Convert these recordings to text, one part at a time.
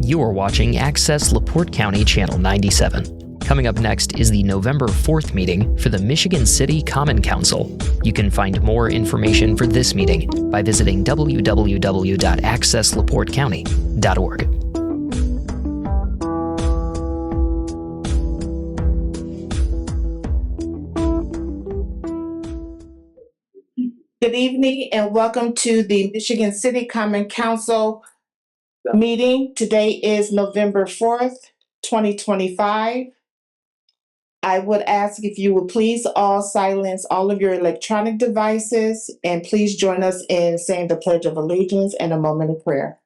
You are watching Access LaPorte County Channel 97. Coming up next is the November 4th meeting for the Michigan City Common Council. You can find more information for this meeting by visiting www.accesslaportecounty.org. Good evening and welcome to the Michigan City Common Council meeting. Today is November 4th, 2025. I would ask if you would please all silence all of your electronic devices and please join us in saying the Pledge of Allegiance and a moment of prayer.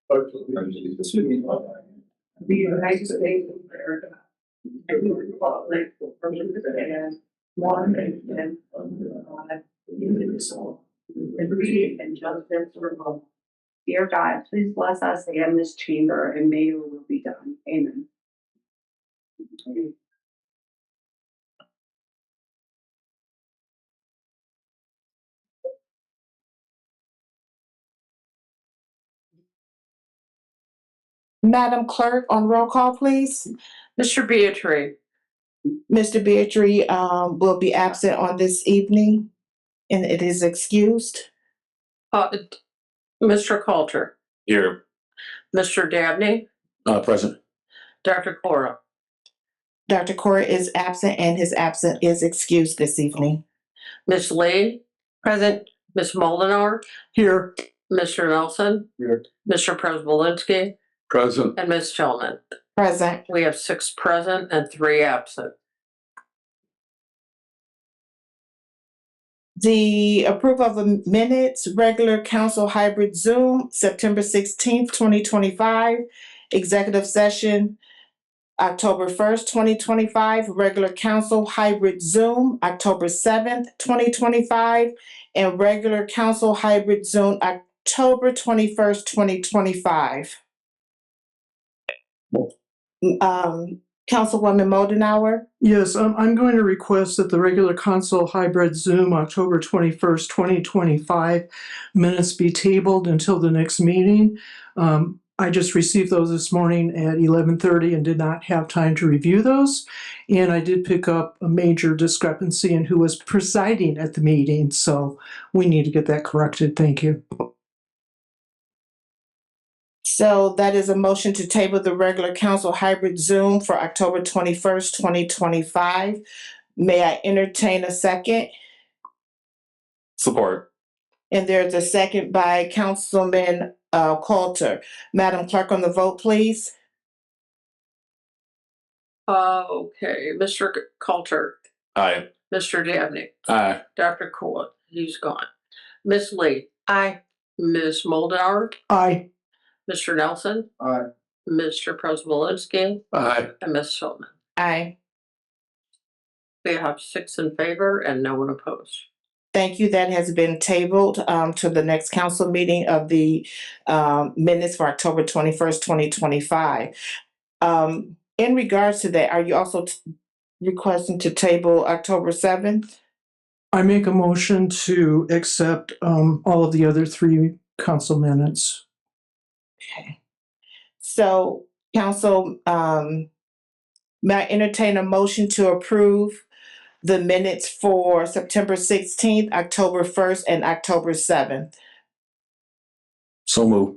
The United States of America, and the Republic for which it stands, one nation, under God, indivisible, with liberty and justice for all. Dear God, please bless us in this chamber, and may your will be done. Amen. Madam Clerk, on roll call, please. Mr. Beatrice. Mr. Beatrice will be absent on this evening and it is excused. Mr. Coulter. Here. Mr. Dabney. Present. Dr. Cora. Dr. Cora is absent and his absence is excused this evening. Ms. Lee. Present. Ms. Moldenauer. Here. Mr. Nelson. Here. Mr. Prespolinski. Present. And Ms. Tillman. Present. We have 6 present and 3 absent. The approval of the minutes, regular council hybrid Zoom, September 16th, 2025, executive session, October 1st, 2025, regular council hybrid Zoom, October 7th, 2025, and regular council hybrid Zoom, October 21st, 2025. Councilwoman Moldenauer. Yes, I'm going to request that the regular council hybrid Zoom October 21st, 2025 minutes be tabled until the next meeting. I just received those this morning at 11:30 and did not have time to review those. And I did pick up a major discrepancy in who was presiding at the meeting. So we need to get that corrected. Thank you. So that is a motion to table the regular council hybrid Zoom for October 21st, 2025. May I entertain a second? Support. And there's a second by Councilman Coulter. Madam Clerk, on the vote, please. Okay, Mr. Coulter. Aye. Mr. Dabney. Aye. Dr. Cora, he's gone. Ms. Lee. Aye. Ms. Moldenauer. Aye. Mr. Nelson. Aye. Mr. Prespolinski. Aye. And Ms. Tillman. Aye. We have 6 in favor and no one opposed. Thank you. That has been tabled to the next council meeting of the minutes for October 21st, 2025. In regards to that, are you also requesting to table October 7th? I make a motion to accept all of the other 3 council minutes. Okay. So, council, may I entertain a motion to approve the minutes for September 16th, October 1st, and October 7th? So move.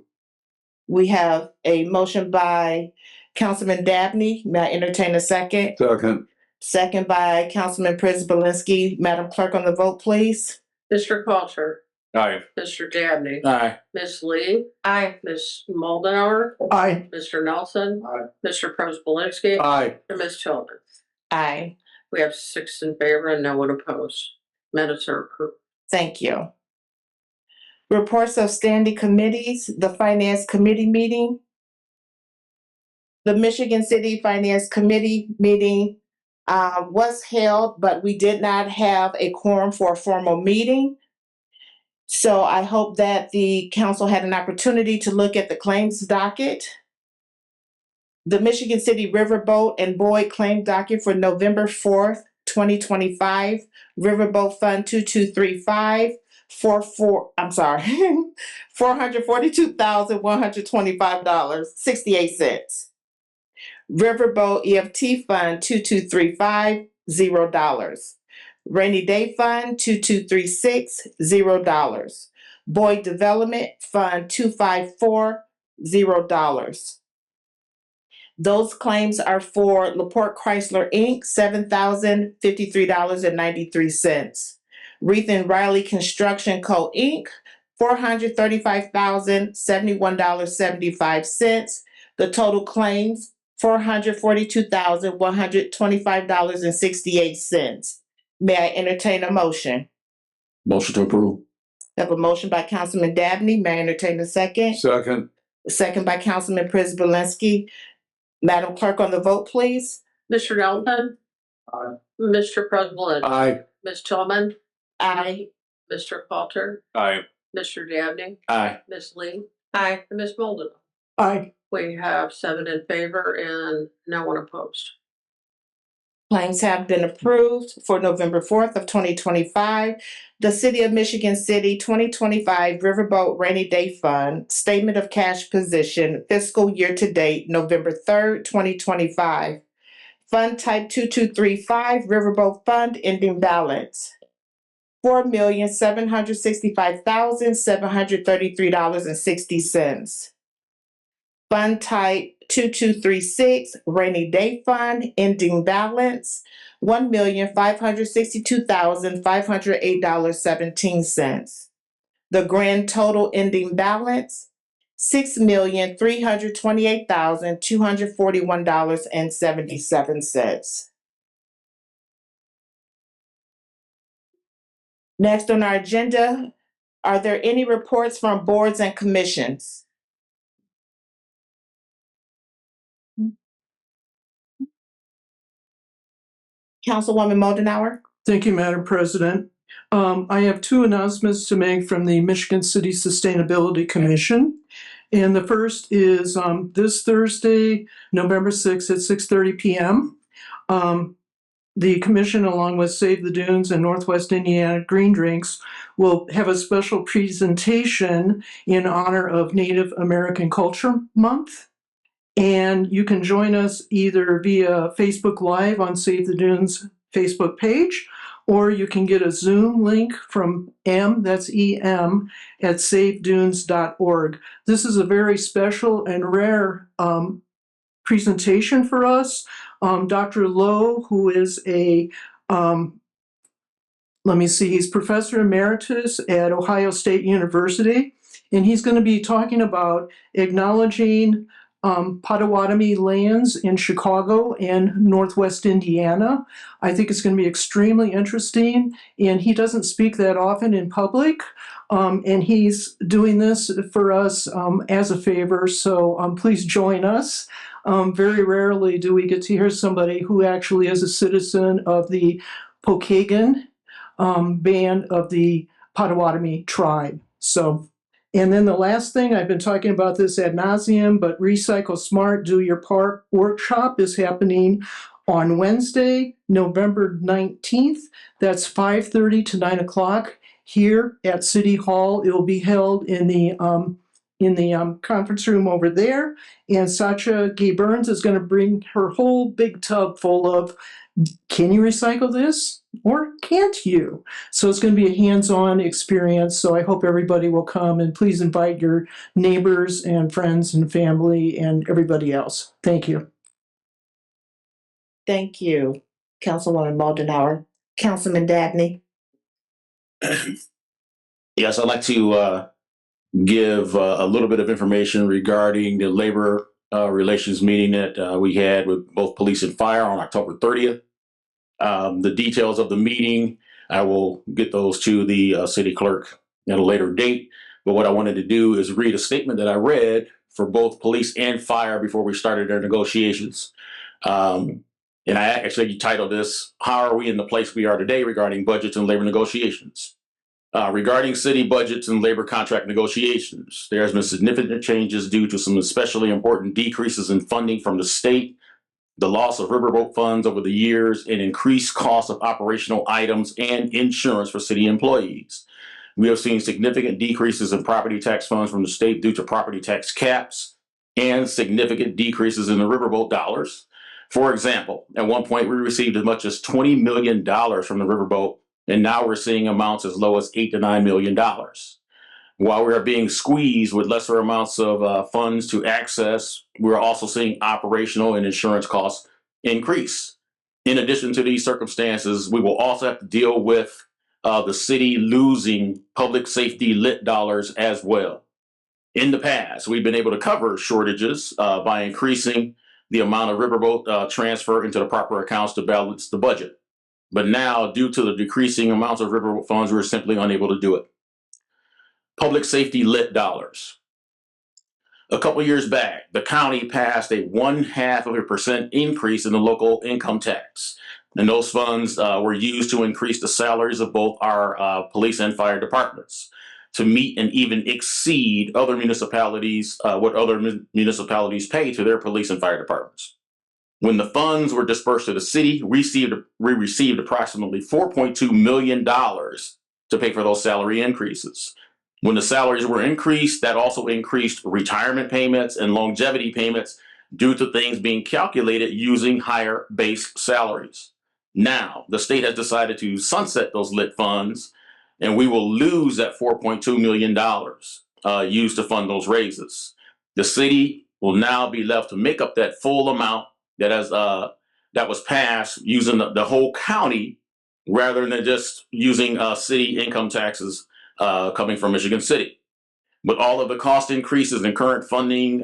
We have a motion by Councilman Dabney. May I entertain a second? Second. Second by Councilman Prespolinski. Madam Clerk, on the vote, please. Mr. Coulter. Aye. Mr. Dabney. Aye. Ms. Lee. Aye. Ms. Moldenauer. Aye. Mr. Nelson. Aye. Mr. Prespolinski. Aye. And Ms. Tillman. Aye. We have 6 in favor and no one opposed. Minutes are approved. Thank you. Reports of standing committees, the Finance Committee meeting. The Michigan City Finance Committee meeting was held, but we did not have a quorum for a formal meeting. So I hope that the council had an opportunity to look at the claims docket. The Michigan City Riverboat and Boyd claim docket for November 4th, 2025. Riverboat Fund 2235 $442,125.68. Riverboat EFT Fund 2235, $0. Rainy Day Fund 2236, $0. Boyd Development Fund 254, $0. Those claims are for LaPorte Chrysler Inc., $7,053.93. Reith and Riley Construction Co. Inc., $435,071.75. The total claims, $442,125.68. May I entertain a motion? Motion to approve. I have a motion by Councilman Dabney. May I entertain a second? Second. Second by Councilman Prisbalinski. Madam Clerk, on the vote, please. Mr. Elton. Aye. Mr. President. Aye. Ms. Tillman. Aye. Mr. Coulter. Aye. Mr. Dabney. Aye. Ms. Lee. Aye. And Ms. Molden. Aye. We have 7 in favor and no one opposed. Claims have been approved for November 4th of 2025. The City of Michigan City 2025 Riverboat Rainy Day Fund Statement of Cash Position Fiscal Year to Date, November 3rd, 2025. Fund Type 2235 Riverboat Fund Ending Balance $4,765,733.60. Fund Type 2236 Rainy Day Fund Ending Balance $1,562,508.17. The grand total ending balance $6,328,241.77. Next on our agenda, are there any reports from boards and commissions? Councilwoman Moldenauer? Thank you, Madam President. I have 2 announcements to make from the Michigan City Sustainability Commission. And the first is this Thursday, November 6th at 6:30 p.m. The commission, along with Save the Dunes and Northwest Indiana Green Drinks, will have a special presentation in honor of Native American Culture Month. And you can join us either via Facebook Live on Save the Dunes Facebook page, or you can get a Zoom link from that's EM, at savedunes.org. This is a very special and rare presentation for us. Dr. Lowe, who is he's Professor Emeritus at Ohio State University, and he's going to be talking about acknowledging Potawatomi lands in Chicago and Northwest Indiana. I think it's going to be extremely interesting, and he doesn't speak that often in public, and he's doing this for us as a favor, so please join us. Very rarely do we get to hear somebody who actually is a citizen of the Pokagon band of the Potawatomi tribe. And then the last thing, I've been talking about this ad nauseum, but Recycle Smart, Do Your Part workshop is happening on Wednesday, November 19th. That's 5:30 to 9 o'clock here at City Hall. It will be held in the conference room over there. And Sacha Gay Burns is going to bring her whole big tub full of, can you recycle this or can't you? So it's going to be a hands-on experience. So I hope everybody will come, and please invite your neighbors and friends and family and everybody else. Thank you. Thank you, Councilwoman Moldenauer. Councilman Dabney? Yes, I'd like to give a little bit of information regarding the labor relations meeting that we had with both police and fire on October 30th. The details of the meeting, I will get those to the city clerk at a later date. But what I wanted to do is read a statement that I read for both police and fire before we started their negotiations. And I actually titled this, How Are We in the Place We Are Today Regarding Budgets and Labor Negotiations? Regarding city budgets and labor contract negotiations, there has been significant changes due to some especially important decreases in funding from the state, the loss of riverboat funds over the years, and increased costs of operational items and insurance for city employees. We have seen significant decreases in property tax funds from the state due to property tax caps and significant decreases in the riverboat dollars. For example, at one point we received as much as $20 million from the riverboat, and now we're seeing amounts as low as $8 to $9 million. While we are being squeezed with lesser amounts of funds to access, we're also seeing operational and insurance costs increase. In addition to these circumstances, we will also have to deal with the city losing public safety lit dollars as well. In the past, we've been able to cover shortages by increasing the amount of riverboat transfer into the proper accounts to balance the budget. But now, due to the decreasing amounts of riverboat funds, we're simply unable to do it. Public safety lit dollars. A couple years back, the county passed a 0.5% increase in the local income tax. And those funds were used to increase the salaries of both our police and fire departments to meet and even exceed other municipalities, what other municipalities pay to their police and fire departments. When the funds were dispersed to the city, we received approximately $4.2 million to pay for those salary increases. When the salaries were increased, that also increased retirement payments and longevity payments due to things being calculated using higher base salaries. Now, the state has decided to sunset those lit funds, and we will lose that $4.2 million used to fund those raises. The city will now be left to make up that full amount that was passed using the whole county rather than just using city income taxes coming from Michigan City. With all of the cost increases in current funding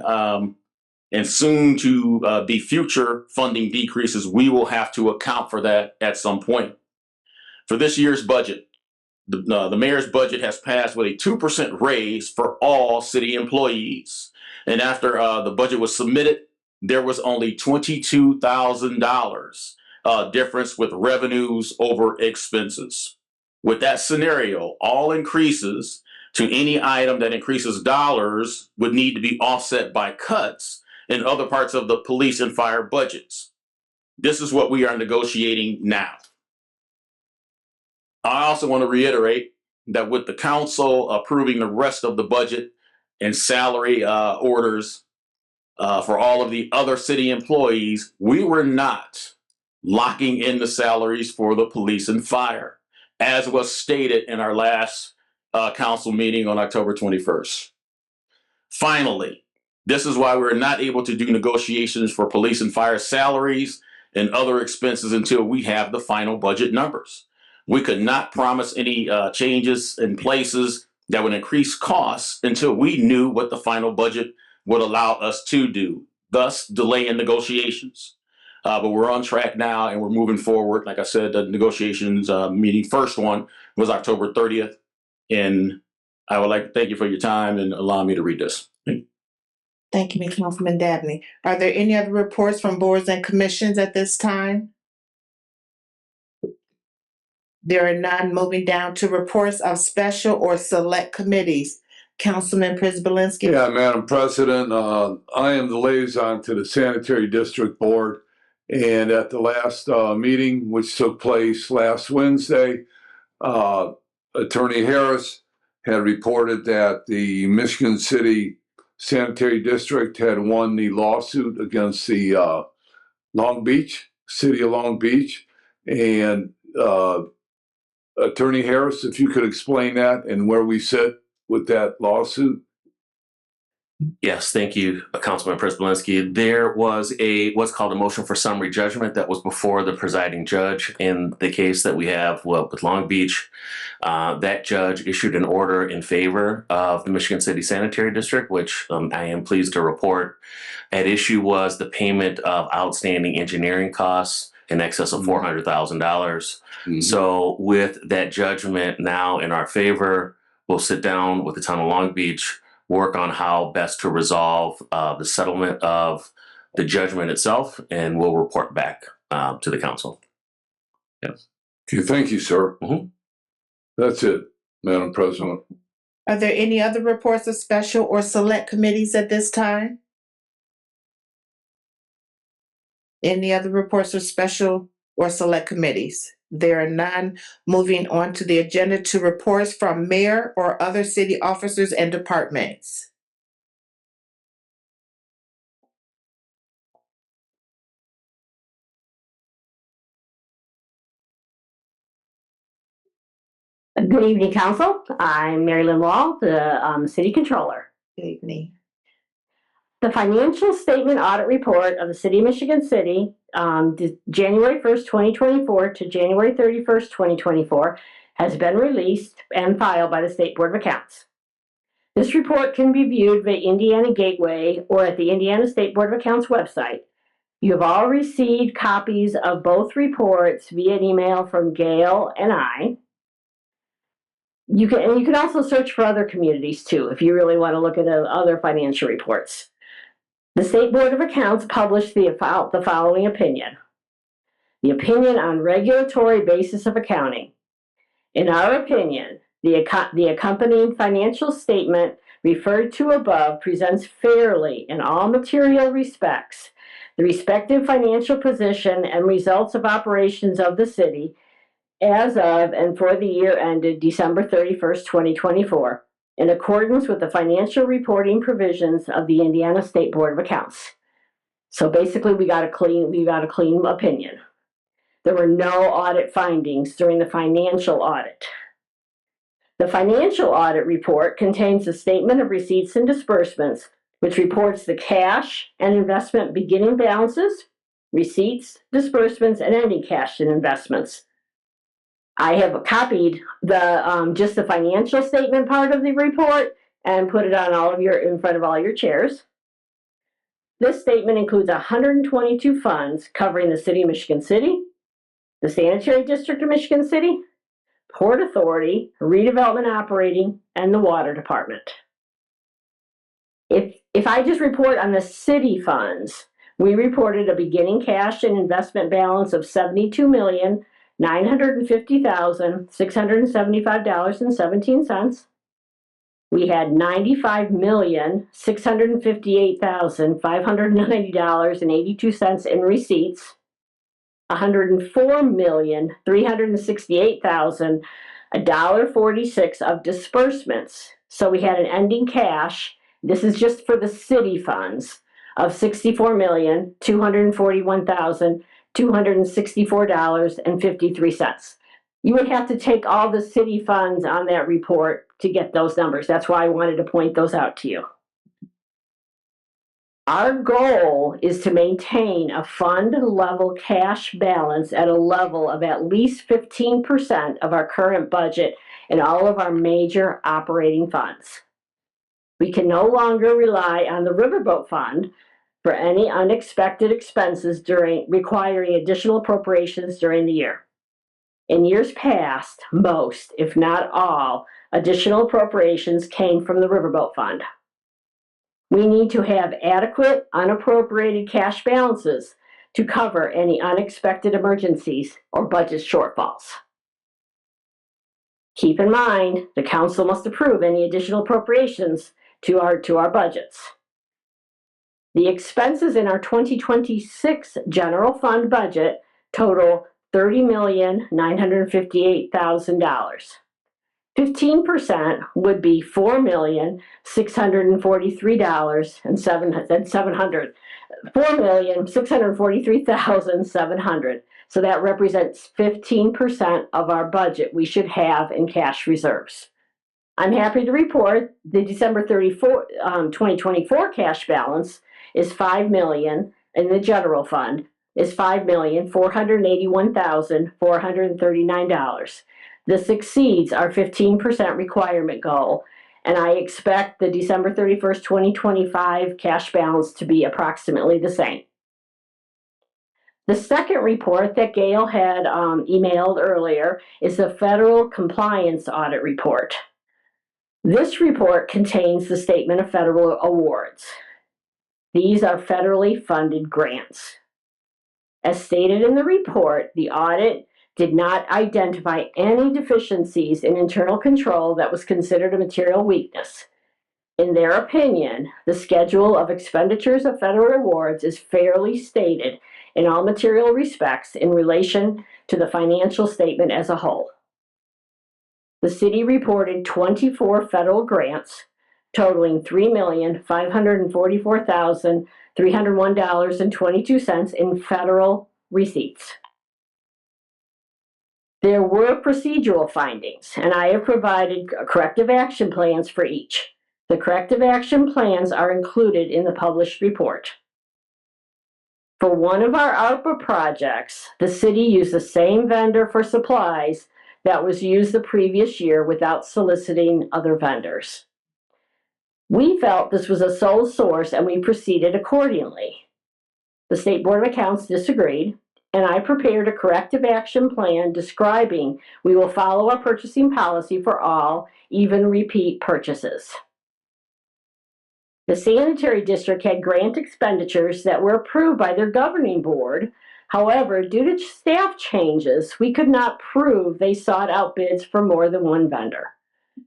and soon to be future funding decreases, we will have to account for that at some point. For this year's budget, the mayor's budget has passed with a 2% raise for all city employees. And after the budget was submitted, there was only $22,000 difference with revenues over expenses. With that scenario, all increases to any item that increases dollars would need to be offset by cuts in other parts of the police and fire budgets. This is what we are negotiating now. I also want to reiterate that with the council approving the rest of the budget and salary orders for all of the other city employees, we were not locking in the salaries for the police and fire, as was stated in our last council meeting on October 21st. Finally, this is why we're not able to do negotiations for police and fire salaries and other expenses until we have the final budget numbers. We could not promise any changes in places that would increase costs until we knew what the final budget would allow us to do, thus delaying negotiations. But we're on track now and we're moving forward. Like I said, the negotiations meeting, first one was October 30th. And I would like to thank you for your time and allow me to read this. Thank you, Councilman Dabney. Are there any other reports from boards and commissions at this time? There are none. Moving down to reports of special or select committees. Councilman Prisbalinski. Yeah, Madam President, I am the liaison to the Sanitary District Board. And at the last meeting, which took place last Wednesday, Attorney Harris had reported that the Michigan City Sanitary District had won the lawsuit against the City of Long Beach. And Attorney Harris, if you could explain that and where we sit with that lawsuit. Yes, thank you, Councilman Prisbalinski. There was what's called a motion for summary judgment that was before the presiding judge in the case that we have with Long Beach. That judge issued an order in favor of the Michigan City Sanitary District, which I am pleased to report. At issue was the payment of outstanding engineering costs in excess of $400,000. Mm-hmm. So with that judgment now in our favor, we'll sit down with the town of Long Beach, work on how best to resolve the settlement of the judgment itself, and we'll report back to the council. Yes. Okay, thank you, sir. Mm-hmm. That's it, Madam President. Are there any other reports of special or select committees at this time? Any other reports of special or select committees? There are none. Moving on to the agenda to reports from mayor or other city officers and departments. Good evening, Council. I'm Mary Lynn Wall, the City Controller. Good evening. The financial statement audit report of the City of Michigan City, January 1st, 2024 to January 31st, 2024, has been released and filed by the State Board of Accounts. This report can be viewed via Indiana Gateway or at the Indiana State Board of Accounts website. You have all received copies of both reports via email from Gail and I. You can also search for other communities too, if you really want to look at other financial reports. The State Board of Accounts published the following opinion. The opinion on regulatory basis of accounting. In our opinion, the accompanying financial statement referred to above presents fairly in all material respects the respective financial position and results of operations of the city as of and for the year ended December 31st, 2024, in accordance with the financial reporting provisions of the Indiana State Board of Accounts. So basically, we got a clean opinion. There were no audit findings during the financial audit. The financial audit report contains a statement of receipts and disbursements, which reports the cash and investment beginning balances, receipts, disbursements, and ending cash and investments. I have copied the just the financial statement part of the report and put it on in front of all your chairs. This statement includes 122 funds covering the City of Michigan City, the Sanitary District of Michigan City, Port Authority, Redevelopment Operating, and the Water Department. If I just report on the city funds, we reported a beginning cash and investment balance of $72,950,675.17. We had $95,658,590.82 in receipts, $104,368,000.46 of disbursements. So we had an ending cash, this is just for the city funds, of $64,241,264.53. You would have to take all the city funds on that report to get those numbers. That's why I wanted to point those out to you. Our goal is to maintain a fund level cash balance at a level of at least 15% of our current budget in all of our major operating funds. We can no longer rely on the Riverboat Fund for any unexpected expenses requiring additional appropriations during the year. In years past, most, if not all, additional appropriations came from the Riverboat Fund. We need to have adequate unappropriated cash balances to cover any unexpected emergencies or budget shortfalls. Keep in mind, the council must approve any additional appropriations to our budgets. The expenses in our 2026 general fund budget total $30,958,000. 15% would be $4,643,700. $4,643,700. So that represents 15% of our budget we should have in cash reserves. I'm happy to report the December 2024 cash balance is $5 million in the general fund is $5,481,439. This exceeds our 15% requirement goal, and I expect the December 31st, 2025 cash balance to be approximately the same. The second report that Gail had emailed earlier is the Federal Compliance Audit Report. This report contains the statement of federal awards. These are federally funded grants. As stated in the report, the audit did not identify any deficiencies in internal control that was considered a material weakness. In their opinion, the schedule of expenditures of federal awards is fairly stated in all material respects in relation to the financial statement as a whole. The city reported 24 federal grants totaling $3,544,301.22 in federal receipts. There were procedural findings, and I have provided corrective action plans for each. The corrective action plans are included in the published report. For one of our ARPA projects, the city used the same vendor for supplies that was used the previous year without soliciting other vendors. We felt this was a sole source and we proceeded accordingly. The State Board of Accounts disagreed, and I prepared a corrective action plan describing we will follow our purchasing policy for all, even repeat purchases. The sanitary district had grant expenditures that were approved by their governing board. However, due to staff changes, we could not prove they sought out bids for more than one vendor.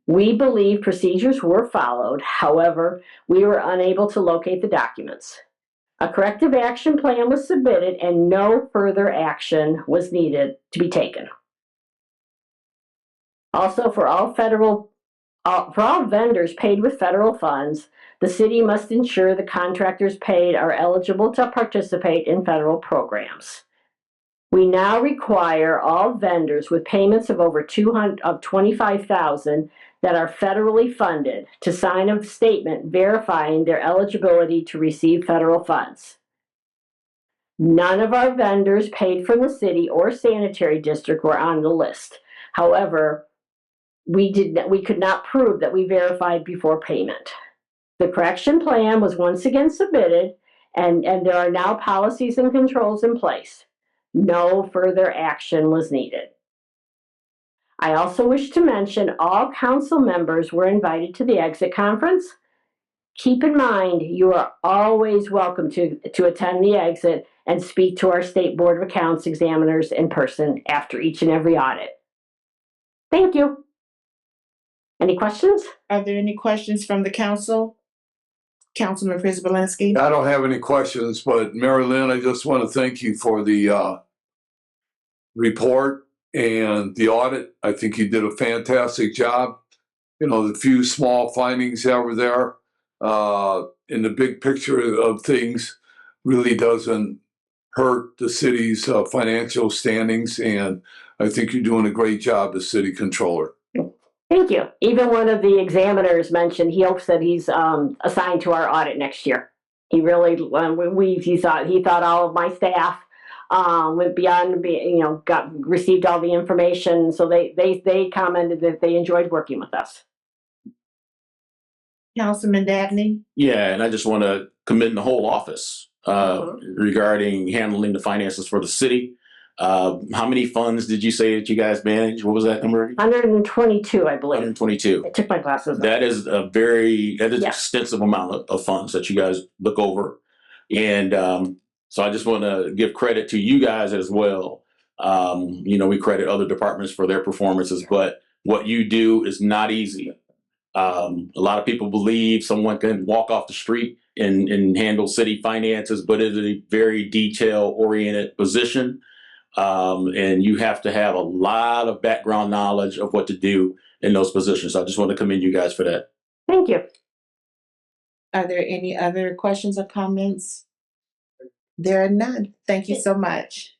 We believe procedures were followed. However, we were unable to locate the documents. A corrective action plan was submitted and no further action was needed to be taken. Also, for all vendors paid with federal funds, the city must ensure the contractors paid are eligible to participate in federal programs. We now require all vendors with payments of over $25,000 that are federally funded to sign a statement verifying their eligibility to receive federal funds. None of our vendors paid from the city or sanitary district were on the list. However, we could not prove that we verified before payment. The correction plan was once again submitted, and there are now policies and controls in place. No further action was needed. I also wish to mention all council members were invited to the exit conference. Keep in mind, you are always welcome to attend the exit and speak to our State Board of Accounts examiners in person after each and every audit. Thank you. Any questions? Are there any questions from the council? Councilman Prisbalinski? I don't have any questions, but Mary Lynn, I just want to thank you for the report and the audit. I think you did a fantastic job. You know, the few small findings that were there in the big picture of things really doesn't hurt the city's financial standings, and I think you're doing a great job as city controller. Thank you. Even one of the examiners mentioned he hopes that he's assigned to our audit next year. He really, he thought all of my staff went beyond, received all the information. So they commented that they enjoyed working with us. Councilman Dabney? Yeah, and I just want to commend the whole office regarding handling the finances for the city. How many funds did you say that you guys manage? What was that number? 122, I believe. 122. I took my glasses off. That is extensive amount of funds that you guys look over. And so I just want to give credit to you guys as well. We credit other departments for their performances, but what you do is not easy. A lot of people believe someone can walk off the street and handle city finances, but it is a very detail-oriented position. And you have to have a lot of background knowledge of what to do in those positions. I just want to commend you guys for that. Thank you. Are there any other questions or comments? There are none. Thank you so much.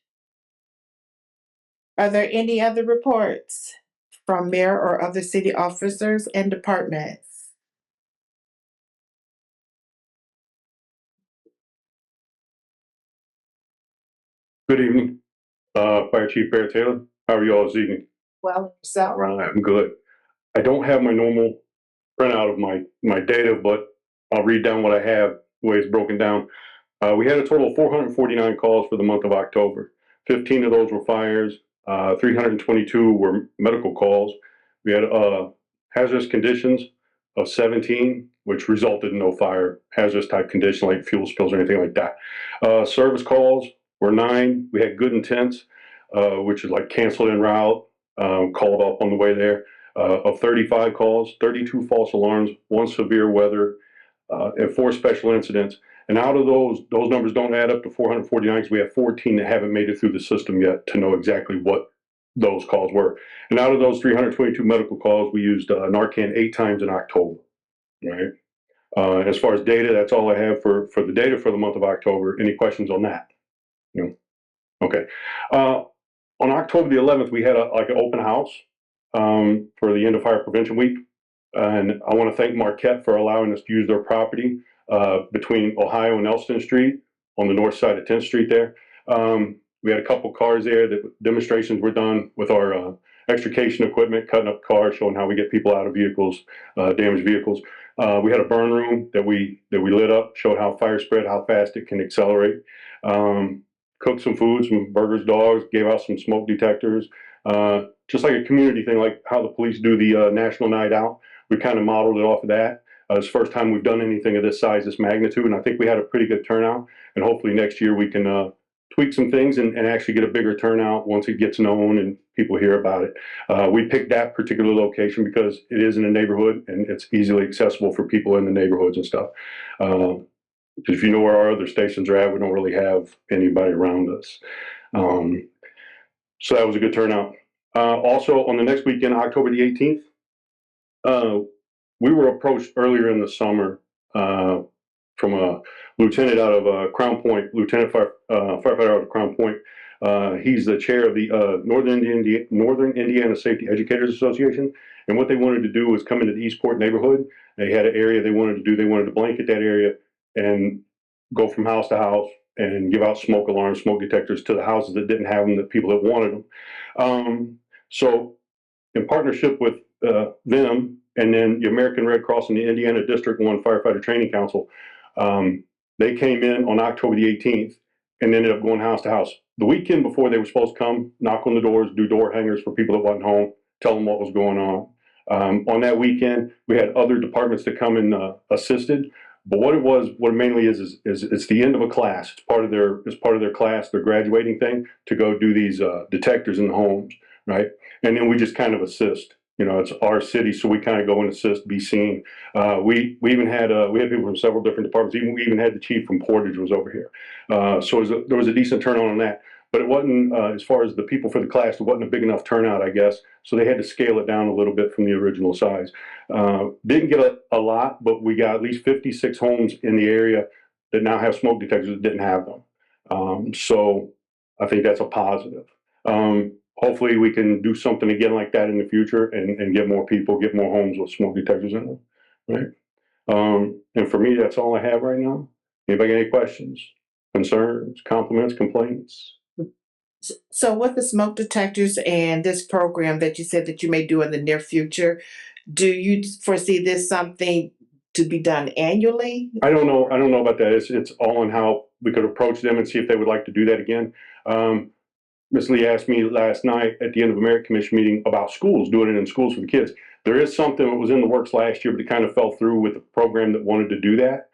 Are there any other reports from mayor or other city officers and departments? Good evening, Fire Chief Bear Taylor. How are you all this evening? Well, so I'm good. I don't have my normal printout of my data, but I'll read down what I have, the way it's broken down. We had a total of 449 calls for the month of October. 15 of those were fires. 322 were medical calls. We had hazardous conditions of 17, which resulted in no fire, hazardous type condition like fuel spills or anything like that. Service calls were 9. We had good intents, which is like canceled en route, called up on the way there. Of 35 calls, 32 false alarms, 1 severe weather, and 4 special incidents. And out of those numbers don't add up to 449 because we have 14 that haven't made it through the system yet to know exactly what those calls were. And out of those 322 medical calls, we used Narcan 8 times in October, right? As far as data, that's all I have for the data for the month of October. Any questions on that? No? Okay. On October the 11th, we had like an open house for the end of Fire Prevention Week. And I want to thank Marquette for allowing us to use their property between Ohio and Elston Street on the north side of 10th Street there. We had a couple cars there that demonstrations were done with our extrication equipment, cutting up cars, showing how we get people out of vehicles, damaged vehicles. We had a burn room that we lit up, showed how fire spread, how fast it can accelerate. Cooked some food, some burgers, dogs, gave out some smoke detectors. Just like a community thing, like how the police do the National Night Out. We kind of modeled it off of that. It's the first time we've done anything of this size, this magnitude, and I think we had a pretty good turnout. And hopefully next year we can tweak some things and actually get a bigger turnout once it gets known and people hear about it. We picked that particular location because it is in a neighborhood and it's easily accessible for people in the neighborhoods and stuff. Because if you know where our other stations are at, we don't really have anybody around us. So that was a good turnout. Also, on the next weekend, October the 18th, we were approached earlier in the summer from a lieutenant out of Crown Point, firefighter out of Crown Point. He's the chair of the Northern Indiana Safety Educators Association. And what they wanted to do was come into the Eastport neighborhood. They had an area they wanted to do. They wanted to blanket that area and go from house to house and give out smoke alarms, smoke detectors to the houses that didn't have them, the people that wanted them. So in partnership with them and then the American Red Cross and the Indiana District 1 Firefighter Training Council, they came in on October the 18th and ended up going house to house. The weekend before they were supposed to come, knock on the doors, do door hangers for people that wasn't home, tell them what was going on. On that weekend, we had other departments that come and assisted. But what it mainly is it's the end of a class. It's part of their class, their graduating thing, to go do these detectors in the homes, right? And then we just kind of assist. You know, it's our city, so we kind of go and assist, be seen. We even had we had people from several different departments. We even had the chief from Portage was over here. So there was a decent turnout on that. But it wasn't, as far as the people for the class, it wasn't a big enough turnout, I guess. So they had to scale it down a little bit from the original size. Didn't get a lot, but we got at least 56 homes in the area that now have smoke detectors that didn't have them. So I think that's a positive. Hopefully we can do something again like that in the future and get more people, get more homes with smoke detectors in them, right? And for me, that's all I have right now. Anybody got any questions, concerns, compliments, complaints? So with the smoke detectors and this program that you said that you may do in the near future, do you foresee this something to be done annually? I don't know about that. It's all on how we could approach them and see if they would like to do that again. Ms. Lee asked me last night at the end of a merit commission meeting about schools, doing it in schools for the kids. There is something that was in the works last year, but it kind of fell through with the program that wanted to do that.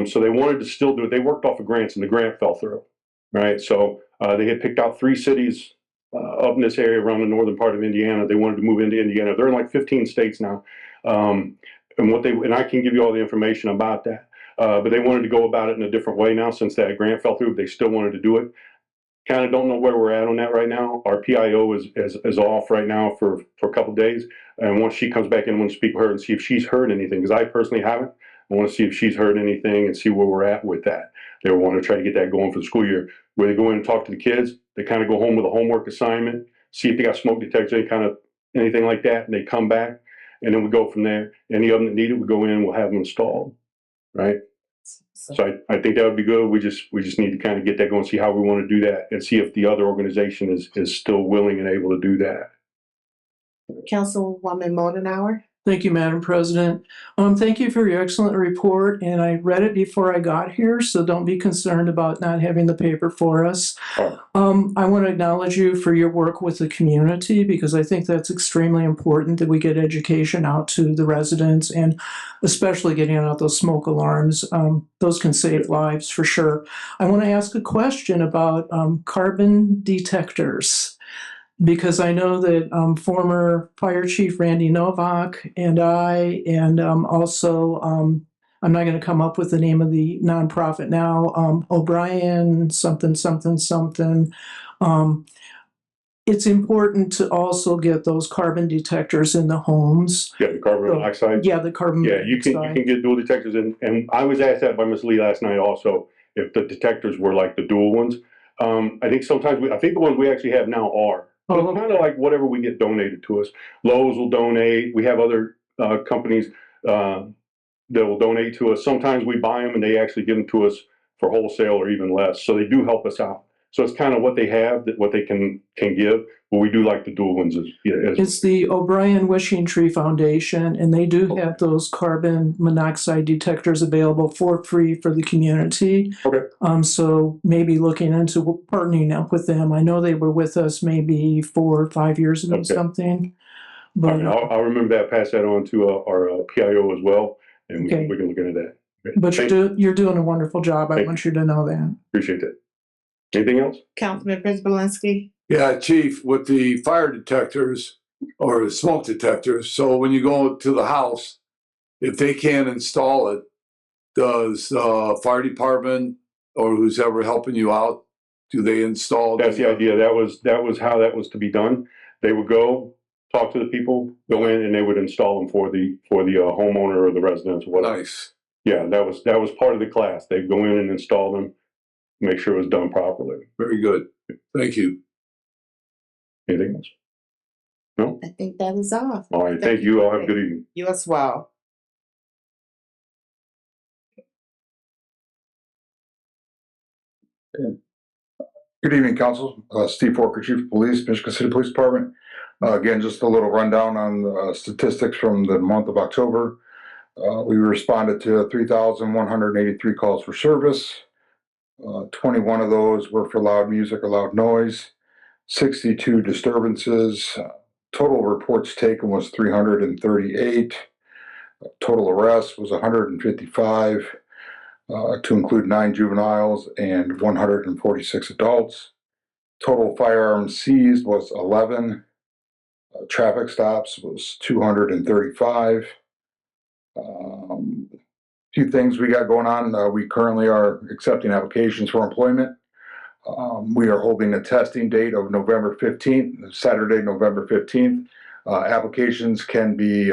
So they wanted to still do it. They worked off of grants and the grant fell through, right? So they had picked out 3 cities up in this area around the northern part of Indiana. They wanted to move into Indiana. They're in like 15 states now. And I can give you all the information about that. But they wanted to go about it in a different way now since that grant fell through. They still wanted to do it. Kind of don't know where we're at on that right now. Our PIO is off right now for a couple of days. And once she comes back in, I want to speak with her and see if she's heard anything, because I personally haven't. I want to see if she's heard anything and see where we're at with that. They want to try to get that going for the school year, where they go in and talk to the kids. They kind of go home with a homework assignment, see if they got smoke detectors, anything like that, and they come back, and then we go from there. Any of them that need it, we go in and we'll have them installed, right? So I think that would be good. We just need to kind of get that going, see how we want to do that, and see if the other organization is still willing and able to do that. Councilwoman Moldenauer? Thank you, Madam President. Thank you for your excellent report, and I read it before I got here, so don't be concerned about not having the paper for us. I want to acknowledge you for your work with the community, because I think that's extremely important that we get education out to the residents, and especially getting out those smoke alarms. Those can save lives for sure. I want to ask a question about carbon detectors, because I know that former Fire Chief Randy Novak and I, and also I'm not going to come up with the name of the nonprofit now, O'Brien, something, something, something. It's important to also get those carbon detectors in the homes. Yeah, the carbon monoxide. Yeah, the carbon Yeah, monoxide. you can get dual detectors in, and I was asked that by Ms. Lee last night also, if the detectors were like the dual ones. I think sometimes I think the ones we actually have now are. Oh, But kind of like whatever we get donated to us. Lowe's will donate. We have other companies that will donate to us. Sometimes we buy them and they actually give them to us for wholesale or even less. So they do help us out. So it's kind of what they have, that what they can give. But we do like the dual ones as It's the O'Brien Wishing Tree Foundation, and they do have those carbon monoxide detectors available for free for the community. Okay. So maybe looking into partnering up with them. I know they were with us maybe 4 or 5 years ago, Okay. something. All But right, I'll remember that, pass that on to our PIO as well, and Okay. we can look into that. Okay. but Thank- you're doing a wonderful job. I Thank want you to know that. Appreciate that. Anything else? Councilman Prisbalinski? Yeah, Chief, with the fire detectors or the smoke detectors, so when you go to the house, if they can't install it, does fire department or who's ever helping you out, do they install? That's the idea. That was how that was to be done. They would go talk to the people, go in, and they would install them for the homeowner or the residents or whatever. Nice. Yeah, that was part of the class. They'd go in and install them, make sure it was done properly. Very good. Thank you. Anything else? No? I think that is all. All right. Thank you. All have a good evening. You as well. Good evening, Council. Steve Forker, Chief of Police, Michigan City Police Department. Again, just a little rundown on statistics from the month of October. We responded to 3,183 calls for service. 21 of those were for loud music or loud noise. 62 disturbances. Total reports taken was 338. Total arrests was 155. To include 9 juveniles and 146 adults. Total firearms seized was 11. Traffic stops was 235. Few things we got going on. We currently are accepting applications for employment. We are holding a testing date of November 15th, Saturday, November 15th. Applications can be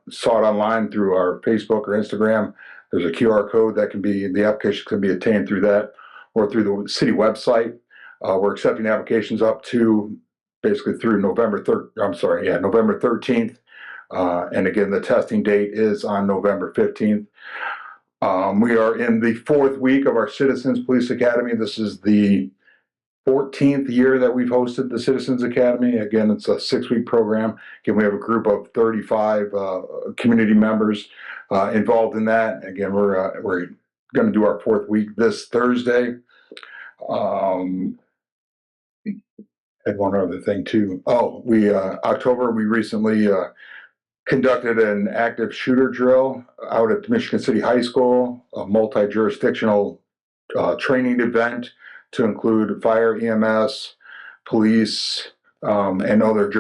sought online through our Facebook or Instagram. There's a QR code that the application can be obtained through that or through the city website. We're accepting applications up to basically through November 13th. And again, the testing date is on November 15th. We are in the 4th week of our Citizens Police Academy. This is the 14th year that we've hosted the Citizens Academy. Again, it's a 6-week program. Again, we have a group of 35 community members involved in that. Again, we're going to do our 4th week this Thursday. And one other thing too. October, we recently conducted an active shooter drill out at Michigan City High School, a multi-jurisdictional training event to include fire, EMS, police, and other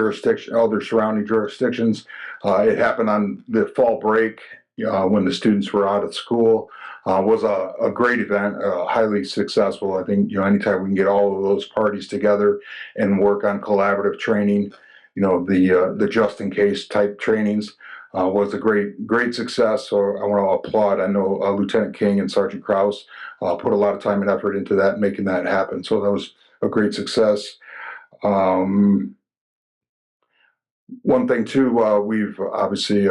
surrounding jurisdictions. It happened on the fall break when the students were out of school. Was a great event, highly successful. I think anytime we can get all of those parties together and work on collaborative training, the just in case type trainings was a great success. So I want to applaud. I know Lieutenant King and Sergeant Krause put a lot of time and effort into that, making that happen. So that was a great success. One thing too, we've obviously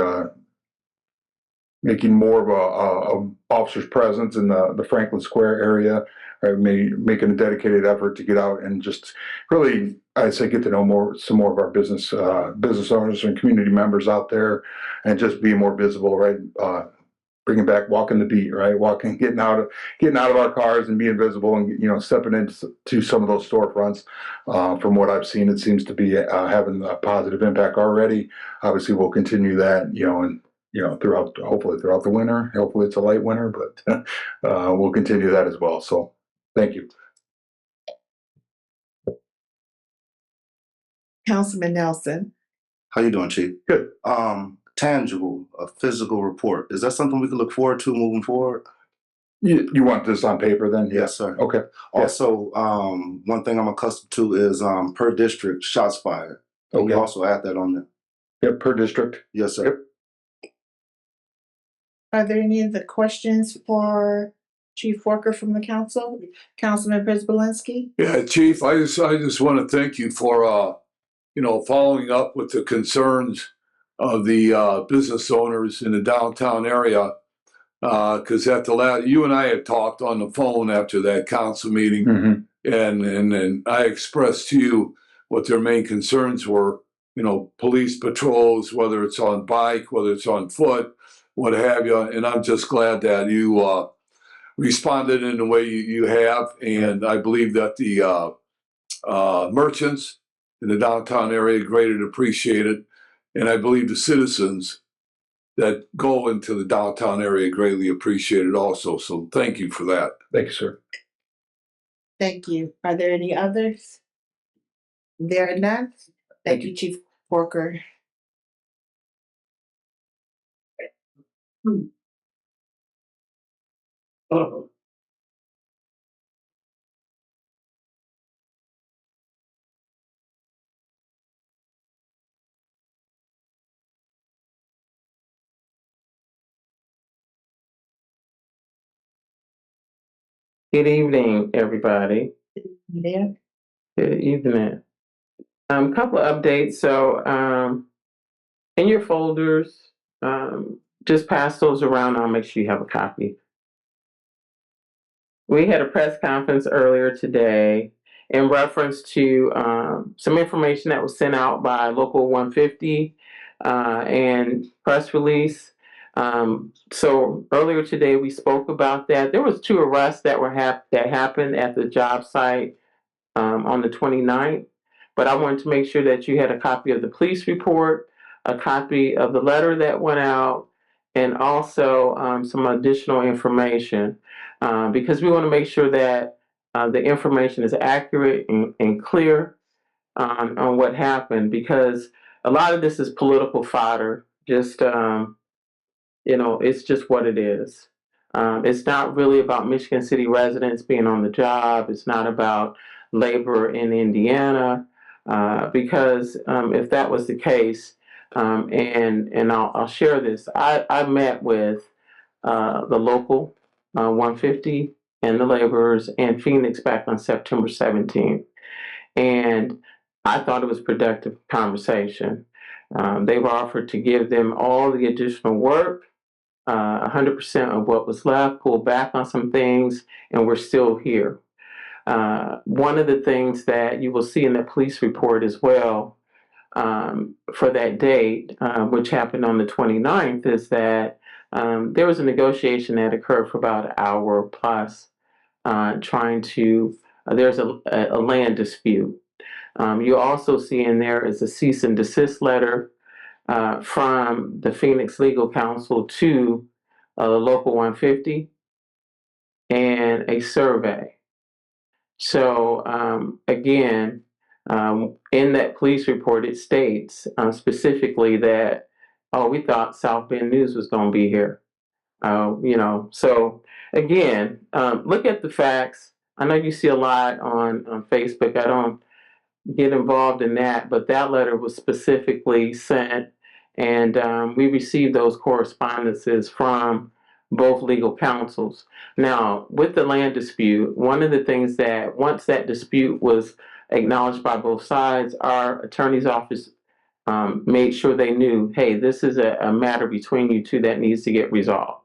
making more of a officer's presence in the Franklin Square area. Making a dedicated effort to get out and just really, I'd say, get to know some more of our business owners and community members out there, and just be more visible, right? Bringing back walking the beat, right? Getting out of our cars and being visible, and stepping into some of those storefronts. From what I've seen, it seems to be having a positive impact already. Obviously, we'll continue that, and hopefully throughout the winter. Hopefully it's a light winter, but we'll continue that as well. So thank you. Councilman Nelson? How you doing, Chief? Good. tangible, a physical report. Is that something we can look forward to moving forward? You want this on paper then? Yes, sir. Okay. Also, one thing I'm accustomed to is per district shots fired. Can we Okay. also add that on there? Yep, per district. Yes, sir. Yep. Are there any other questions for Chief Walker from the council? Councilman Prisbalinski? Yeah, Chief, I just want to thank you for, following up with the concerns of the business owners in the downtown area. Because you and I had talked on the phone after that council meeting, Mm-hmm. and I expressed to you what their main concerns were. Police patrols, whether it's on bike, whether it's on foot, what have you. And I'm just glad that you responded in the way you have. And I believe that the merchants in the downtown area greatly appreciate it. And I believe the citizens that go into the downtown area greatly appreciate it also. So thank you for that. Thank you, sir. Thank you. Are there any others? There are none. Thank you, Chief Walker. Oh. Good evening, everybody. Yeah. Good evening. Couple of updates. So, in your folders, just pass those around. I'll make sure you have a copy. We had a press conference earlier today in reference to some information that was sent out by Local 150 and press release. So earlier today we spoke about that. There was 2 arrests that were that happened at the job site on the 29th. But I wanted to make sure that you had a copy of the police report, a copy of the letter that went out, and also some additional information because we want to make sure that the information is accurate and clear on what happened, because a lot of this is political fodder. Just it's just what it is. It's not really about Michigan City residents being on the job. It's not about labor in Indiana, because if that was the case, and I'll share this, I met with the local 150 and the laborers in Phoenix back on September 17th, and I thought it was productive conversation. They've offered to give them all the additional work, 100% of what was left, pulled back on some things, and we're still here. One of the things that you will see in the police report as well for that date, which happened on the 29th, is that there was a negotiation that occurred for about an hour plus trying to, there's a land dispute. You also see in there is a cease and desist letter from the Phoenix Legal Counsel to Local 150 and a survey. So again, in that police report, it states specifically that, oh, we thought South Bend News was going to be here. So again, look at the facts. I know you see a lot on Facebook. I don't get involved in that, but that letter was specifically sent, and we received those correspondences from both legal counsels. Now, with the land dispute, one of the things that once that dispute was acknowledged by both sides, our attorney's office made sure they knew, hey, this is a matter between you two that needs to get resolved.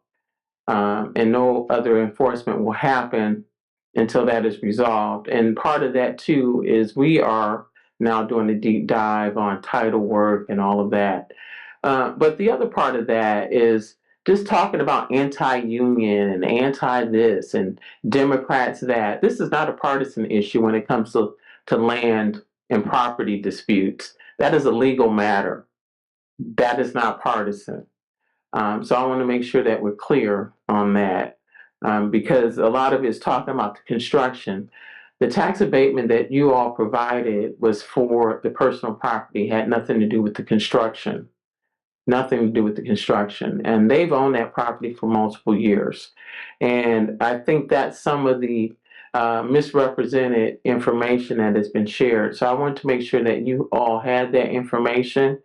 And no other enforcement will happen until that is resolved. And part of that too is we are now doing a deep dive on title work and all of that. But the other part of that is just talking about anti-union and anti-this and Democrats that. This is not a partisan issue when it comes to land and property disputes. That is a legal matter. That is not partisan. So I want to make sure that we're clear on that, because a lot of it is talking about the construction. The tax abatement that you all provided was for the personal property, had nothing to do with the construction. nothing to do with the construction. And they've owned that property for multiple years. And I think that's some of the misrepresented information that has been shared. So I want to make sure that you all had that information.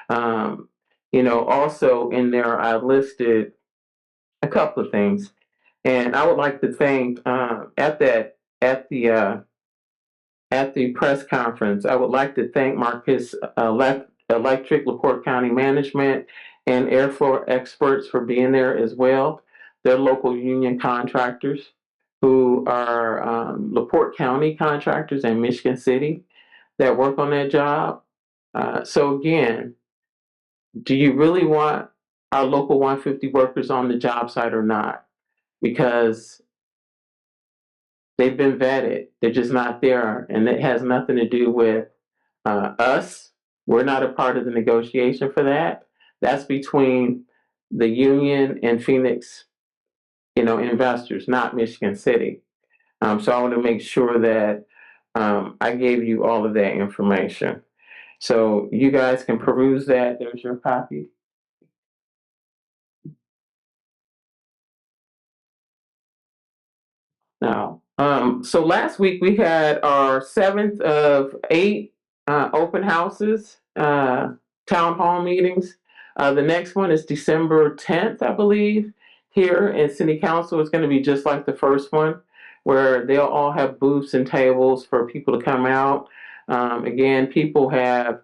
Also in there, I listed a couple of things. And I would like to thank at the press conference, I would like to thank Marcus Electric, LaPorte County Management, and Airflow Experts for being there as well. They're local union contractors who are LaPorte County contractors in Michigan City that work on that job. So again, do you really want our local 150 workers on the job site or not? Because they've been vetted. They're just not there. And it has nothing to do with us. We're not a part of the negotiation for that. That's between the union and Phoenix, investors, not Michigan City. So I want to make sure that I gave you all of that information. So you guys can peruse that. There's your copy. Now, so last week we had our 7th of 8 open houses, town hall meetings. The next one is December 10th, I believe, here in City Council. It's going to be just like the first one, where they'll all have booths and tables for people to come out. Again, people have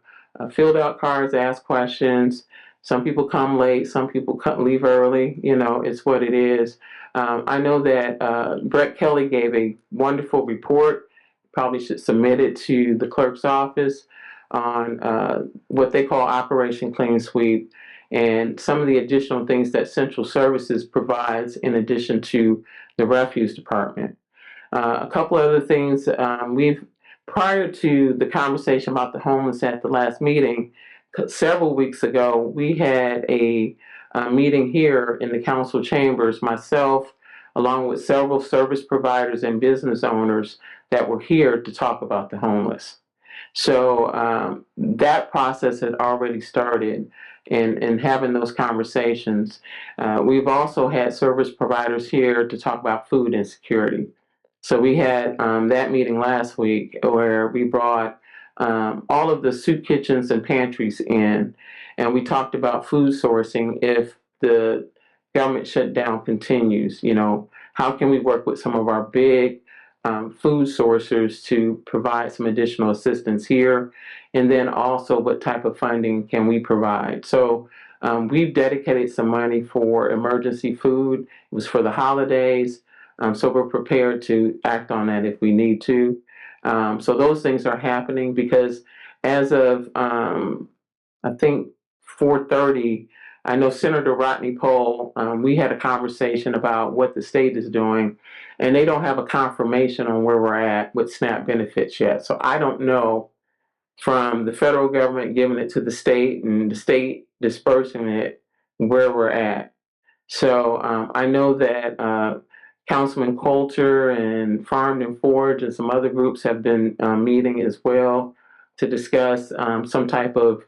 filled out cards, ask questions. Some people come late, some people leave early. It's what it is. I know that Brett Kelly gave a wonderful report. Probably should submit it to the clerk's office on what they call Operation Clean Sweep and some of the additional things that Central Services provides in addition to the refuse department. A couple other things prior to the conversation about the homeless at the last meeting, several weeks ago, we had a meeting here in the council chambers, myself, along with several service providers and business owners that were here to talk about the homeless. So that process had already started in having those conversations. We've also had service providers here to talk about food insecurity. So we had that meeting last week where we brought all of the soup kitchens and pantries in, and we talked about food sourcing if the government shutdown continues. How can we work with some of our big food sourcers to provide some additional assistance here? And then also what type of funding can we provide? So we've dedicated some money for emergency food. It was for the holidays. So we're prepared to act on that if we need to. So those things are happening because as of, I think, 4:30, I know Senator Rodney Pohl, we had a conversation about what the state is doing, and they don't have a confirmation on where we're at with SNAP benefits yet. So I don't know from the federal government giving it to the state and the state dispersing it where we're at. So I know that Councilman Coulter and Farmed and Forge and some other groups have been meeting as well to discuss some type of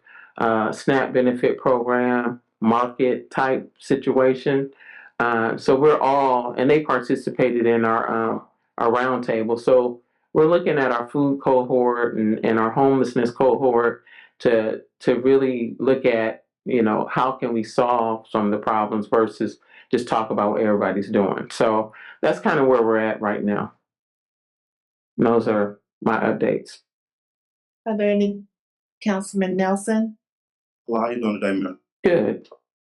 SNAP benefit program, market type situation. So we're all, and they participated in our roundtable. So we're looking at our food cohort and our homelessness cohort to really look at, how can we solve some of the problems versus just talk about what everybody's doing. So that's kind of where we're at right now. And those are my updates. Are there any, Councilman Nelson? Well, how you doing today, man? Good.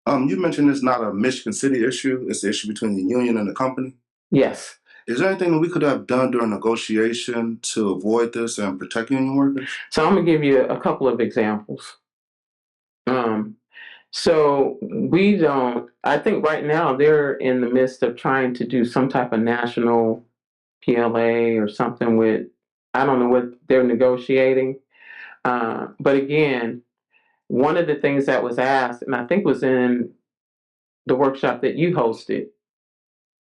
You mentioned it's not a Michigan City issue. It's an issue between the union and the company. Yes. Is there anything that we could have done during negotiation to avoid this and protect union workers? So I'm going to give you a couple of examples. So we don't, I think right now they're in the midst of trying to do some type of national PLA or something with, I don't know what they're negotiating. But again, one of the things that was asked, and I think was in the workshop that you hosted,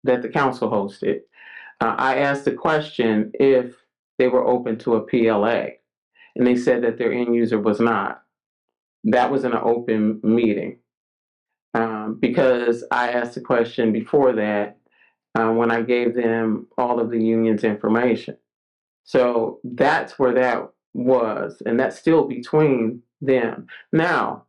that the council hosted, I asked the question if they were open to a PLA. And they said that their end user was not. that was in an open meeting. Because I asked the question before that when I gave them all of the union's information. So that's where that was, and that's still between them. Now,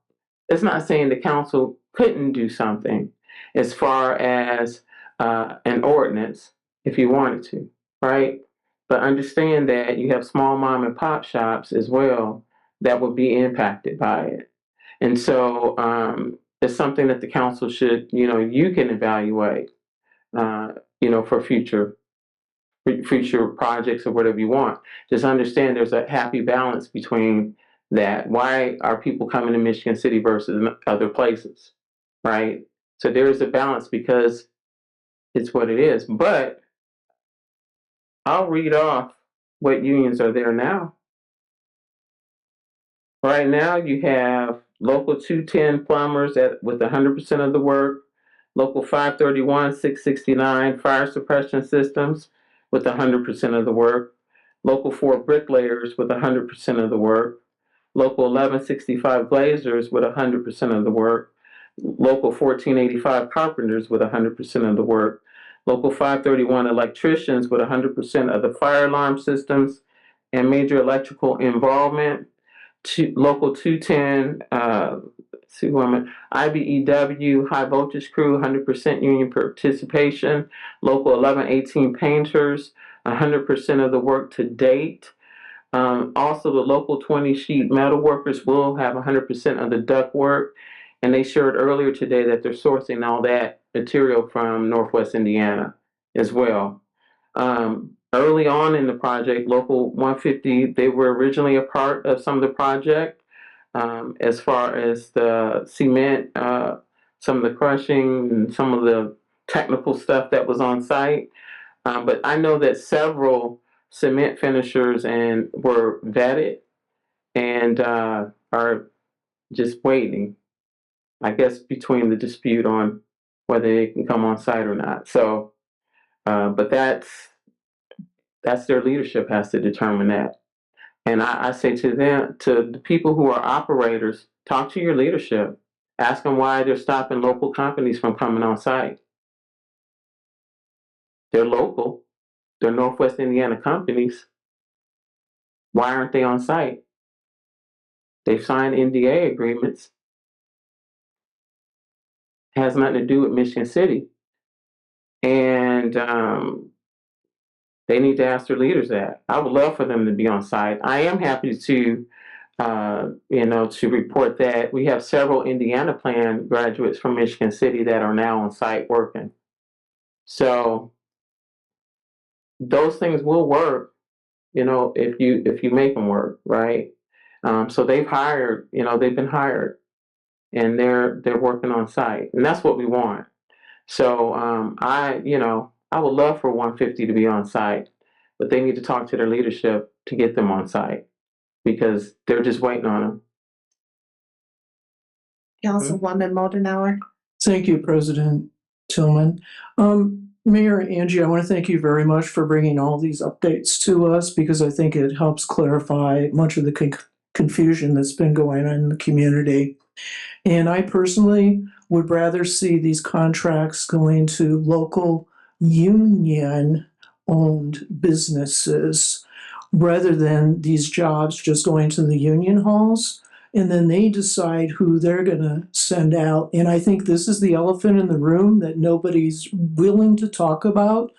it's not saying the council couldn't do something as far as an ordinance if you wanted to, right? But understand that you have small mom and pop shops as well that would be impacted by it. And so it's something that the council should, you can evaluate, for future projects or whatever you want. Just understand there's a happy balance between that. Why are people coming to Michigan City versus other places, right? So there is a balance because it's what it is. But I'll read off what unions are there now. Right now, you have local 210 plumbers with 100% of the work, local 531, 669 fire suppression systems with 100% of the work, local 4 bricklayers with 100% of the work, local 1165 glazers with 100% of the work, local 1485 carpenters with 100% of the work, local 531 electricians with 100% of the fire alarm systems and major electrical involvement, local 210, IBEW high voltage crew, 100% union participation, local 1118 painters, 100% of the work to date. Also, the local 20 sheet metal workers will have 100% of the duct work, and they shared earlier today that they're sourcing all that material from Northwest Indiana as well. Early on in the project, Local 150, they were originally a part of some of the project as far as the cement, some of the crushing, and some of the technical stuff that was on site. But I know that several cement finishers were vetted and are just waiting, I guess, between the dispute on whether they can come on site or not. So, but that's their leadership has to determine that. And I say to them, to the people who are operators, talk to your leadership. Ask them why they're stopping local companies from coming on site. They're local. They're Northwest Indiana companies. Why aren't they on site? They've signed NDA agreements. It has nothing to do with Michigan City. And they need to ask their leaders that. I would love for them to be on site. I am happy to to report that we have several Indiana Plan graduates from Michigan City that are now on site working. So those things will work, if you make them work, right? So they've hired, they've been hired, and they're working on site, and that's what we want. So I would love for 150 to be on site, but they need to talk to their leadership to get them on site because they're just waiting on them. Councilwoman Moldenauer. Thank you, President Tillman. Mayor Angie, I want to thank you very much for bringing all these updates to us because I think it helps clarify much of the confusion that's been going on in the community. And I personally would rather see these contracts going to local union-owned businesses rather than these jobs just going to the union halls. And then they decide who they're going to send out. And I think this is the elephant in the room that nobody's willing to talk about.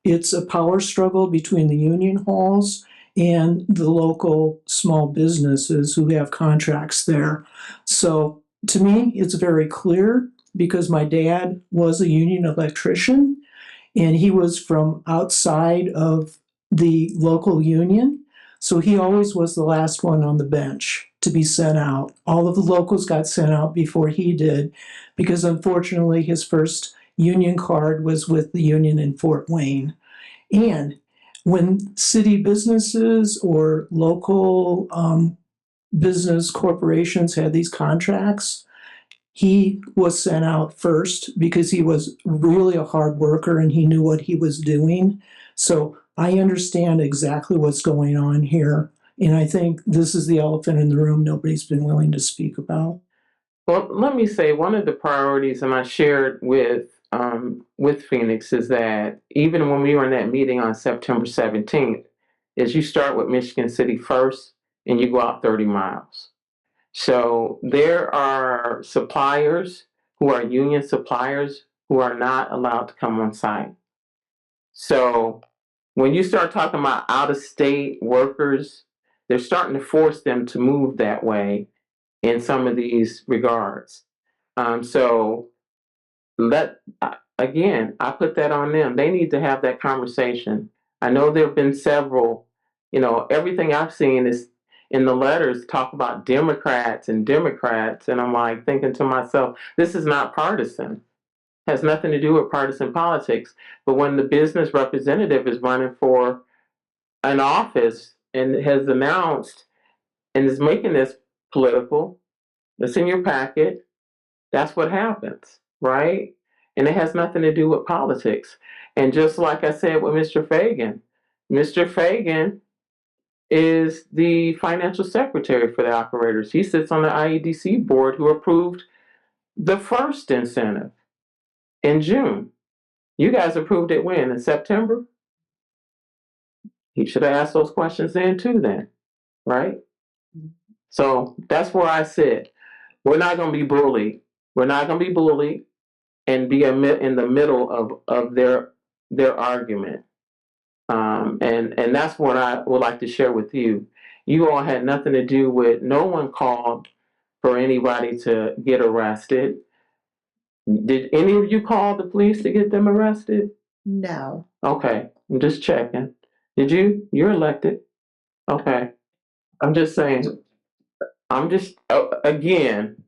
It's a power struggle between the union halls and the local small businesses who have contracts there. So to me, it's very clear because my dad was a union electrician and he was from outside of the local union. So he always was the last one on the bench to be sent out. All of the locals got sent out before he did because unfortunately his first union card was with the union in Fort Wayne. And when city businesses or local business corporations had these contracts, he was sent out first because he was really a hard worker and he knew what he was doing. So I understand exactly what's going on here. And I think this is the elephant in the room nobody's been willing to speak about. Well, let me say one of the priorities, and I shared with Phoenix, is that even when we were in that meeting on September 17th, is you start with Michigan City first and you go out 30 miles. So there are suppliers who are union suppliers who are not allowed to come on site. So when you start talking about out-of-state workers, they're starting to force them to move that way in some of these regards. So again, I put that on them. They need to have that conversation. I know there have been several, everything I've seen is in the letters talk about Democrats, and I'm like thinking to myself, this is not partisan. Has nothing to do with partisan politics. But when the business representative is running for an office and has announced and is making this political, that's in your packet, that's what happens, right? And it has nothing to do with politics. And just like I said with Mr. Fagan is the financial secretary for the operators. He sits on the IEDC board who approved the first incentive in June. You guys approved it when? In September? He should have asked those questions then too, right? So that's where I sit. We're not going to be bullied. We're not going to be bullied and be in the middle of their argument. And that's what I would like to share with you. You all had nothing to do with, no one called for anybody to get arrested. Did any of you call the police to get them arrested? No. Okay, I'm just checking. Did you? You're elected. Okay. I'm just saying, again,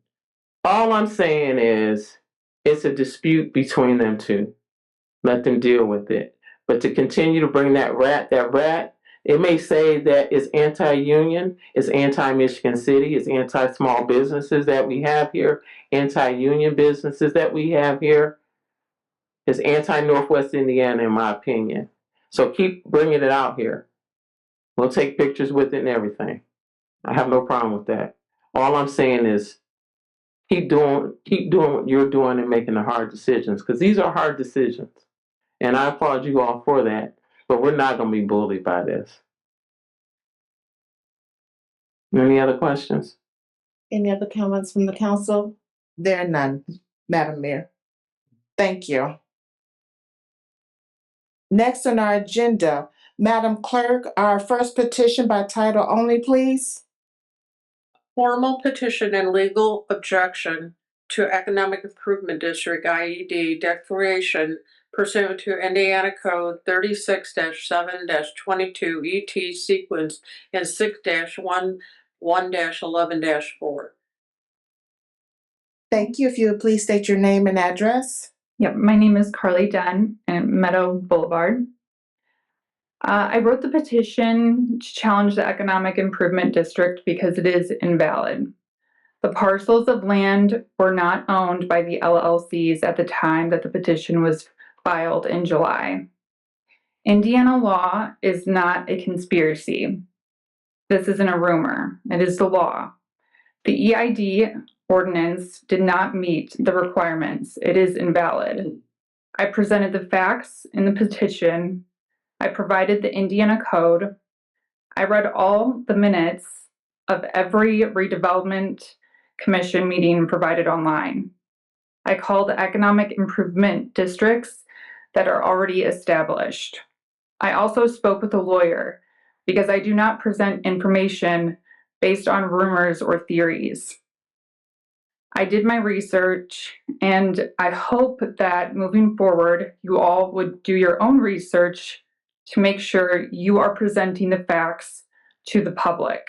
all I'm saying is it's a dispute between them two. Let them deal with it. But to continue to bring that rat, it may say that it's anti-union, it's anti-Michigan City, it's anti-small businesses that we have here, anti-union businesses that we have here. It's anti-Northwest Indiana, in my opinion. So keep bringing it out here. We'll take pictures with it and everything. I have no problem with that. All I'm saying is keep doing what you're doing and making the hard decisions, because these are hard decisions. And I applaud you all for that, but we're not going to be bullied by this. Any other questions? Any other comments from the council? There are none, Madam Mayor. Thank you. Next on our agenda, Madam Clerk, our first petition by title only, please. Formal petition and legal objection to Economic Improvement District IED declaration pursuant to Indiana Code 36-7-22 ET sequence and 6-1-11-4. Thank you. If you would please state your name and address. Yep, my name is Carly Dunn at Meadow Boulevard. I wrote the petition to challenge the Economic Improvement District because it is invalid. The parcels of land were not owned by the LLCs at the time that the petition was filed in July. Indiana law is not a conspiracy. This isn't a rumor. It is the law. The EID ordinance did not meet the requirements. It is invalid. I presented the facts in the petition. I provided the Indiana code. I read all the minutes of every redevelopment commission meeting provided online. I called economic improvement districts that are already established. I also spoke with a lawyer because I do not present information based on rumors or theories. I did my research, and I hope that moving forward, you all would do your own research to make sure you are presenting the facts to the public.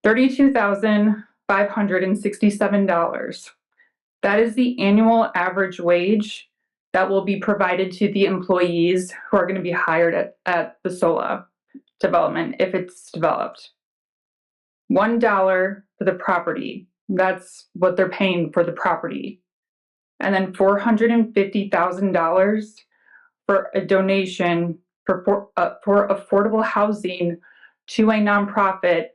$32,567. That is the annual average wage that will be provided to the employees who are going to be hired at the SOLA development if it's developed. $1 for the property. That's what they're paying for the property. And then $450,000 for a donation for affordable housing to a nonprofit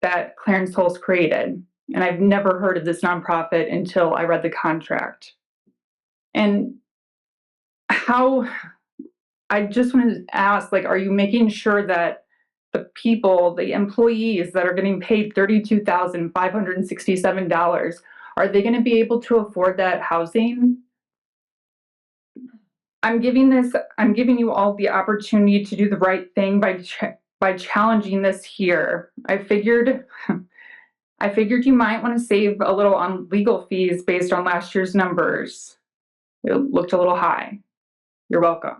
that Clarence Hulse created. And I've never heard of this nonprofit until I read the contract. And I just wanted to ask, like, are you making sure that the people, the employees that are getting paid $32,567, are they going to be able to afford that housing? I'm giving you all the opportunity to do the right thing by challenging this here. I figured you might want to save a little on legal fees based on last year's numbers. It looked a little high. You're welcome.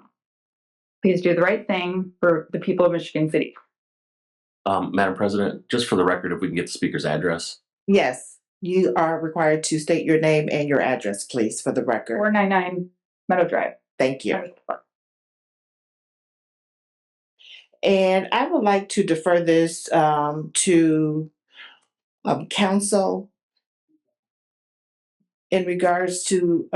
Please do the right thing for the people of Michigan City. Madam President, just for the record, if we can get the speaker's address. Yes, you are required to state your name and your address, please, for the record. 499 Meadow Drive. Thank you. And I would like to defer this to council in regards to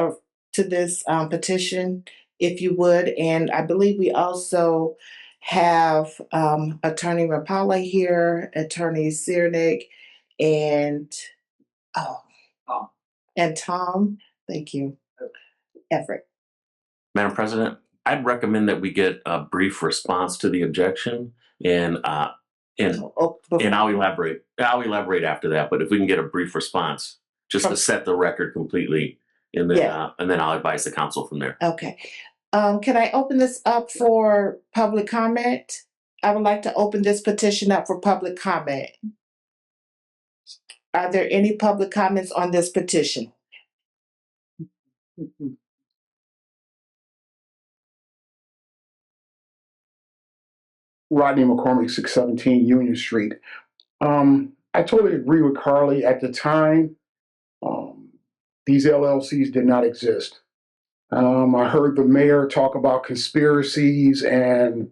this petition, if you would. And I believe we also have Attorney Rapala here, Attorney Siernik, and Tom. Thank you, Everett. Madam President, I'd recommend that we get a brief response to the objection, and I'll elaborate. I'll elaborate after that. But if we can get a brief response, just to set the record completely, and then I'll advise the council from there. Okay. Can I open this up for public comment? I would like to open this petition up for public comment. Are there any public comments on this petition? Rodney McCormick, 617 Union Street. I totally agree with Carly. At the time, these LLCs did not exist. I heard the mayor talk about conspiracies and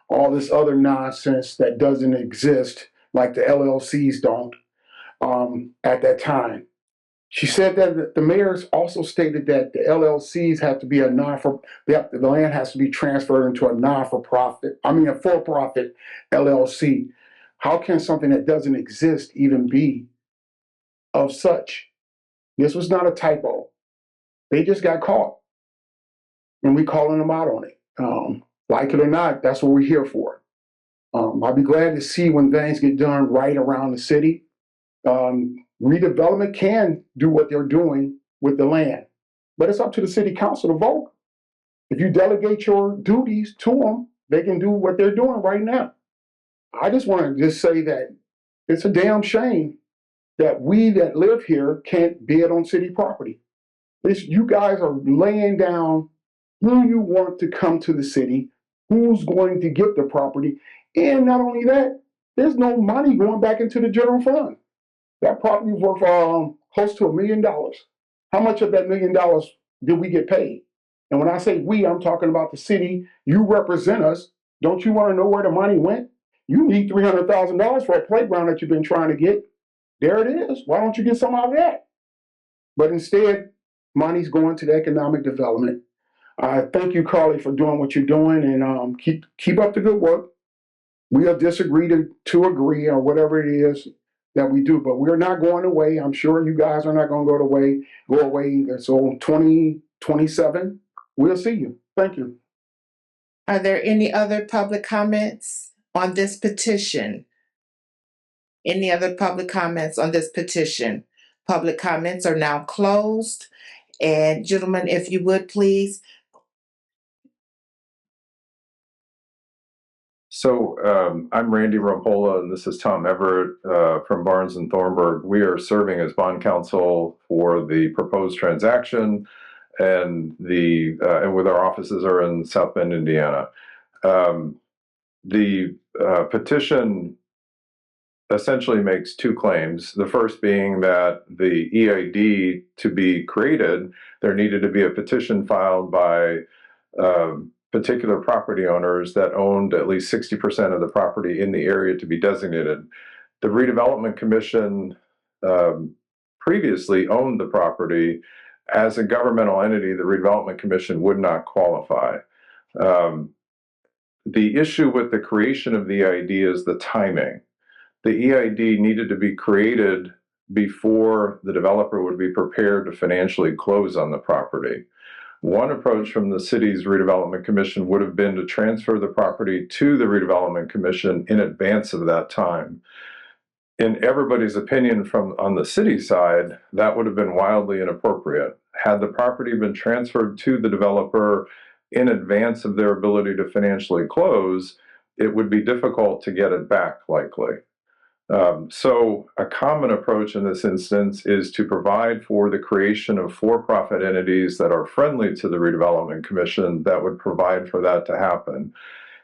all this other nonsense that doesn't exist, like the LLCs don't, at that time. She said that the mayor also stated that the LLCs have to be the land has to be transferred into a for-profit LLC. How can something that doesn't exist even be of such? This was not a typo. They just got caught. And we calling them out on it. Like it or not, that's what we're here for. I'll be glad to see when things get done right around the city. Redevelopment can do what they're doing with the land, but it's up to the city council to vote. If you delegate your duties to them, they can do what they're doing right now. I just want to say that it's a damn shame that we that live here can't bid on city property. You guys are laying down who you want to come to the city, who's going to get the property, and not only that, there's no money going back into the general fund. That property is worth close to $1 million. How much of that $1 million did we get paid? And when I say we, I'm talking about the city. You represent us. Don't you want to know where the money went? You need $300,000 for a playground that you've been trying to get. There it is. Why don't you get some out of that? But instead, money's going to the economic development. I thank you, Carly, for doing what you're doing, and keep up the good work. We'll disagree to agree or whatever it is that we do, but we're not going away. I'm sure you guys are not going to go away either. So 2027, we'll see you. Thank you. Are there any other public comments on this petition? Any other public comments on this petition? Public comments are now closed. And gentlemen, if you would please. So I'm Randy Rampola, and this is Tom Everett from Barnes and Thornburg. We are serving as bond counsel for the proposed transaction, and with our offices are in South Bend, Indiana. The petition essentially makes two claims. The first being that the EID to be created, there needed to be a petition filed by particular property owners that owned at least 60% of the property in the area to be designated. The Redevelopment Commission previously owned the property. As a governmental entity, the Redevelopment Commission would not qualify. The issue with the creation of the EID is the timing. The EID needed to be created before the developer would be prepared to financially close on the property. One approach from the city's redevelopment commission would have been to transfer the property to the redevelopment commission in advance of that time. In everybody's opinion on the city side, that would have been wildly inappropriate. Had the property been transferred to the developer in advance of their ability to financially close, it would be difficult to get it back, likely. So a common approach in this instance is to provide for the creation of for-profit entities that are friendly to the Redevelopment Commission that would provide for that to happen.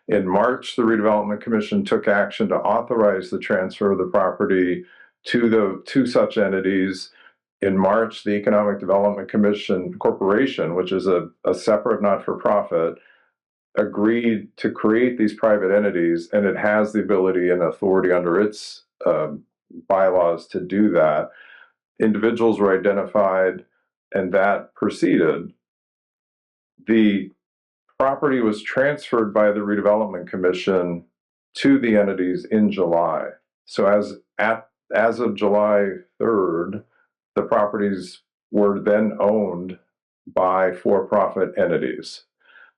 In March, the Redevelopment Commission took action to authorize the transfer of the property to such entities. In March, the Economic Development Commission Corporation, which is a separate not-for-profit, agreed to create these private entities, and it has the ability and authority under its bylaws to do that. Individuals were identified, and that proceeded. The property was transferred by the Redevelopment Commission to the entities in July. So as of July 3rd, the properties were then owned by for-profit entities.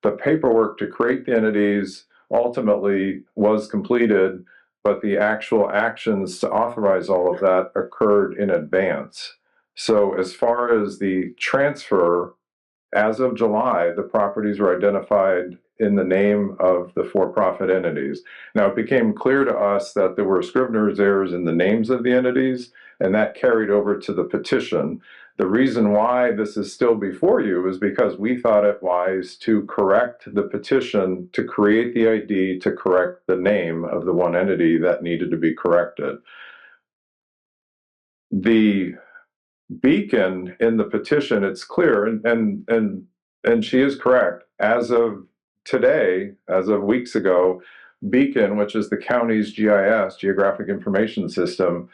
The paperwork to create the entities ultimately was completed, but the actual actions to authorize all of that occurred in advance. So as far as the transfer, as of July, the properties were identified in the name of the for-profit entities. Now, it became clear to us that there were scrivener's errors in the names of the entities, and that carried over to the petition. The reason why this is still before you is because we thought it wise to correct the petition, to create the ID, to correct the name of the one entity that needed to be corrected. The beacon in the petition, it's clear, and she is correct. As of today, as of weeks ago, Beacon, which is the county's GIS, Geographic Information System,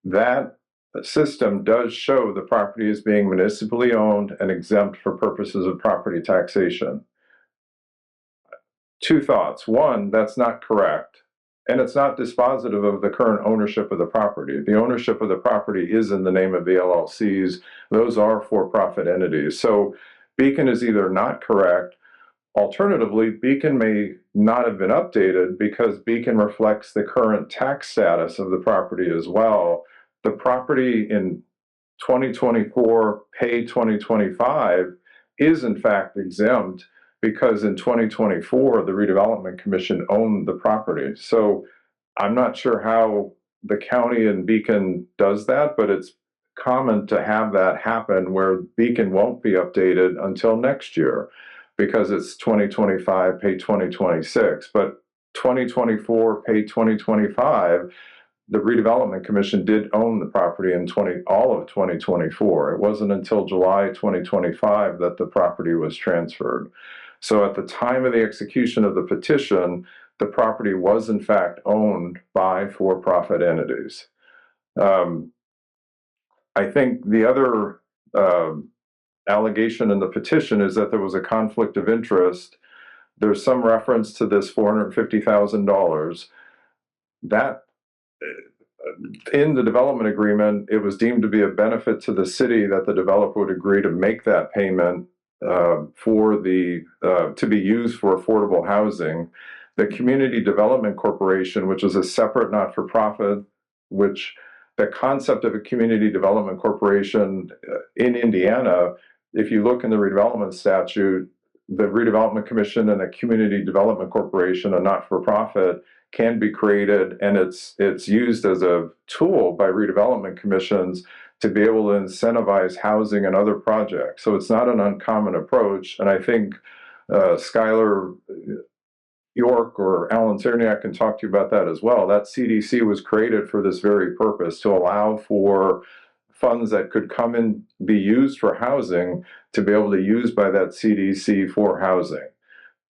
that system does show the property as being municipally owned and exempt for purposes of property taxation. Two thoughts. One, that's not correct. And it's not dispositive of the current ownership of the property. The ownership of the property is in the name of the LLCs. Those are for-profit entities. So Beacon is either not correct. Alternatively, Beacon may not have been updated because Beacon reflects the current tax status of the property as well. The property in 2024, pay 2025, is in fact exempt because in 2024, the Redevelopment Commission owned the property. So I'm not sure how the county and Beacon does that, but it's common to have that happen where Beacon won't be updated until next year because it's 2025, pay 2026. But 2024, pay 2025, the Redevelopment Commission did own the property in all of 2024. It wasn't until July 2025 that the property was transferred. So at the time of the execution of the petition, the property was in fact owned by for-profit entities. I think the other allegation in the petition is that there was a conflict of interest. There's some reference to this $450,000. That in the development agreement, it was deemed to be a benefit to the city that the developer would agree to make that payment to be used for affordable housing. The Community Development Corporation, which is a separate not-for-profit, which the concept of a community development corporation in Indiana, if you look in the redevelopment statute, the Redevelopment Commission and the Community Development Corporation, a not-for-profit, can be created, and it's used as a tool by redevelopment commissions to be able to incentivize housing and other projects. So it's not an uncommon approach, and I think Skylar York or Alan Cerniak can talk to you about that as well. That CDC was created for this very purpose, to allow for funds that could come in, be used for housing, to be able to use by that CDC for housing.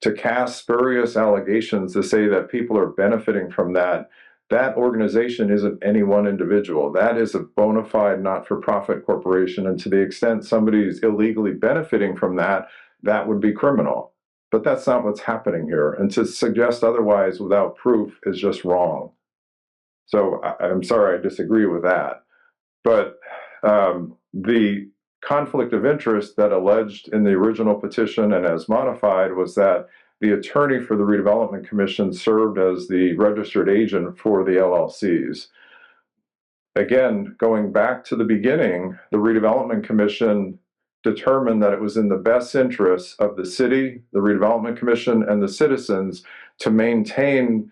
To cast spurious allegations to say that people are benefiting from that organization isn't any one individual. That is a bona fide not-for-profit corporation, and to the extent somebody is illegally benefiting from that, that would be criminal. But that's not what's happening here. And to suggest otherwise without proof is just wrong. So I'm sorry, I disagree with that. But the conflict of interest that alleged in the original petition and as modified was that the attorney for the Redevelopment Commission served as the registered agent for the LLCs. Again, going back to the beginning, the Redevelopment Commission determined that it was in the best interests of the city, the Redevelopment Commission, and the citizens to maintain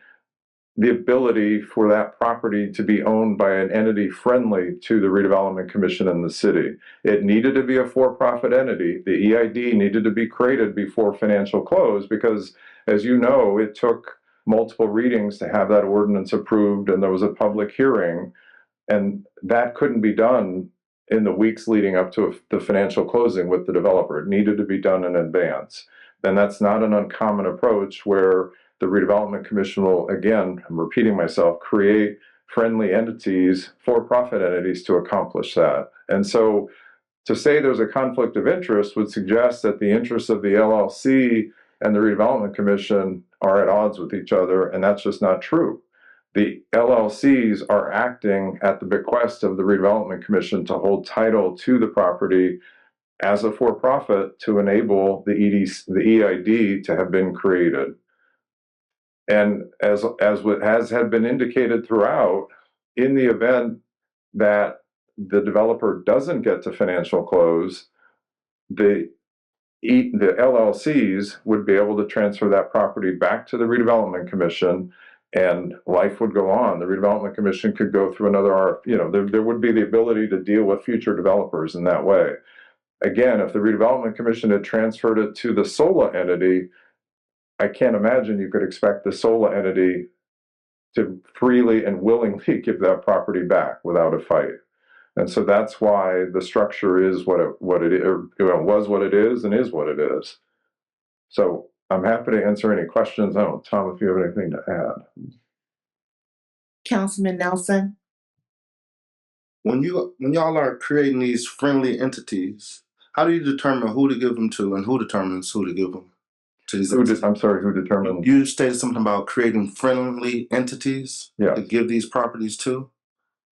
the ability for that property to be owned by an entity friendly to the Redevelopment Commission and the city. It needed to be a for-profit entity. The EID needed to be created before financial close because, as you know, it took multiple readings to have that ordinance approved, and there was a public hearing, and that couldn't be done in the weeks leading up to the financial closing with the developer. It needed to be done in advance. And that's not an uncommon approach where the Redevelopment Commission will, again, I'm repeating myself, create friendly entities, for-profit entities to accomplish that. And so to say there's a conflict of interest would suggest that the interests of the LLC and the Redevelopment Commission are at odds with each other, and that's just not true. The LLCs are acting at the bequest of the Redevelopment Commission to hold title to the property as a for-profit to enable the EID to have been created. And as had been indicated throughout, in the event that the developer doesn't get to financial close, the LLCs would be able to transfer that property back to the Redevelopment Commission, and life would go on. The Redevelopment Commission could go through another, there would be the ability to deal with future developers in that way. Again, if the Redevelopment Commission had transferred it to the SOLA entity, I can't imagine you could expect the SOLA entity to freely and willingly give that property back without a fight. And so that's why the structure is what it was what it is and is what it is. So I'm happy to answer any questions. I don't know, Tom, if you have anything to add. Councilman Nelson? When y'all are creating these friendly entities, how do you determine who to give them to, and who determines who to give them to these entities? I'm sorry, who determines? You stated something about creating friendly entities to give these properties to.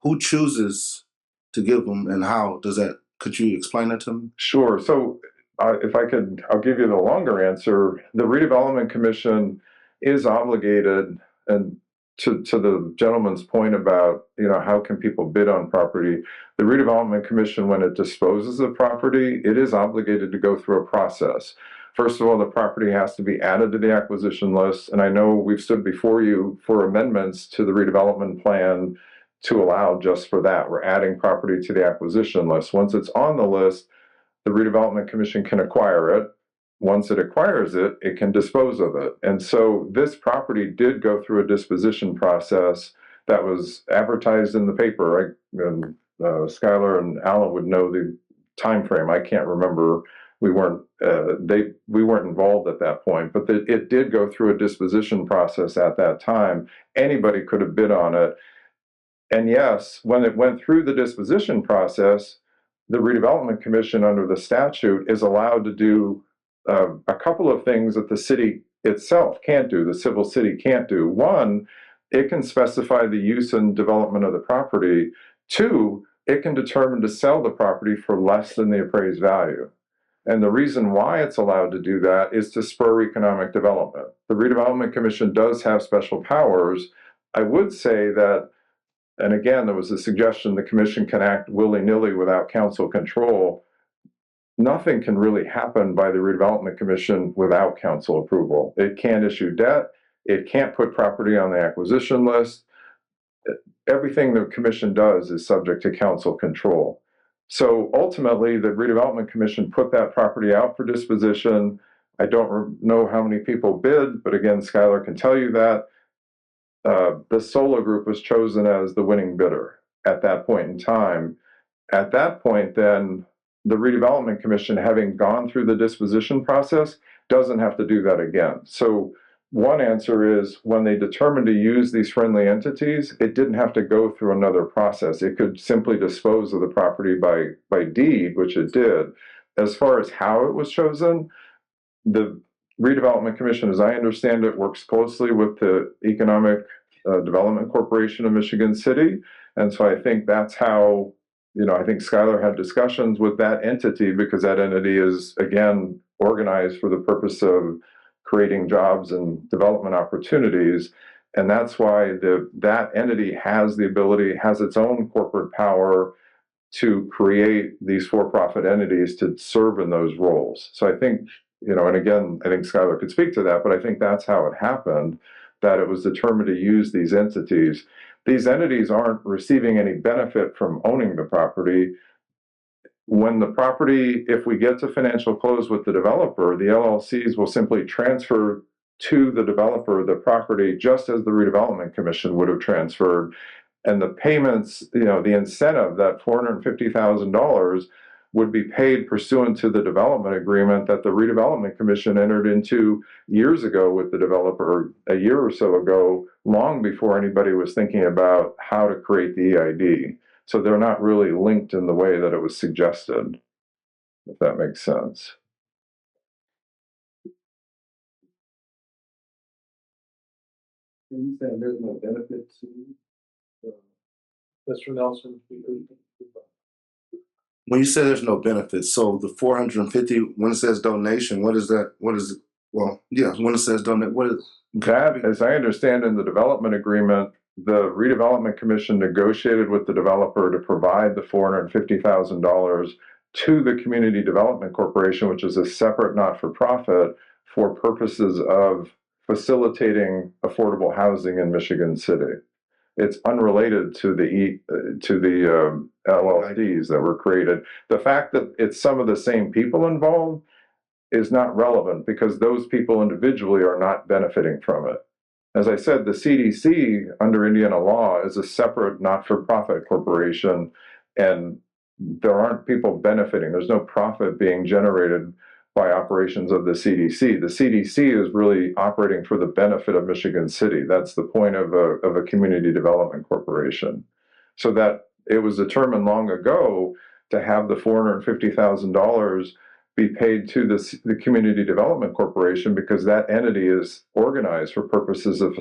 Who chooses to give them, and how does that? Could you explain that to me? Sure. So if I could, I'll give you the longer answer. The Redevelopment Commission is obligated, and to the gentleman's point about, how can people bid on property, the Redevelopment Commission, when it disposes of property, it is obligated to go through a process. First of all, the property has to be added to the acquisition list, and I know we've stood before you for amendments to the redevelopment plan to allow just for that. We're adding property to the acquisition list. Once it's on the list, the Redevelopment Commission can acquire it. Once it acquires it, it can dispose of it. And so this property did go through a disposition process that was advertised in the paper. Skylar and Alan would know the time frame. I can't remember. We weren't involved at that point, but it did go through a disposition process at that time. Anybody could have bid on it. And yes, when it went through the disposition process, the Redevelopment Commission under the statute is allowed to do a couple of things that the city itself can't do, the civil city can't do. One, it can specify the use and development of the property. Two, it can determine to sell the property for less than the appraised value. And the reason why it's allowed to do that is to spur economic development. The Redevelopment Commission does have special powers. I would say that, and again, there was a suggestion the commission can act willy-nilly without council control. Nothing can really happen by the Redevelopment Commission without council approval. It can't issue debt. It can't put property on the acquisition list. Everything the commission does is subject to council control. So ultimately, the Redevelopment Commission put that property out for disposition. I don't know how many people bid, but again, Skylar can tell you that. The Sola Group was chosen as the winning bidder at that point in time. At that point, then, the Redevelopment Commission, having gone through the disposition process, doesn't have to do that again. So one answer is when they determined to use these friendly entities, it didn't have to go through another process. It could simply dispose of the property by deed, which it did. As far as how it was chosen, the Redevelopment Commission, as I understand it, works closely with the Economic Development Corporation of Michigan City. And so I think that's how, I think Skylar had discussions with that entity because that entity is, again, organized for the purpose of creating jobs and development opportunities. And that's why that entity has the ability, has its own corporate power to create these for-profit entities to serve in those roles. So I think, and again, I think Skylar could speak to that, but I think that's how it happened, that it was determined to use these entities. These entities aren't receiving any benefit from owning the property. When the property, if we get to financial close with the developer, the LLCs will simply transfer to the developer the property just as the Redevelopment Commission would have transferred. And the payments, the incentive, that $450,000 would be paid pursuant to the development agreement that the Redevelopment Commission entered into years ago with the developer, a year or so ago, long before anybody was thinking about how to create the EID. So they're not really linked in the way that it was suggested, if that makes sense. And you said there's no benefit to Mr. Nelson. When you say there's no benefit, so the 450, when it says donation, what is that? What is it? Well, yeah, when it says donate, what is that? As I understand in the development agreement, the Redevelopment Commission negotiated with the developer to provide the $450,000 to the Community Development Corporation, which is a separate not-for-profit, for purposes of facilitating affordable housing in Michigan City. It's unrelated to the LLCs that were created. The fact that it's some of the same people involved is not relevant because those people individually are not benefiting from it. As I said, the CDC under Indiana law is a separate not-for-profit corporation, and there aren't people benefiting. There's no profit being generated by operations of the CDC. The CDC is really operating for the benefit of Michigan City. That's the point of a community development corporation. So that it was determined long ago to have the $450,000 be paid to the Community Development Corporation because that entity is organized for purposes of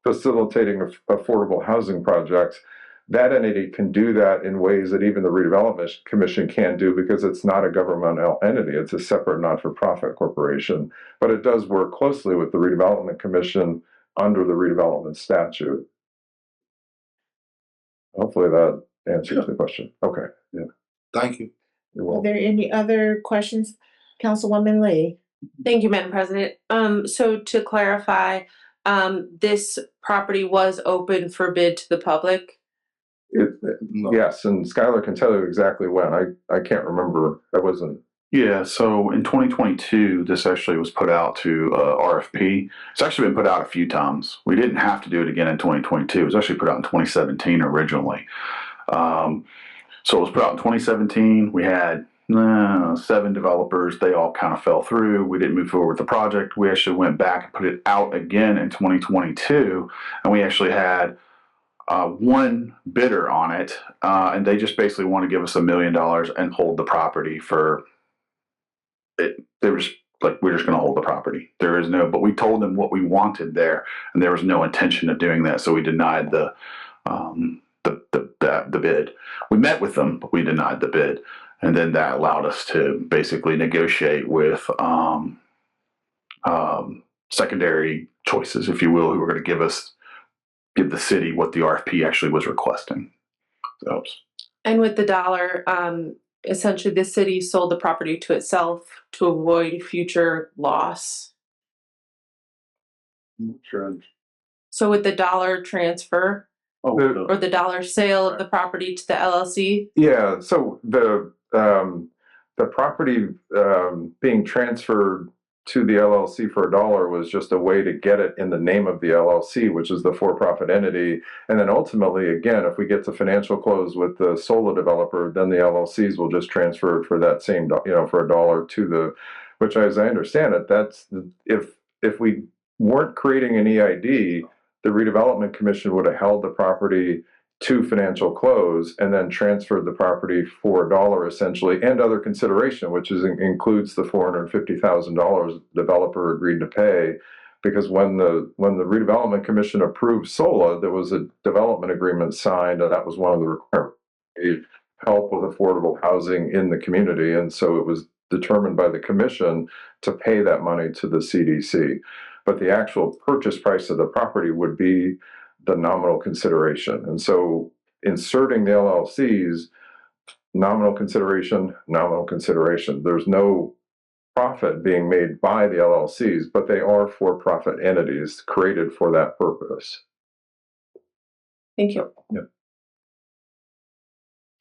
facilitating affordable housing projects. That entity can do that in ways that even the Redevelopment Commission can't do because it's not a governmental entity. It's a separate not-for-profit corporation. But it does work closely with the Redevelopment Commission under the redevelopment statute. Hopefully that answers the question. Okay. Yeah. Thank you. Are there any other questions? Councilwoman Lee. Thank you, Madam President. So to clarify, this property was open for bid to the public? No. Yes, and Skylar can tell you exactly when. I can't remember. I wasn't. Yeah, so in 2022, this actually was put out to RFP. It's actually been put out a few times. We didn't have to do it again in 2022. It was actually put out in 2017 originally. So it was put out in 2017. We had 7 developers. They all kind of fell through. We didn't move forward with the project. We actually went back and put it out again in 2022, and we actually had one bidder on it, and they just basically want to give us $1 million and hold the property for it. They were just like, we're just going to hold the property. There is no, but we told them what we wanted there, and there was no intention of doing that, so we denied the bid. We met with them, but we denied the bid, and then that allowed us to basically negotiate with secondary choices, if you will, who were going to give the city what the RFP actually was requesting. So, and with the dollar, essentially the city sold the property to itself to avoid future loss. Sure. So with the dollar transfer or the dollar sale of the property to the LLC? Yeah, so the property being transferred to the LLC for $1 was just a way to get it in the name of the LLC, which is the for-profit entity. And then ultimately, again, if we get to financial close with the solo developer, then the LLCs will just transfer it for that same, for $1 to the, which as I understand it, that's, if we weren't creating an EID, the Redevelopment Commission would have held the property to financial close and then transferred the property for $1 essentially and other consideration, which includes the $450,000 developer agreed to pay. Because when the redevelopment commission approved SOLA, there was a development agreement signed, and that was one of the requirements, help with affordable housing in the community. And so it was determined by the commission to pay that money to the CDC. But the actual purchase price of the property would be the nominal consideration. And so inserting the LLCs, nominal consideration, nominal consideration. There's no profit being made by the LLCs, but they are for-profit entities created for that purpose. Thank you. Yep.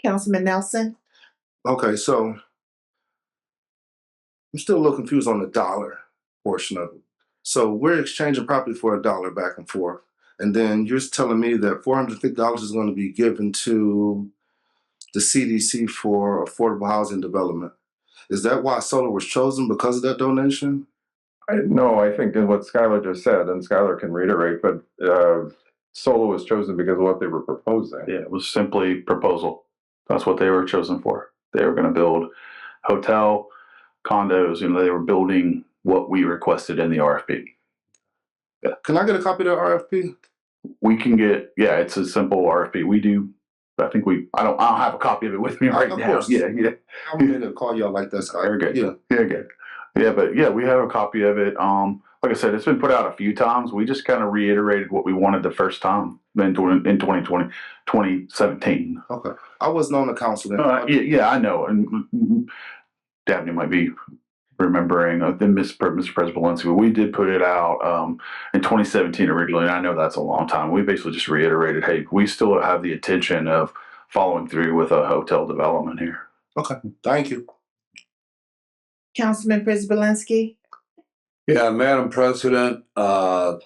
Councilman Nelson? Okay, so I'm still a little confused on the dollar portion of it. So we're exchanging property for $1 back and forth. And then you're telling me that $450 is going to be given to the CDC for affordable housing development. Is that why solar was chosen, because of that donation? No, I think in what Skylar just said, and Skylar can reiterate, but SOLA was chosen because of what they were proposing. Yeah, it was simply proposal. That's what they were chosen for. They were going to build hotel, condos, they were building what we requested in the RFP. Yeah. Can I get a copy of the RFP? We can get, yeah, it's a simple RFP. We do, I don't have a copy of it with me right now. Course. Yeah. I'm going to call y'all like that. Very good. Yeah. Good. Yeah, but yeah, we have a copy of it. Like I said, it's been put out a few times. We just kind of reiterated what we wanted the first time in 2017. Okay. I wasn't on the council then. Yeah, I know. And Dabney might be remembering Mr. President, we did put it out in 2017 originally, and I know that's a long time. We basically just reiterated, hey, we still have the intention of following through with a hotel development here. Okay, thank you. Councilman Przybylski? Yeah, Madam President, so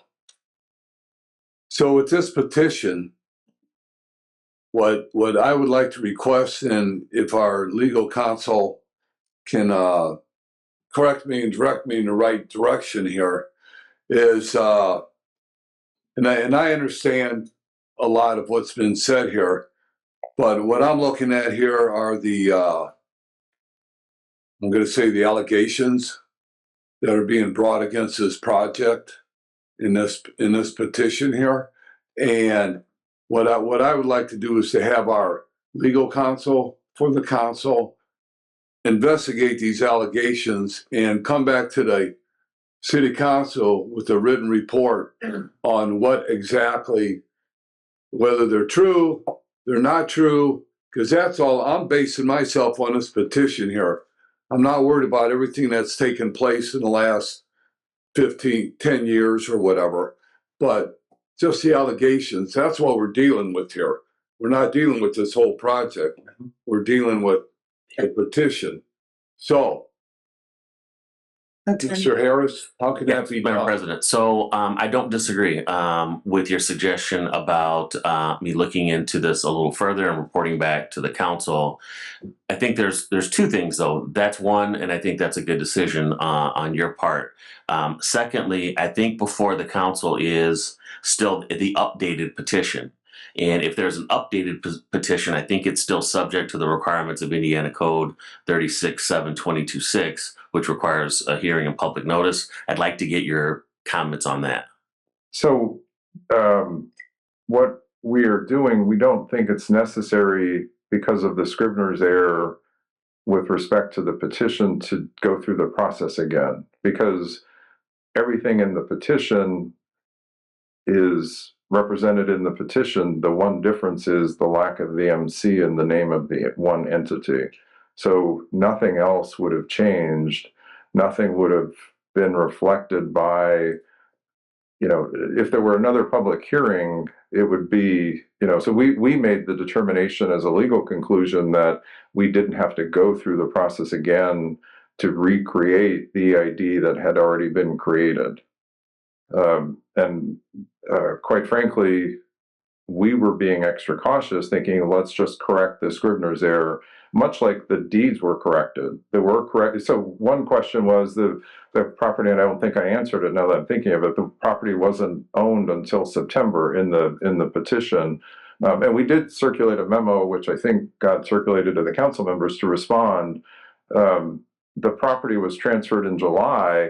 with this petition, what I would like to request, and if our legal counsel can correct me and direct me in the right direction here, is, and I understand a lot of what's been said here, but what I'm looking at here are the, I'm going to say the allegations that are being brought against this project in this petition here. And what I would like to do is to have our legal counsel for the council investigate these allegations and come back to the city council with a written report on what exactly, whether they're true, they're not true, because that's all I'm basing myself on this petition here. I'm not worried about everything that's taken place in the last 10 years or whatever, but just the allegations, that's what we're dealing with here. We're not dealing with this whole project. We're dealing with a petition. So, Mr. Harris, how can that be done? Madam President, so I don't disagree with your suggestion about me looking into this a little further and reporting back to the council. I think there's two things though. That's one, and I think that's a good decision on your part. Secondly, I think before the council is still the updated petition. And if there's an updated petition, I think it's still subject to the requirements of Indiana Code 367226, which requires a hearing and public notice. I'd like to get your comments on that. So what we are doing, we don't think it's necessary because of the Scrivener's error with respect to the petition to go through the process again, because everything in the petition is represented in the petition. The one difference is the lack of the MC in the name of the one entity. So nothing else would have changed. Nothing would have been reflected by, if there were another public hearing, it would be, so we made the determination as a legal conclusion that we didn't have to go through the process again to recreate the ID that had already been created. Quite frankly, we were being extra cautious, thinking, let's just correct the Scrivener's error, much like the deeds were corrected. They were corrected. So one question was the property, and I don't think I answered it now that I'm thinking of it, the property wasn't owned until September in the petition, And we did circulate a memo, which I think got circulated to the council members to respond. The property was transferred in July.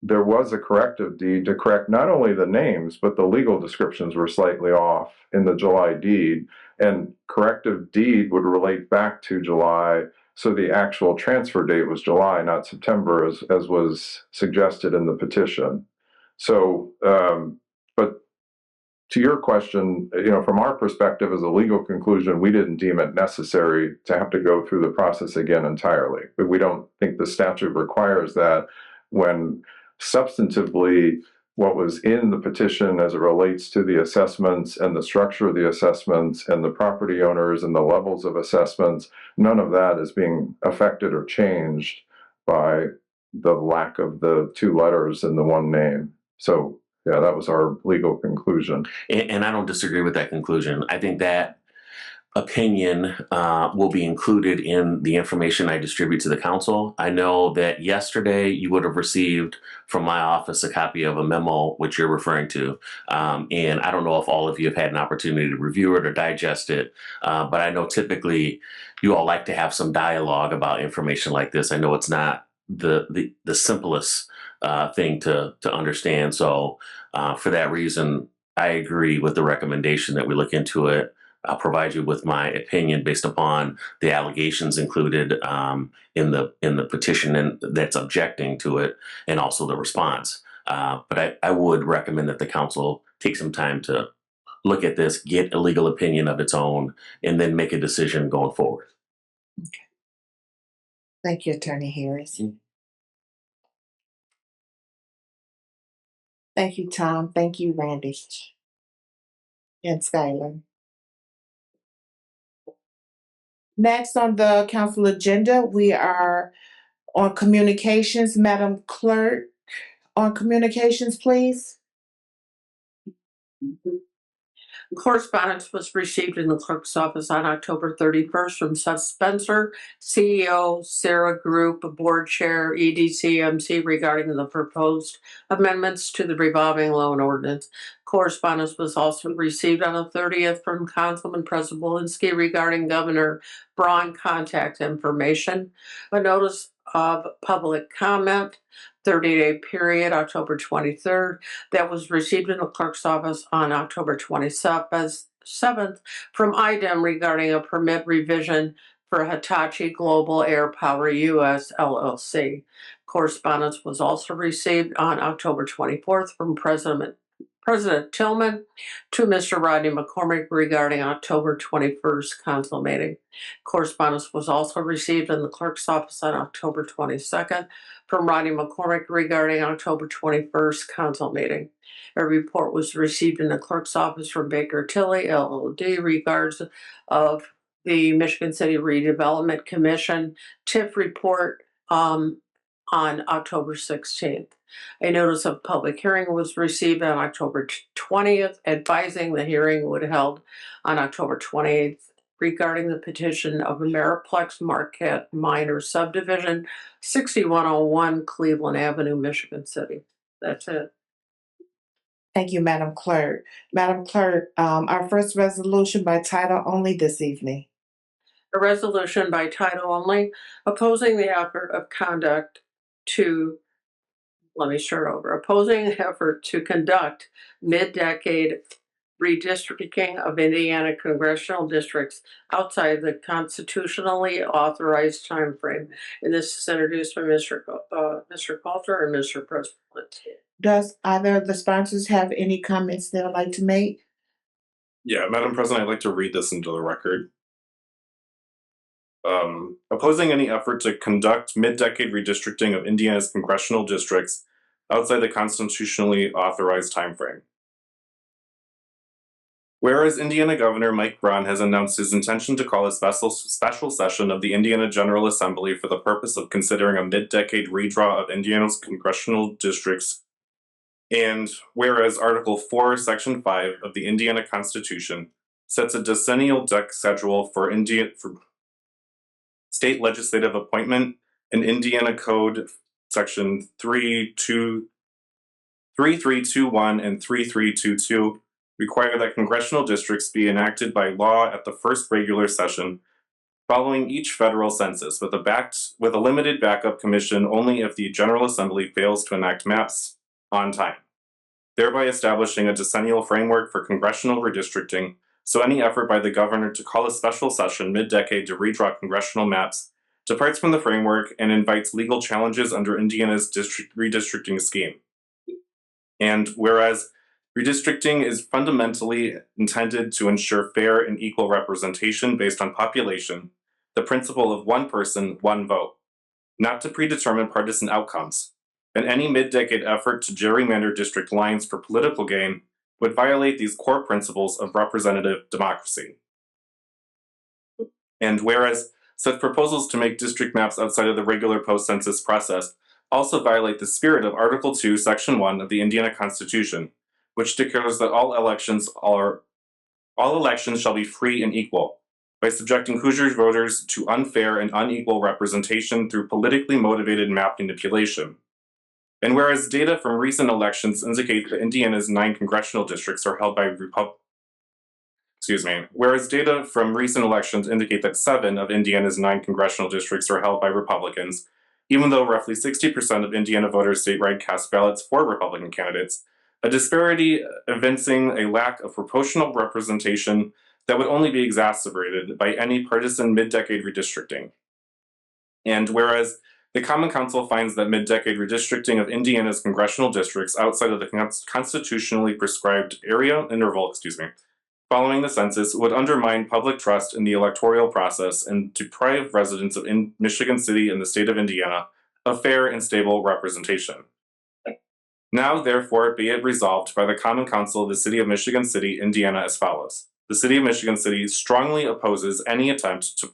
There was a corrective deed to correct not only the names, but the legal descriptions were slightly off in the July deed. And corrective deed would relate back to July. So the actual transfer date was July, not September, as was suggested in the petition. So, but to your question, from our perspective as a legal conclusion, we didn't deem it necessary to have to go through the process again entirely. But we don't think the statute requires that when substantively what was in the petition as it relates to the assessments and the structure of the assessments and the property owners and the levels of assessments, none of that is being affected or changed by the lack of the two letters in the one name. So yeah, that was our legal conclusion. And I don't disagree with that conclusion. I think that opinion will be included in the information I distribute to the council. I know that yesterday you would have received from my office a copy of a memo, which you're referring to. And I don't know if all of you have had an opportunity to review it or digest it, but I know typically you all like to have some dialogue about information like this. I know it's not the simplest thing to understand. So for that reason, I agree with the recommendation that we look into it. I'll provide you with my opinion based upon the allegations included in the petition and that's objecting to it, and also the response. But I would recommend that the council take some time to look at this, get a legal opinion of its own, and then make a decision going forward. Okay. Thank you, Attorney Harris. Thank you, Tom. Thank you, Randy and Skylar. Next on the council agenda, we are on communications. Madam Clerk, on communications, please. Correspondence was received in the clerk's office on October 31st from Seth Spencer, CEO, Sarah Group, Board Chair, EDCMC, regarding the proposed amendments to the revolving loan ordinance. Correspondence was also received on the 30th from Councilman Przewolinski regarding Governor Braun contact information. A notice of public comment, 30-day period, October 23rd, that was received in the clerk's office on October 27th from IDEM regarding a permit revision for Hitachi Global Air Power US LLC. Correspondence was also received on October 24th from President Tillman to Mr. Rodney McCormick regarding October 21st council meeting. Correspondence was also received in the clerk's office on October 22nd from Rodney McCormick regarding October 21st council meeting. A report was received in the clerk's office from Baker Tilly, LLD, regards of the Michigan City Redevelopment Commission TIF report on October 16th. A notice of public hearing was received on October 20th, advising the hearing would be held on October 28th regarding the petition of Ameriplex Marquette Minor Subdivision, 6101 Cleveland Avenue, Michigan City. That's it. Thank you, Madam Clerk. Madam Clerk, our first resolution by title only this evening. A resolution by title only opposing the effort of conduct to opposing the effort to conduct mid-decade redistricting of Indiana congressional districts outside the constitutionally authorized time frame. And this is introduced by Mr. Coulter and Mr. President. Does either of the sponsors have any comments they would like to make? Yeah, Madam President, I'd like to read this into the record. Opposing any effort to conduct mid-decade redistricting of Indiana's congressional districts outside the constitutionally authorized timeframe. Whereas Indiana Governor Mike Braun has announced his intention to call a special session of the Indiana General Assembly for the purpose of considering a mid-decade redraw of Indiana's congressional districts, and whereas Article 4, Section 5 of the Indiana Constitution sets a decennial schedule for state legislative appointment, and Indiana Code Section 3321 and 3322 require that congressional districts be enacted by law at the first regular session following each federal census, with a limited backup commission only if the General Assembly fails to enact maps on time, thereby establishing a decennial framework for congressional redistricting, so any effort by the governor to call a special session mid-decade to redraw congressional maps departs from the framework and invites legal challenges under Indiana's redistricting scheme. And whereas redistricting is fundamentally intended to ensure fair and equal representation based on population, the principle of one person, one vote, not to predetermine partisan outcomes, and any mid-decade effort to gerrymander district lines for political gain would violate these core principles of representative democracy. And whereas such proposals to make district maps outside of the regular post-census process also violate the spirit of Article 2, Section 1 of the Indiana Constitution, which declares that all elections shall be free and equal, by subjecting Hoosiers voters to unfair and unequal representation through politically motivated map manipulation. And whereas data from recent elections indicate that Indiana's 9 congressional districts are held by whereas data from recent elections indicate that 7 of Indiana's 9 congressional districts are held by Republicans, even though roughly 60% of Indiana voters statewide cast ballots for Republican candidates, a disparity evincing a lack of proportional representation that would only be exacerbated by any partisan mid-decade redistricting. And whereas the Common Council finds that mid-decade redistricting of Indiana's congressional districts outside of the constitutionally prescribed area interval, following the census would undermine public trust in the electoral process and deprive residents of Michigan City and the state of Indiana of fair and stable representation. Now, therefore, be it resolved by the Common Council of the City of Michigan City, Indiana as follows. The City of Michigan City strongly opposes any attempt to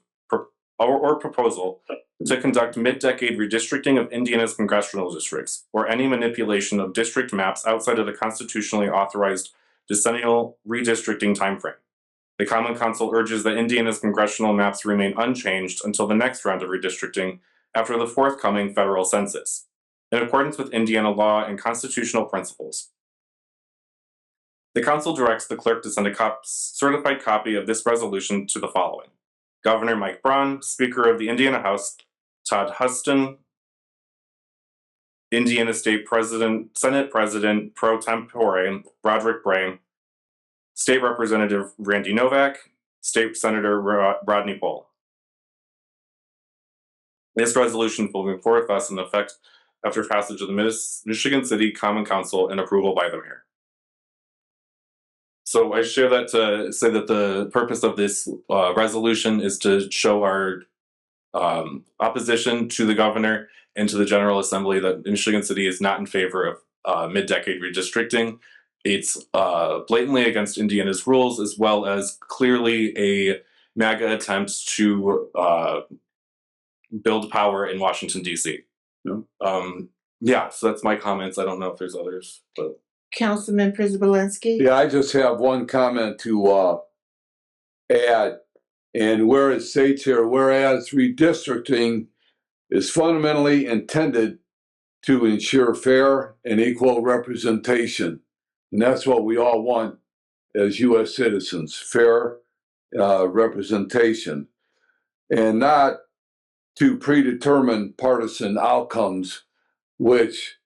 or proposal to conduct mid-decade redistricting of Indiana's congressional districts, or any manipulation of district maps outside of the constitutionally authorized decennial redistricting timeframe. The Common Council urges that Indiana's congressional maps remain unchanged until the next round of redistricting after the forthcoming federal census, in accordance with Indiana law and constitutional principles. The Council directs the clerk to send a certified copy of this resolution to the following: Governor Mike Braun, Speaker of the Indiana House Todd Huston, Indiana State Senate President pro tempore Roderick Bray, State Representative Randy Novak, State Senator Rodney Pohl. This resolution will be forth thus in effect after passage of the Michigan City Common Council and approval by the mayor. So I share that to say that the purpose of this resolution is to show our opposition to the governor and to the General Assembly that Michigan City is not in favor of mid-decade redistricting. It's blatantly against Indiana's rules, as well as clearly a MAGA attempt to build power in Washington, D.C. Yeah, so that's my comments. I don't know if there's others, but. Councilman Przybylski? Yeah, I just have one comment to add. And where it states here, whereas redistricting is fundamentally intended to ensure fair and equal representation. And that's what we all want as U.S. citizens, fair representation, and not to predetermine partisan outcomes, which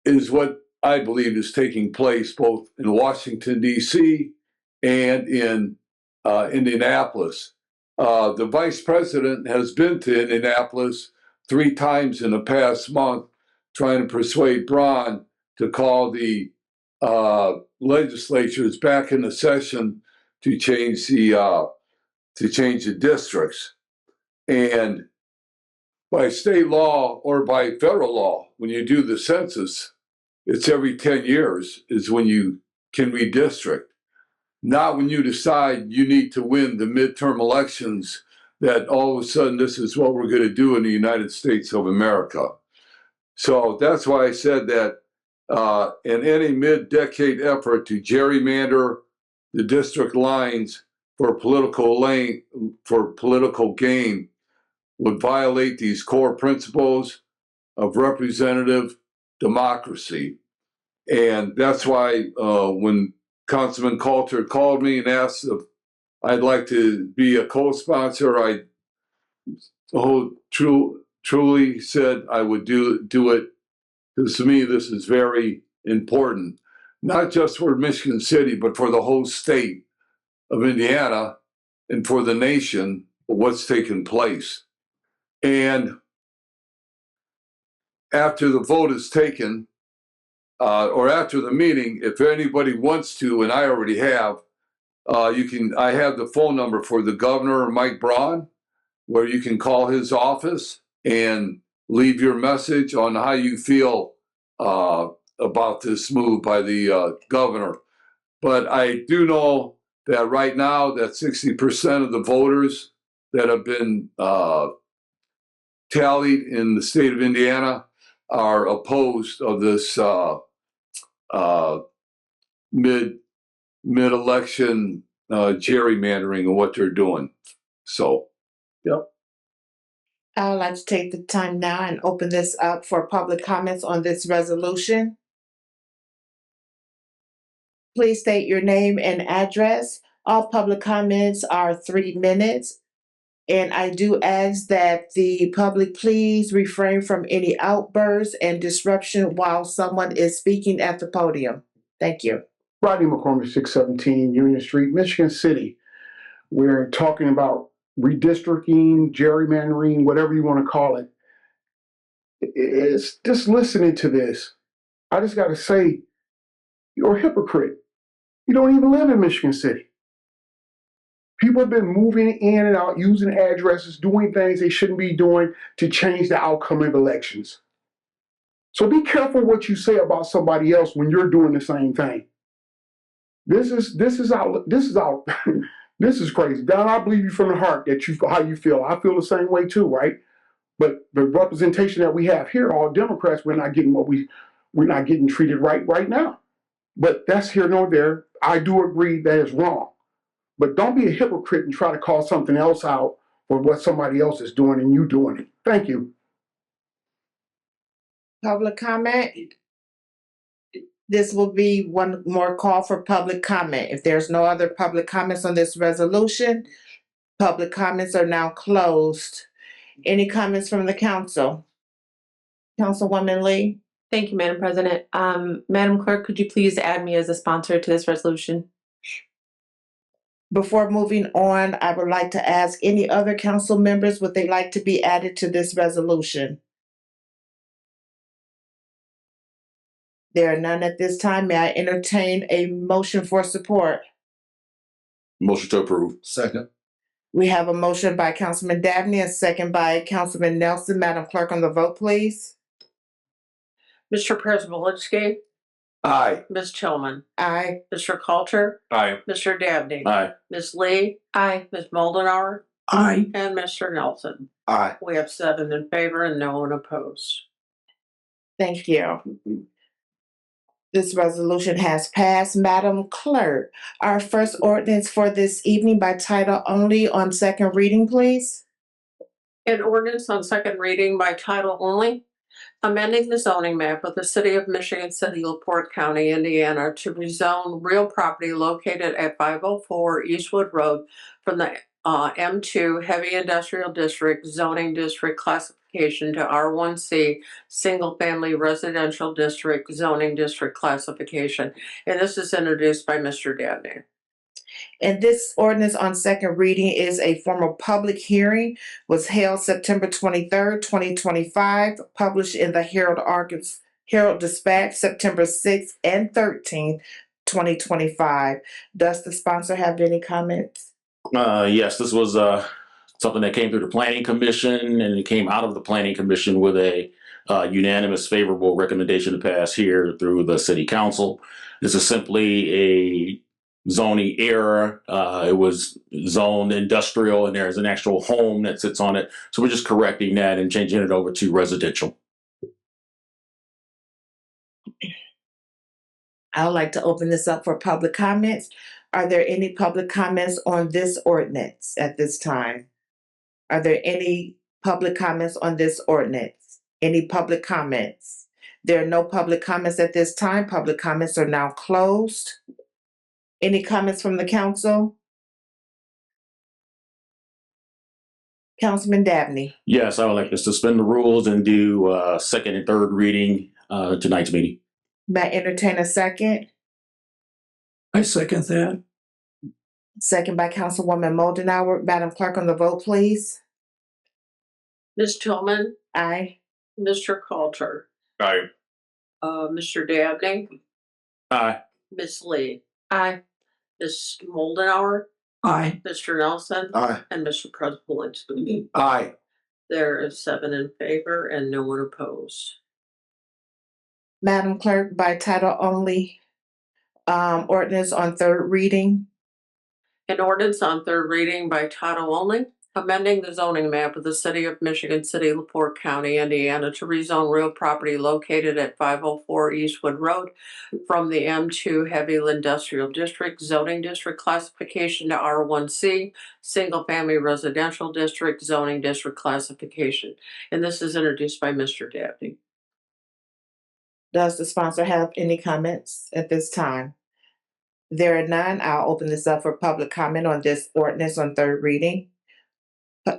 is what I believe is taking place both in Washington, D.C. and in Indianapolis. The vice president has been to Indianapolis 3 times in the past month, trying to persuade Braun to call the legislatures back into session to change the districts. And by state law or by federal law, when you do the census, it's every 10 years is when you can redistrict. Not when you decide you need to win the midterm elections, that all of a sudden this is what we're going to do in the United States of America. So that's why I said that in any mid-decade effort to gerrymander the district lines for political gain would violate these core principles of representative democracy. And that's why when Councilman Coulter called me and asked if I'd like to be a co-sponsor, I truly said I would do it, because to me this is very important, not just for Michigan City, but for the whole state of Indiana and for the nation, what's taken place. And after the vote is taken, or after the meeting, if anybody wants to, and I already have, I have the phone number for the governor, Mike Braun, where you can call his office and leave your message on how you feel about this move by the governor. But I do know that right now that 60% of the voters that have been tallied in the state of Indiana are opposed of this mid-election gerrymandering and what they're doing. So, yep. I would like to take the time now and open this up for public comments on this resolution. Please state your name and address. All public comments are 3 minutes. And I do ask that the public please refrain from any outbursts and disruption while someone is speaking at the podium. Thank you. Rodney McCormick, 617 Union Street, Michigan City. We're talking about redistricting, gerrymandering, whatever you want to call it. It's just listening to this. I just got to say, you're a hypocrite. You don't even live in Michigan City. People have been moving in and out, using addresses, doing things they shouldn't be doing to change the outcome of elections. So be careful what you say about somebody else when you're doing the same thing. This is crazy. Don, I believe you from the heart that how you feel. I feel the same way too, right? But the representation that we have here, all Democrats, we're not getting treated right now. But that's here nor there. I do agree that is wrong. But don't be a hypocrite and try to call something else out for what somebody else is doing and you doing it. Thank you. Public comment. This will be one more call for public comment. If there's no other public comments on this resolution, public comments are now closed. Any comments from the council? Councilwoman Lee? Thank you, Madam President. Madam Clerk, could you please add me as a sponsor to this resolution? Before moving on, I would like to ask any other council members, would they like to be added to this resolution? There are none at this time. May I entertain a motion for support? Motion to approve. Second. We have a motion by Councilman Dabney, a second by Councilman Nelson. Madam Clerk, on the vote, please. Mr. Przybylski? Aye. Ms. Tillman? Aye. Mr. Coulter? Aye. Mr. Dabney? Aye. Ms. Lee? Aye. Ms. Moldenauer? Aye. And Mr. Nelson? Aye. We have 7 in favor and no one opposed. Thank you. This resolution has passed. Madam Clerk, our first ordinance for this evening by title only on second reading, please. An ordinance on second reading by title only, amending the zoning map of the city of Michigan City, LaPorte County, Indiana to rezone real property located at 504 Eastwood Road from the M2 Heavy Industrial District zoning district classification to R1C Single Family Residential District zoning district classification. And this is introduced by Mr. Dabney. And this ordinance on second reading is a formal public hearing, was held September 23rd, 2025, published in the Herald Dispatch, September 6th and 13th, 2025. Does the sponsor have any comments? Yes, this was something that came through the Planning Commission, and it came out of the Planning Commission with a unanimous favorable recommendation to pass here through the City Council. This is simply a zoning error. It was zoned industrial, and there's an actual home that sits on it. So we're just correcting that and changing it over to residential. I would like to open this up for public comments. Are there any public comments on this ordinance at this time? Are there any public comments on this ordinance? Any public comments? There are no public comments at this time. Public comments are now closed. Any comments from the council? Councilman Dabney. Yes, I would like to suspend the rules and do second and third reading tonight's meeting. May I entertain a second? I second that. Second by Councilwoman Moldenauer. Madam Clerk, on the vote, please. Ms. Tillman, Aye. Mr. Coulter, Aye. Mr. Dabney, Aye. Ms. Lee. Aye. Ms. Moldenauer, Aye. Mr. Nelson, Aye. and Mr. President. Aye. There is 7 in favor and no one opposed. Madam Clerk, by title only, ordinance on third reading. An ordinance on third reading by title only, amending the zoning map of the city of Michigan City, LaPorte County, Indiana to rezone real property located at 504 Eastwood Road from the M2 Heavy Industrial District zoning district classification to R1C, single family residential district zoning district classification. And this is introduced by Mr. Dabney. Does the sponsor have any comments at this time? There are none. I'll open this up for public comment on this ordinance on third reading.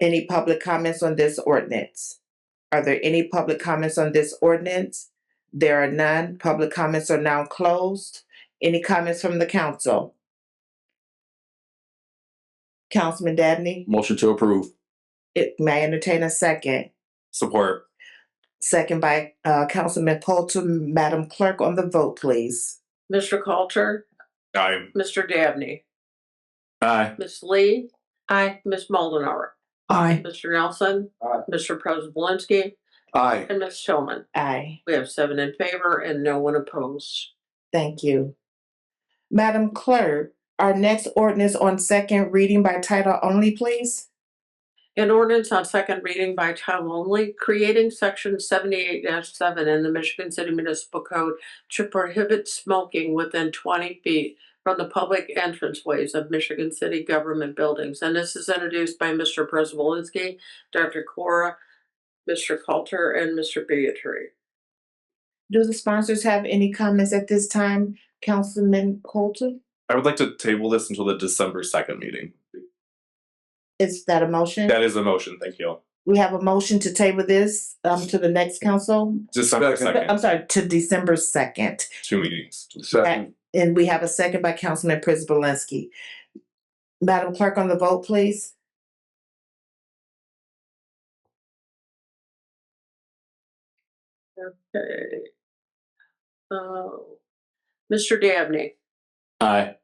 Any public comments on this ordinance? Are there any public comments on this ordinance? There are none. Public comments are now closed. Any comments from the council? Councilman Dabney? Motion to approve. May I entertain a second? Support. Second by Councilman Coulter. Madam Clerk, on the vote, please. Mr. Coulter, Aye. Mr. Dabney, Aye. Ms. Lee. Aye. Ms. Moldenauer, Aye. Mr. Nelson, Aye. Mr. President, Aye. and Ms. Tillman. Aye. We have 7 in favor and no one opposed. Thank you. Madam Clerk, our next ordinance on second reading by title only, please. An ordinance on second reading by title only, creating section 78-7 in the Michigan City Municipal Code to prohibit smoking within 20 feet from the public entranceways of Michigan City government buildings. And this is introduced by Mr. Przewolski, Dr. Cora, Mr. Coulter, and Mr. Beatry. Do the sponsors have any comments at this time? Councilman Coulter? I would like to table this until the December 2nd meeting. Is that a motion? That is a motion. Thank you. We have a motion to table this to the next council. December Second. 2nd. I'm sorry, to December 2nd. 2 meetings. Second. And we have a second by Councilman Przewolski. Madam Clerk, on the vote, please. Okay. Mr. Dabney, Aye.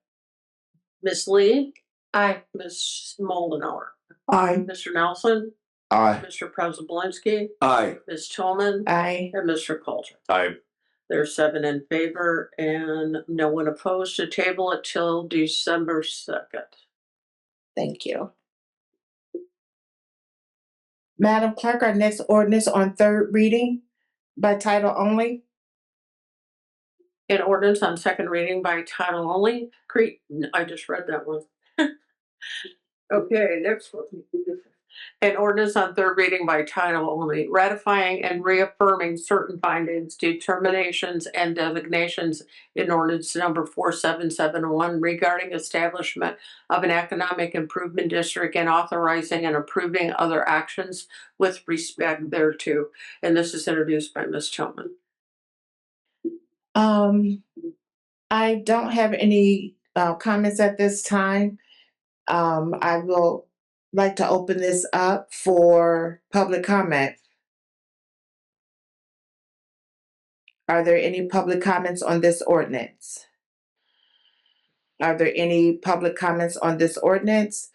Ms. Lee. Aye. Ms. Moldenauer, Aye. Mr. Nelson, Aye. Mr. President, Aye. Ms. Tillman, Aye. and Mr. Coulter. Aye. There's 7 in favor and no one opposed to table it till December 2nd. Thank you. Madam Clerk, our next ordinance on third reading by title only. An ordinance on second reading by title only. I just read that one. Okay, next one. An ordinance on third reading by title only, ratifying and reaffirming certain findings, determinations, and designations in ordinance number 4771 regarding establishment of an economic improvement district and authorizing and approving other actions with respect thereto. And this is introduced by Ms. Tillman. I don't have any comments at this time. I will like to open this up for public comment. Are there any public comments on this ordinance? Are there any public comments on this ordinance?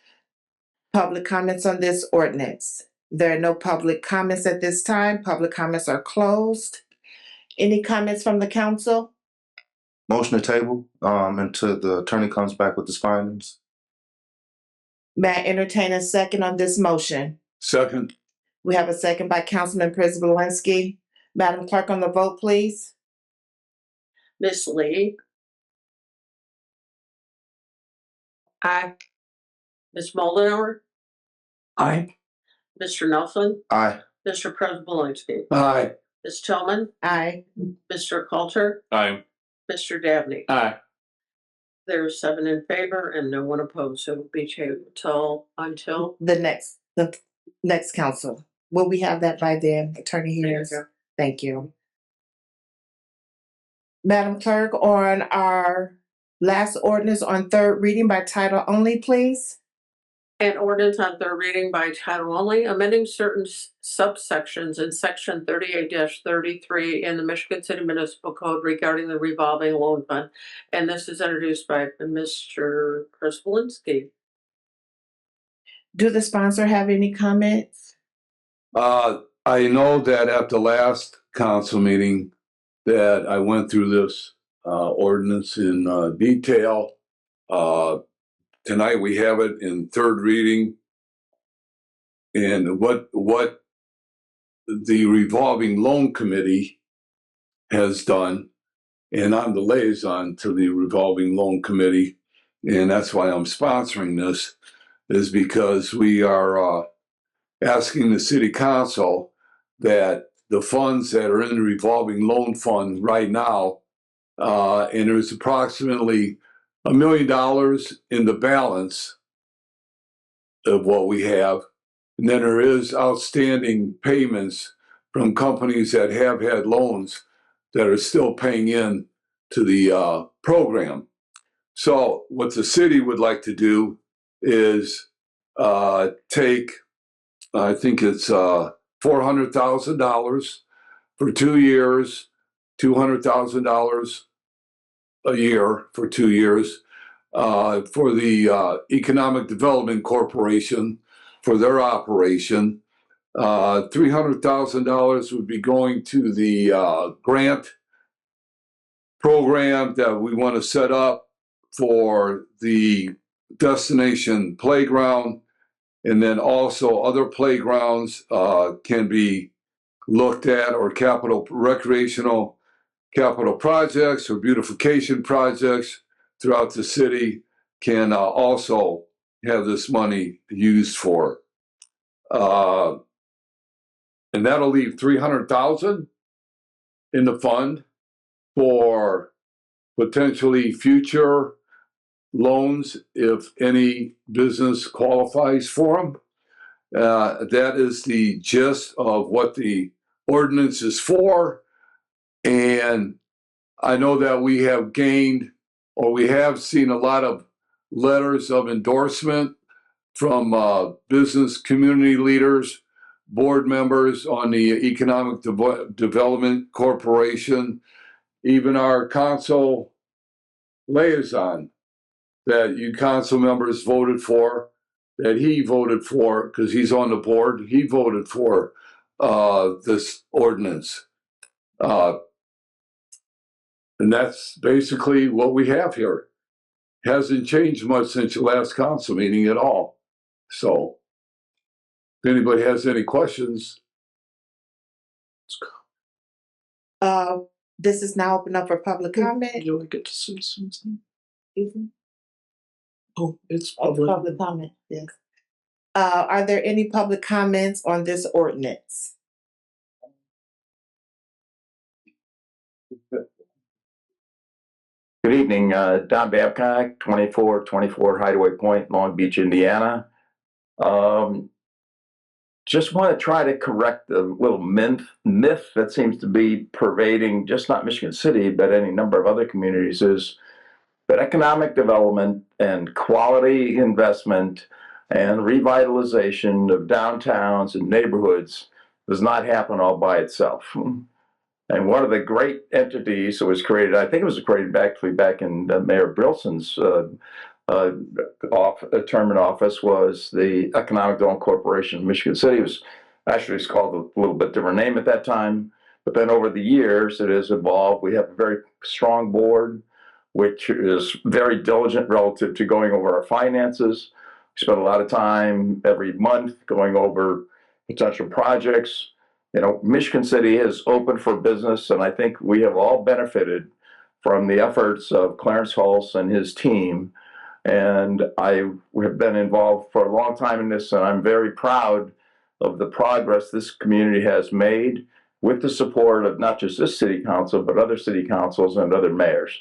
Public comments on this ordinance? There are no public comments at this time. Public comments are closed. Any comments from the council? Motion to table until the attorney comes back with his findings. May I entertain a second on this motion? Second. We have a second by Councilman Przewolski. Madam Clerk, on the vote, please. Ms. Lee. Aye. Ms. Moldenauer, Aye. Mr. Nelson, Aye. Mr. President, Aye. Ms. Tillman, Aye. Mr. Coulter, Aye. Mr. Dabney. Aye. There's 7 in favor and no one opposed, so it'll be tabled until The next council. Will we have that by then, Attorney Harris? Thank you. Madam Clerk, on our last ordinance on third reading by title only, please. an ordinance on third reading by title only, amending certain subsections in section 38-33 in the Michigan City Municipal Code regarding the revolving loan fund. And this is introduced by Mr. Chris Walensky. Do the sponsor have any comments? I know that at the last council meeting that I went through this ordinance in detail. Tonight we have it in third reading. And what the revolving loan committee has done, and I'm the liaison to the revolving loan committee, and that's why I'm sponsoring this, is because we are asking the city council that the funds that are in the revolving loan fund right now, and there's approximately $1 million in the balance of what we have. And then there is outstanding payments from companies that have had loans that are still paying in to the program. So what the city would like to do is take, I think it's $400,000 for 2 years, $200,000 a year for 2 years for the Economic Development Corporation for their operation. $300,000 would be going to the grant program that we want to set up for the destination playground. And then also other playgrounds can be looked at, or recreational capital projects or beautification projects throughout the city can also have this money used for. And that'll leave $300,000 in the fund for potentially future loans if any business qualifies for them. That is the gist of what the ordinance is for. And I know that we have gained, or we have seen, a lot of letters of endorsement from business community leaders, board members on the Economic Development Corporation, even our council liaison that you council members voted for, that he voted for, because he's on the board, he voted for this ordinance. And that's basically what we have here. Hasn't changed much since the last council meeting at all. So if anybody has any questions. This is now open up for public comment. Do I get to say something? Excuse me? Oh, it's Public comment, yes. Are there any public comments on this ordinance? Good evening, Don Babcock, 2424 Hideaway Point, Long Beach, Indiana. Just want to try to correct a little myth that seems to be pervading just not Michigan City, but any number of other communities, is that economic development and quality investment and revitalization of downtowns and neighborhoods does not happen all by itself. And one of the great entities that was created, I think it was created actually back in Mayor Brilson's term in office, was the Economic Development Corporation of Michigan City. It was actually, it's called a little bit different name at that time, but then over the years it has evolved. We have a very strong board, which is very diligent relative to going over our finances. We spend a lot of time every month going over potential projects. You know, Michigan City is open for business, and I think we have all benefited from the efforts of Clarence Hulse and his team. And I have been involved for a long time in this, and I'm very proud of the progress this community has made. with the support of not just this city council, but other city councils and other mayors.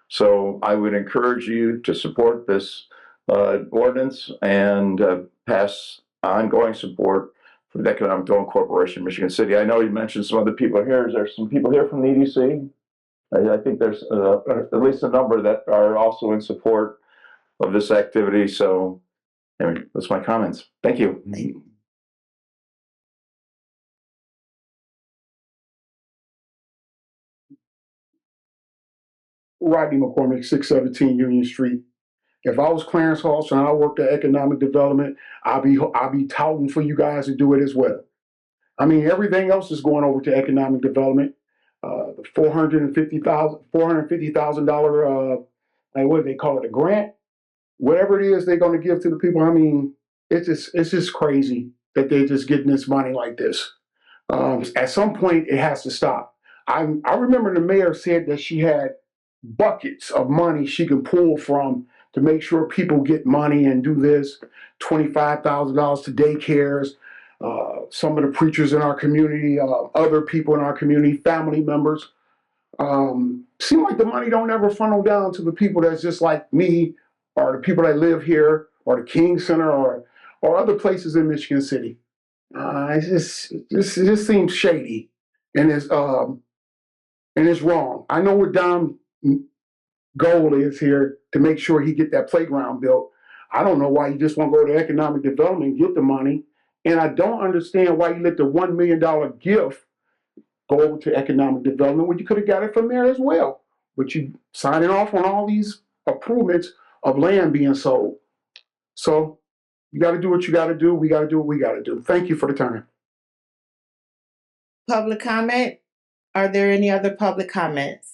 So I would encourage you to support this ordinance and pass ongoing support for the Economic Development Corporation of Michigan City. I know you mentioned some other people here. Is there some people here from the EDC? I think there's at least a number that are also in support of this activity. So anyway, that's my comments. Thank you. Rodney McCormick, 617 Union Street. If I was Clarence Halls and I worked at economic development, I'll be touting for you guys to do it as well. I mean, everything else is going over to economic development. The $450,000, what do they call it, a grant? Whatever it is they're going to give to the people. I mean, it's just crazy that they're just getting this money like this. At some point, it has to stop. I remember the mayor said that she had buckets of money she can pull from to make sure people get money and do this. $25,000 to daycares. Some of the preachers in our community, other people in our community, family members. Seem like the money don't ever funnel down to the people that's just like me, or the people that live here, or the King Center, or other places in Michigan City. It just seems shady, and it's wrong. I know what Dom's goal is here to make sure he get that playground built. I don't know why you just want to go to economic development and get the money, and I don't understand why you let the $1 million gift go over to economic development when you could have got it from there as well. But you signing off on all these improvements of land being sold. So you got to do what you got to do. We got to do what we got to do. Thank you for the time. Public comment? Are there any other public comments?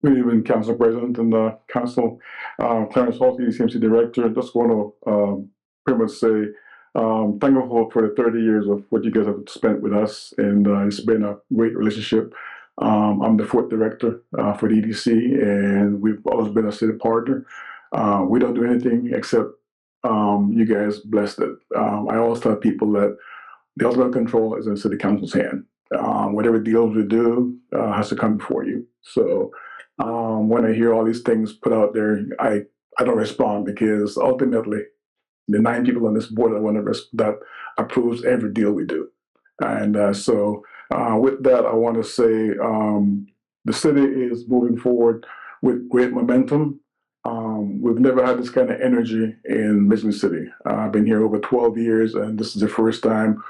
Good evening, Council President and Council. Clarence Hall, ECMC Director. Just want to pretty much say thank you for the 30 years of what you guys have spent with us, and it's been a great relationship. I'm the fourth director for the EDC, and we've always been a city partner. We don't do anything except you guys blessed it. I always tell people that the ultimate control is in City Council's hand. Whatever deals we do has to come before you. So when I hear all these things put out there, I don't respond, because ultimately the 9 people on this board that approves every deal we do. And so with that, I want to say the city is moving forward with great momentum. We've never had this kind of energy in Michigan City. I've been here over 12 years, and this is the first time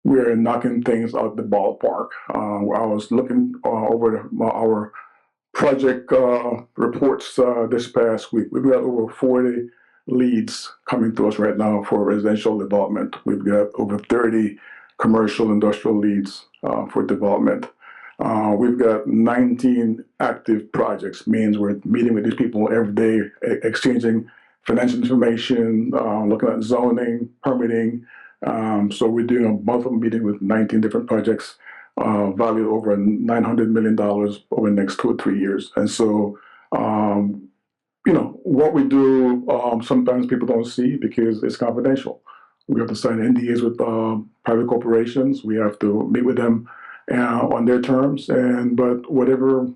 we're knocking things out the ballpark. I was looking over our project reports this past week. We've got over 40 leads coming to us right now for residential development. We've got over 30 commercial industrial leads for development. We've got 19 active projects, means we're meeting with these people every day, exchanging financial information, looking at zoning, permitting. So we're doing a monthly meeting with 19 different projects, valued over $900 million over the next 2 or 3 years. And so, what we do, sometimes people don't see because it's confidential. We have to sign NDAs with private corporations. We have to meet with them on their terms. But whatever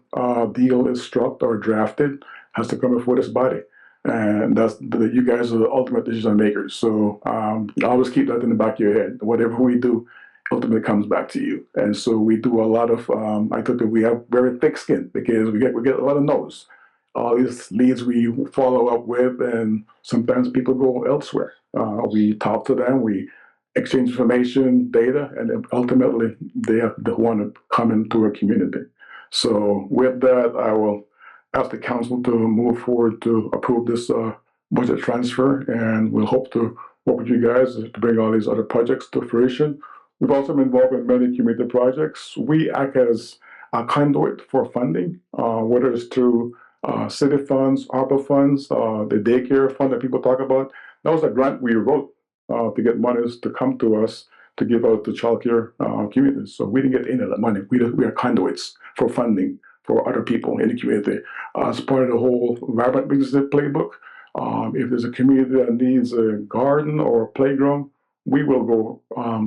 deal is struck or drafted has to come before this body. And you guys are the ultimate decision makers. So always keep that in the back of your head. Whatever we do ultimately comes back to you. And so we do a lot of, I think that we have very thick skin, because we get a lot of no's. All these leads we follow up with, and sometimes people go elsewhere. We talk to them, we exchange information, data, and then ultimately they want to come into a community. So with that, I will ask the council to move forward to approve this budget transfer, and we'll hope to work with you guys to bring all these other projects to fruition. We've also been involved in many community projects. We act as a conduit for funding, whether it's through city funds, ARPA funds, the daycare fund that people talk about. That was a grant we wrote to get monies to come to us to give out to childcare communities. So we didn't get any of that money. We are conduits for funding for other people in the community. As part of the whole Vibrant Business Playbook, If there's a community that needs a garden or a playground, we will go.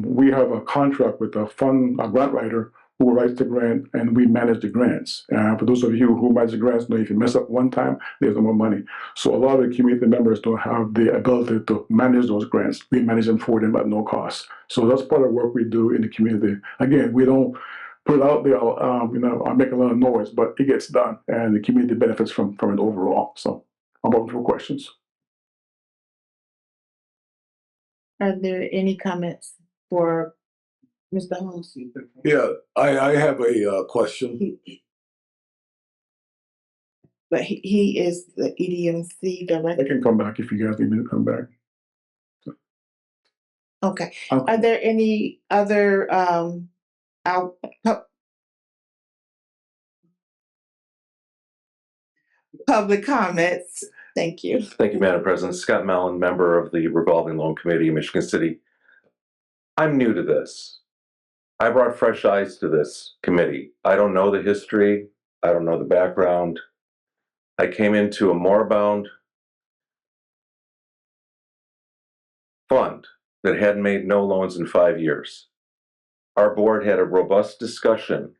We have a contract with a grant writer who writes the grant, and we manage the grants. For those of you who manage the grants, know if you mess up one time, there's no more money. So a lot of the community members don't have the ability to manage those grants. We manage them for them at no cost. So that's part of what we do in the community. Again, we don't put it out there, or make a lot of noise, but it gets done, and the community benefits from it overall. So I'm open for questions. Are there any comments for Mr. Holmes? Yeah, I have a question. But he is the EDMC director. I can come back if you guys need me to come back. Okay. Are there any other public comments? Thank you. Thank you, Madam President. Scott Mellon, member of the Revolving Loan Committee in Michigan City. I'm new to this. I brought fresh eyes to this committee. I don't know the history. I don't know the background. I came into a moribund fund that hadn't made no loans in 5 years. Our board had a robust discussion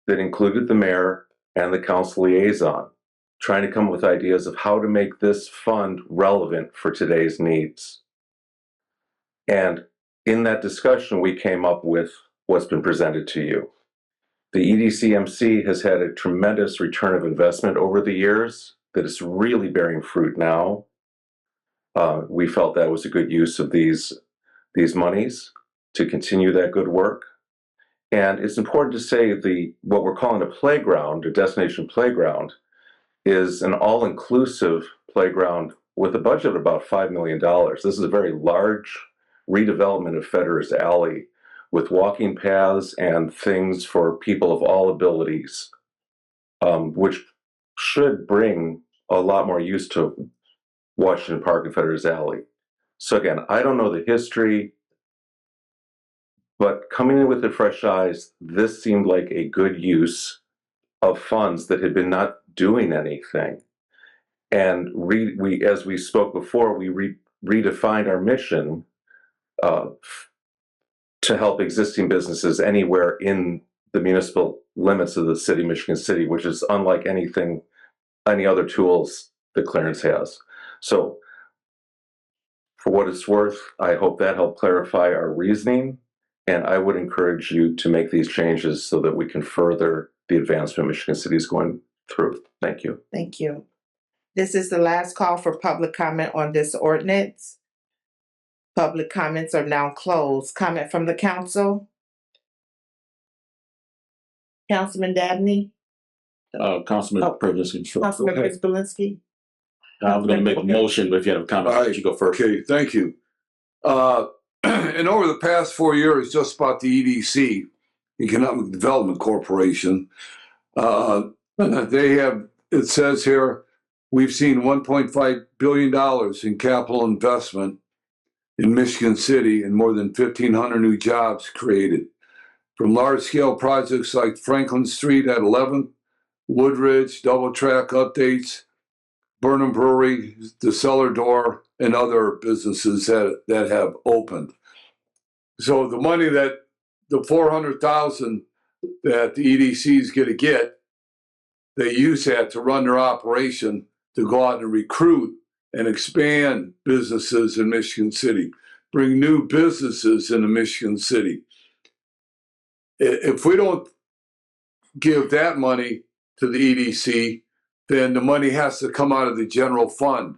that included the mayor and the council liaison, trying to come up with ideas of how to make this fund relevant for today's needs. And in that discussion, we came up with what's been presented to you. The EDCMC has had a tremendous return of investment over the years that is really bearing fruit now. We felt that was a good use of these monies to continue that good work. And it's important to say what we're calling a playground, a destination playground, is an all-inclusive playground with a budget of about $5 million. This is a very large redevelopment of Fedder's Alley with walking paths and things for people of all abilities, which should bring a lot more use to Washington Park and Fedder's Alley. So again, I don't know the history, but coming in with the fresh eyes, this seemed like a good use of funds that had been not doing anything. And we, as we spoke before, we redefined our mission to help existing businesses anywhere in the municipal limits of the city of Michigan City, which is unlike any other tools that Clarence has. So for what it's worth, I hope that helped clarify our reasoning, and I would encourage you to make these changes so that we can further the advancement Michigan City is going through. Thank you. Thank you. This is the last call for public comment on this ordinance. Public comments are now closed. Comment from the council? Councilman Dabney? Councilman Priblinski. Councilman Priblinski? I was going to make a motion, but if you have a comment, you go first. Okay, thank you. And over the past 4 years, just about the EDC, Economic Development Corporation, they have, it says here, we've seen $1.5 billion in capital investment in Michigan City and more than 1,500 new jobs created. From large-scale projects like Franklin Street at 11th, Woodridge, double track updates, Burnham Brewery, the Cellar Door, and other businesses that have opened. So the money the $400,000 that the EDC is going to get, they use that to run their operation to go out and recruit and expand businesses in Michigan City, bring new businesses into Michigan City. If we don't give that money to the EDC, then the money has to come out of the general fund,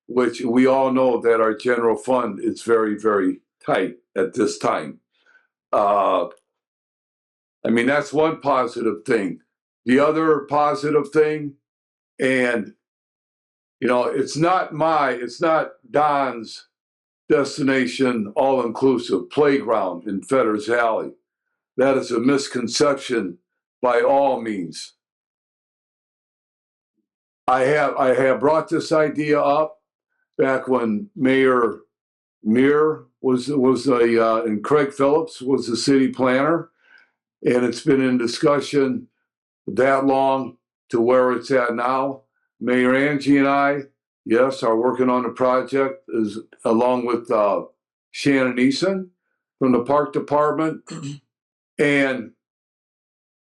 which we all know that our general fund is very, very tight at this time. I mean, that's one positive thing. The other positive thing, and it's not Don's destination all-inclusive playground in Fedder's Alley. That is a misconception by all means. I have brought this idea up back when Mayor Muir and Craig Phillips was the city planner, and it's been in discussion that long to where it's at now. Mayor Angie and I yes, are working on the project is along with Shannon Eason from the park department. And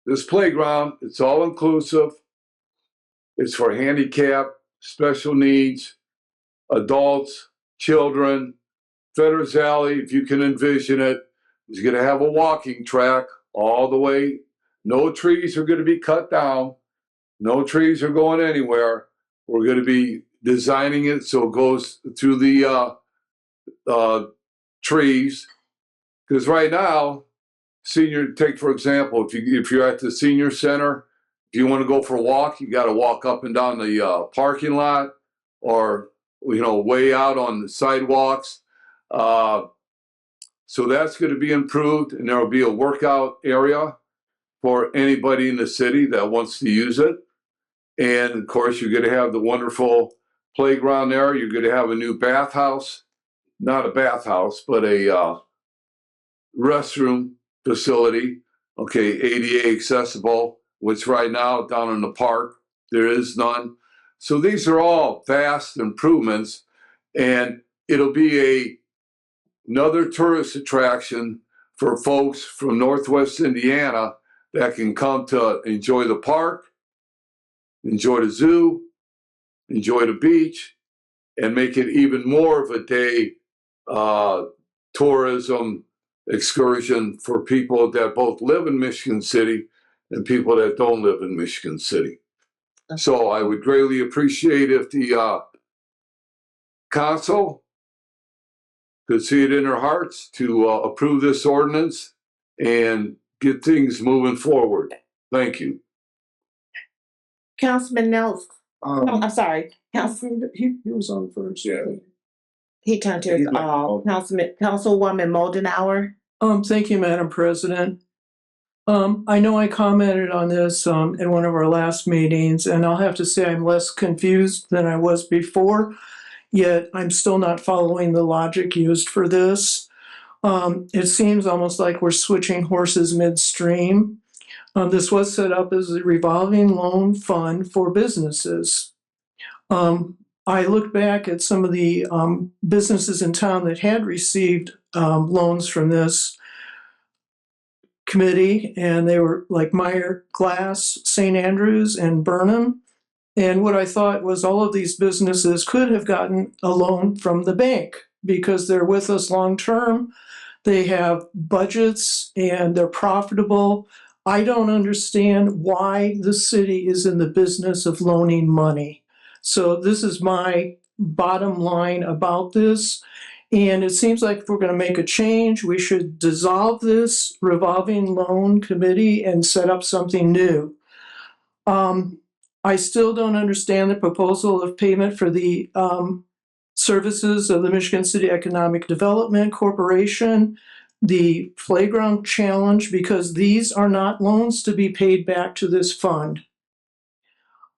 this playground, it's all inclusive. It's for handicap, special needs, adults, children. Fedder's Alley, if you can envision it, is going to have a walking track all the way. No trees are going to be cut down. No trees are going anywhere. We're going to be designing it so it goes through the trees. Because right now, take for example, if you're at the senior center, if you want to go for a walk, you got to walk up and down the parking lot, or way out on the sidewalks. So that's going to be improved, and there will be a workout area for anybody in the city that wants to use it. And of course, you're going to have the wonderful playground there. You're going to have a new bathhouse, not a bathhouse, but a restroom facility. Okay, ADA accessible, which right now down in the park, there is none. So these are all vast improvements, and it'll be another tourist attraction for folks from Northwest Indiana that can come to enjoy the park, enjoy the zoo, enjoy the beach, and make it even more of a day tourism excursion for people that both live in Michigan City and people that don't live in Michigan City. So I would greatly appreciate if the council could see it in their hearts to approve this ordinance and get things moving forward. Thank you. Councilman Nelson. I'm sorry, Councilman. He was on first. Yeah. He turned to his Councilwoman Moldenauer. Thank you, Madam President. I know I commented on this in one of our last meetings, and I'll have to say I'm less confused than I was before, yet I'm still not following the logic used for this. It seems almost like we're switching horses midstream. This was set up as a revolving loan fund for businesses. I looked back at some of the businesses in town that had received loans from this committee, and they were like Meyer Glass, St. Andrews, and Burnham. And what I thought was all of these businesses could have gotten a loan from the bank because they're with us long term. They have budgets and they're profitable. I don't understand why the city is in the business of loaning money. So this is my bottom line about this. And it seems like if we're going to make a change, we should dissolve this revolving loan committee and set up something new. I still don't understand the proposal of payment for the services of the Michigan City Economic Development Corporation, the playground challenge, because these are not loans to be paid back to this fund.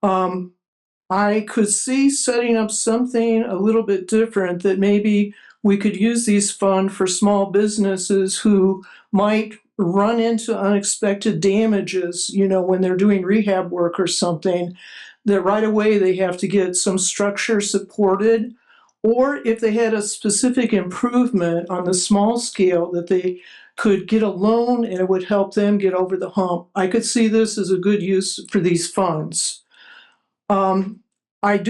I could see setting up something a little bit different, that maybe we could use these funds for small businesses who might run into unexpected damages, when they're doing rehab work or something, that right away they have to get some structure supported. Or if they had a specific improvement on the small scale, that they could get a loan and it would help them get over the hump. I could see this as a good use for these funds. I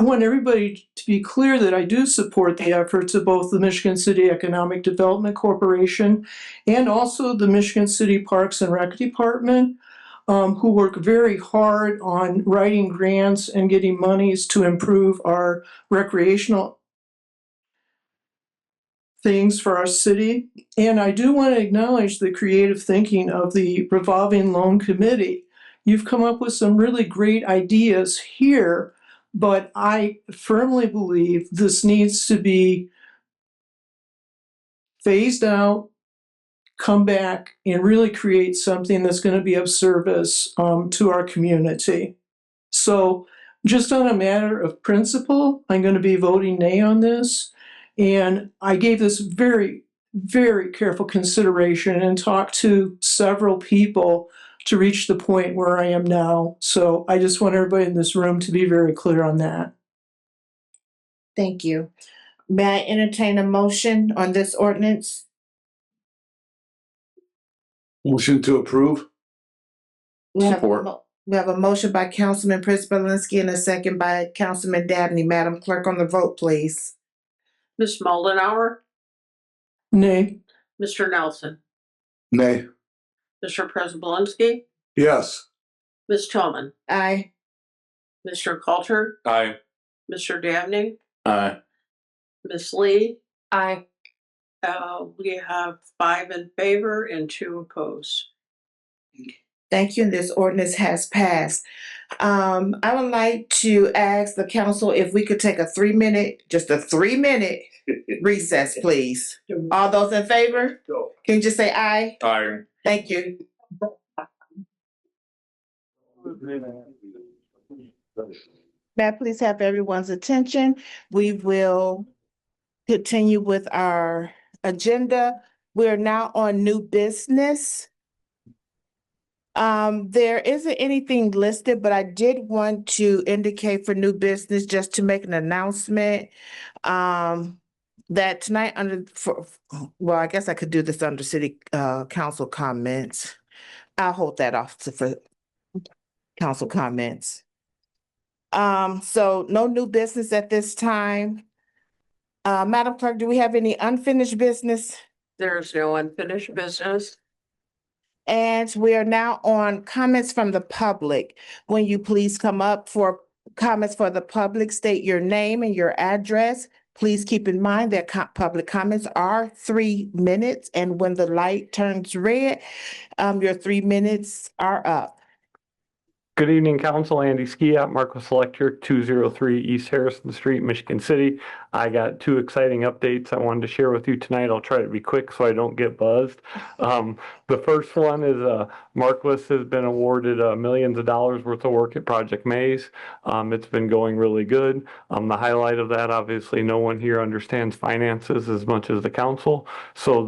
want everybody to be clear that I do support the efforts of both the Michigan City Economic Development Corporation and also the Michigan City Parks and Rec Department, who work very hard on writing grants and getting monies to improve our recreational things for our city. And I do want to acknowledge the creative thinking of the revolving loan committee. You've come up with some really great ideas here, but I firmly believe this needs to be phased out, come back, and really create something that's going to be of service to our community. So just on a matter of principle, I'm going to be voting nay on this. And I gave this very, very careful consideration and talked to several people to reach the point where I am now. So I just want everybody in this room to be very clear on that. Thank you. May I entertain a motion on this ordinance? Motion to approve. We have, Support. we have a motion by Councilman Prince-Bylinski and a second by Councilman Dabney. Madam Clerk, on the vote, please. Ms. Moldenauer, Nay. Mr. Nelson, Nay. Mr. Preselinski, Yes. Ms. Tillman, Aye. Mr. Coulter, Aye. Mr. Dabney, Aye. Ms. Lee. Aye. We have 5 in favor and 2 opposed. Thank you, and this ordinance has passed. I would like to ask the council if we could take a 3-minute, just a 3-minute recess, please. All those in favor? Can you just say aye? Aye. Thank you. May I please have everyone's attention? We will continue with our agenda. We're now on new business. There isn't anything listed, but I did want to indicate for new business, just to make an announcement, that tonight well, I guess I could do this under city, council comments. I'll hold that off for council comments. So no new business at this time. Madam Clerk, do we have any unfinished business? There's no unfinished business. And we are now on comments from the public. When you please come up for comments for the public, state your name and your address. Please keep in mind that public comments are 3 minutes, and when the light turns red, your 3 minutes are up. Good evening, Council. Andy Skiat, Marcos Electric, 203 East Harrison Street, Michigan City. I got 2 exciting updates I wanted to share with you tonight. I'll try to be quick so I don't get buzzed. The first one is Marcos has been awarded millions of dollars worth of work at Project Maze. It's been going really good. The highlight of that, obviously, no one here understands finances as much as the council. So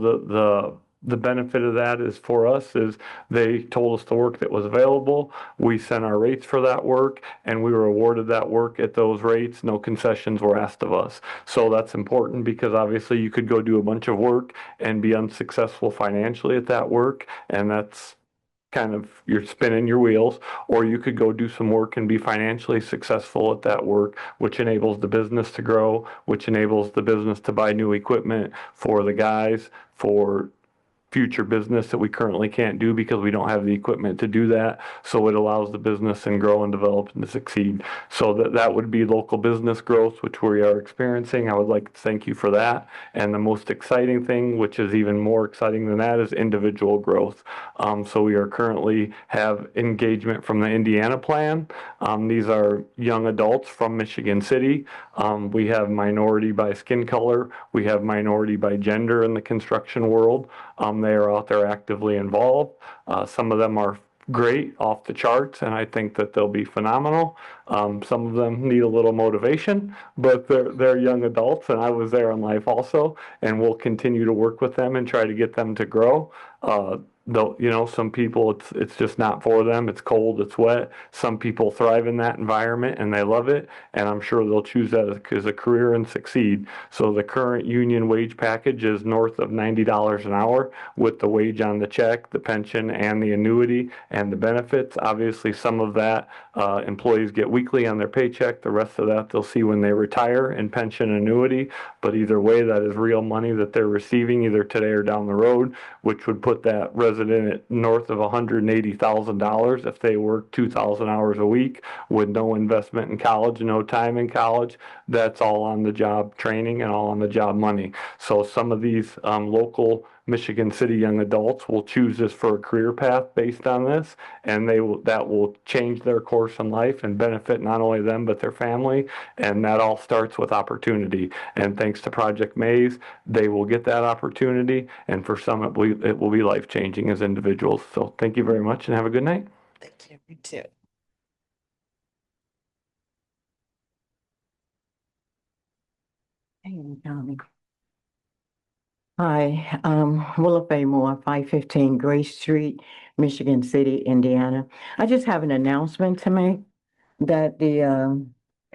the benefit of that is for us is they told us the work that was available. We sent our rates for that work and we were awarded that work at those rates. No concessions were asked of us. So that's important because obviously you could go do a bunch of work and be unsuccessful financially at that work. And that's kind of, you're spinning your wheels, or you could go do some work and be financially successful at that work, which enables the business to grow, which enables the business to buy new equipment for the guys, for future business that we currently can't do because we don't have the equipment to do that. So it allows the business and grow and develop and to succeed. So that would be local business growth, which we are experiencing. I would like to thank you for that. And the most exciting thing, which is even more exciting than that, is individual growth. So we are currently have engagement from the Indiana plan. These are young adults from Michigan City. We have minority by skin color. We have minority by gender in the construction world. They are out there actively involved. Some of them are great, off the charts, and I think that they'll be phenomenal. Some of them need a little motivation, but they're young adults, and I was there in life also, and we'll continue to work with them and try to get them to grow. Though, you know, some people it's just not for them. It's cold, it's wet. Some people thrive in that environment and they love it, and I'm sure they'll choose that as a career and succeed. So the current union wage package is north of $90 an hour with the wage on the check, the pension, and the annuity and the benefits. Obviously, some of that employees get weekly on their paycheck. The rest of that they'll see when they retire in pension annuity. But either way, that is real money that they're receiving either today or down the road, which would put that resident at north of $180,000 if they work 2,000 hours a week with no investment in college, no time in college. That's all on the job training and all on the job money. So some of these local Michigan City young adults will choose this for a career path based on this, and that will change their course in life and benefit not only them but their family. And that all starts with opportunity. And thanks to Project Maze, they will get that opportunity, and for some it will be life changing as individuals. So thank you very much and have a good night. Thank you. You too. Hi, Willa Faye Moore, 515 Grace Street, Michigan City, Indiana. I just have an announcement to make that the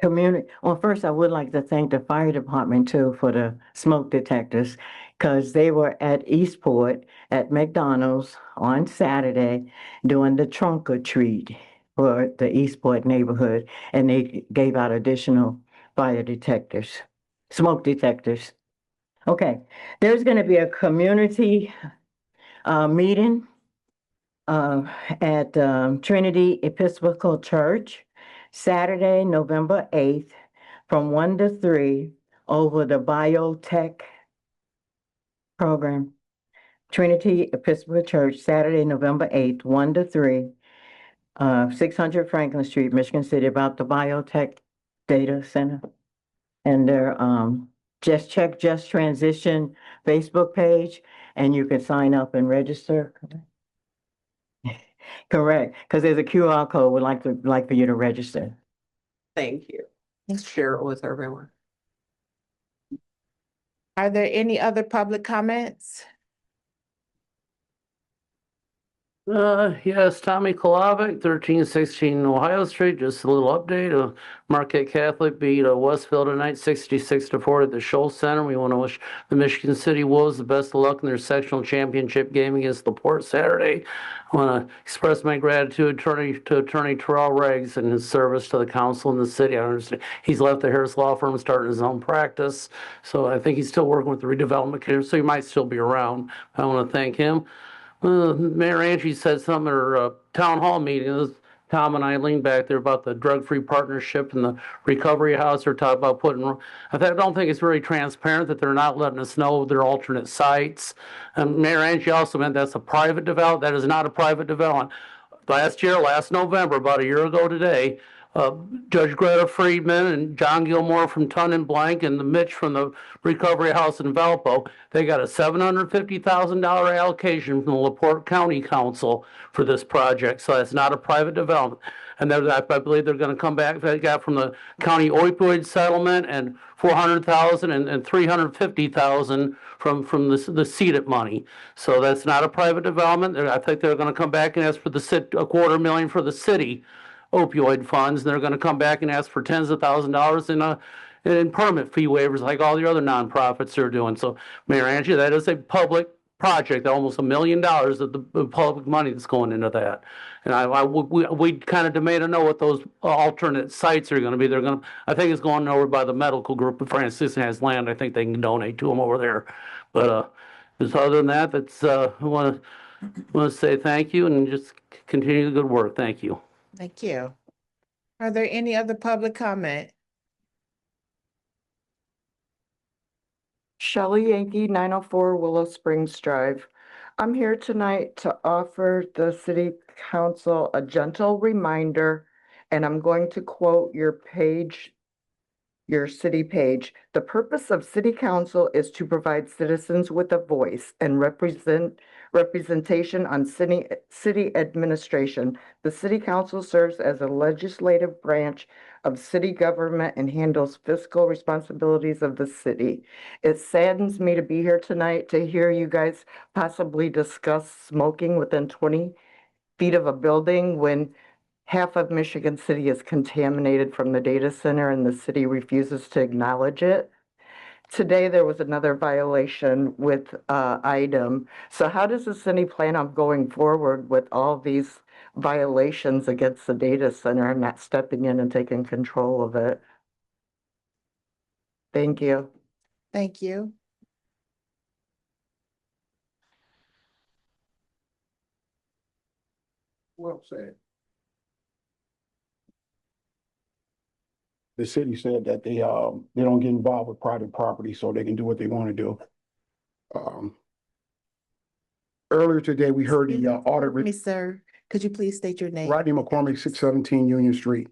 Well, first, I would like to thank the fire department too for the smoke detectors, because they were at Eastport at McDonald's on Saturday doing the trunk or treat for the Eastport neighborhood, and they gave out additional fire detectors, smoke detectors. Okay, there's going to be a community meeting at Trinity Episcopal Church, Saturday, November 8th, from 1 to 3 over the biotech program. Trinity Episcopal Church, Saturday, November 8th, 1 to 3, 600 Franklin Street, Michigan City, about the biotech data center. And their Just Check Just Transition Facebook page, and you can sign up and register. Correct, because there's a QR code. We'd like for you to register. Thank you. Share it with everyone. Are there any other public comments? Yes, Tommy Kolovic, 1316 Ohio Street. Just a little update. Marquette Catholic beat Westfield tonight 66-4 at the Scholl Center. We want to wish the Michigan City Wolves the best of luck in their sectional championship game against LaPorte Saturday. I want to express my gratitude to Attorney Terrell Riggs and his service to the council in the city. I understand he's left the Harris Law Firm, starting his own practice. So I think he's still working with the redevelopment committee, so he might still be around. I want to thank him. Mayor Angie said something at her town hall meeting. Tom and I leaned back there about the drug-free partnership and the recovery house. They're talking about putting. I don't think it's very transparent that they're not letting us know their alternate sites. And Mayor Angie also meant that's a private development. That is not a private development. Last November, about a year ago today, Judge Greta Friedman and John Gilmore from Ton and Blank and the Mitch from the Recovery House in Valpo, they got a $750,000 allocation from the LaPorte County Council for this project. So that's not a private development. And I believe they're going to come back. They got from the county opioid settlement and $400,000 and $350,000 from the seeded money. So that's not a private development. I think they're going to come back and ask for $250,000 for the city opioid funds, and they're going to come back and ask for tens of thousands of dollars in permit fee waivers like all the other nonprofits are doing. So, Mayor Angie, that is a public project, almost $1 million of the public money that's going into that. And we kind of demand to know what those alternate sites are going to be. I think it's going over by the medical group. If Francis has land, I think they can donate to them over there. But other than that, I want to say thank you and just continue the good work. Thank you. Thank you. Are there any other public comment? Shelley Yankee, 904 Willow Springs Drive. I'm here tonight to offer the City Council a gentle reminder, and I'm going to quote your page, your city page. The purpose of City Council is to provide citizens with a voice and representation on city administration. The City Council serves as a legislative branch of city government and handles fiscal responsibilities of the city. It saddens me to be here tonight to hear you guys possibly discuss smoking within 20 feet of a building when half of Michigan City is contaminated from the data center and the city refuses to acknowledge it. Today, there was another violation with item. So how does the city plan on going forward with all these violations against the data center and not stepping in and taking control of it? Thank you. Thank you. Well said. The city said that they don't get involved with private property, so they can do what they want to do. Earlier today, we heard the audit. Sir, could you please state your name? Rodney McCormick, 617 Union Street.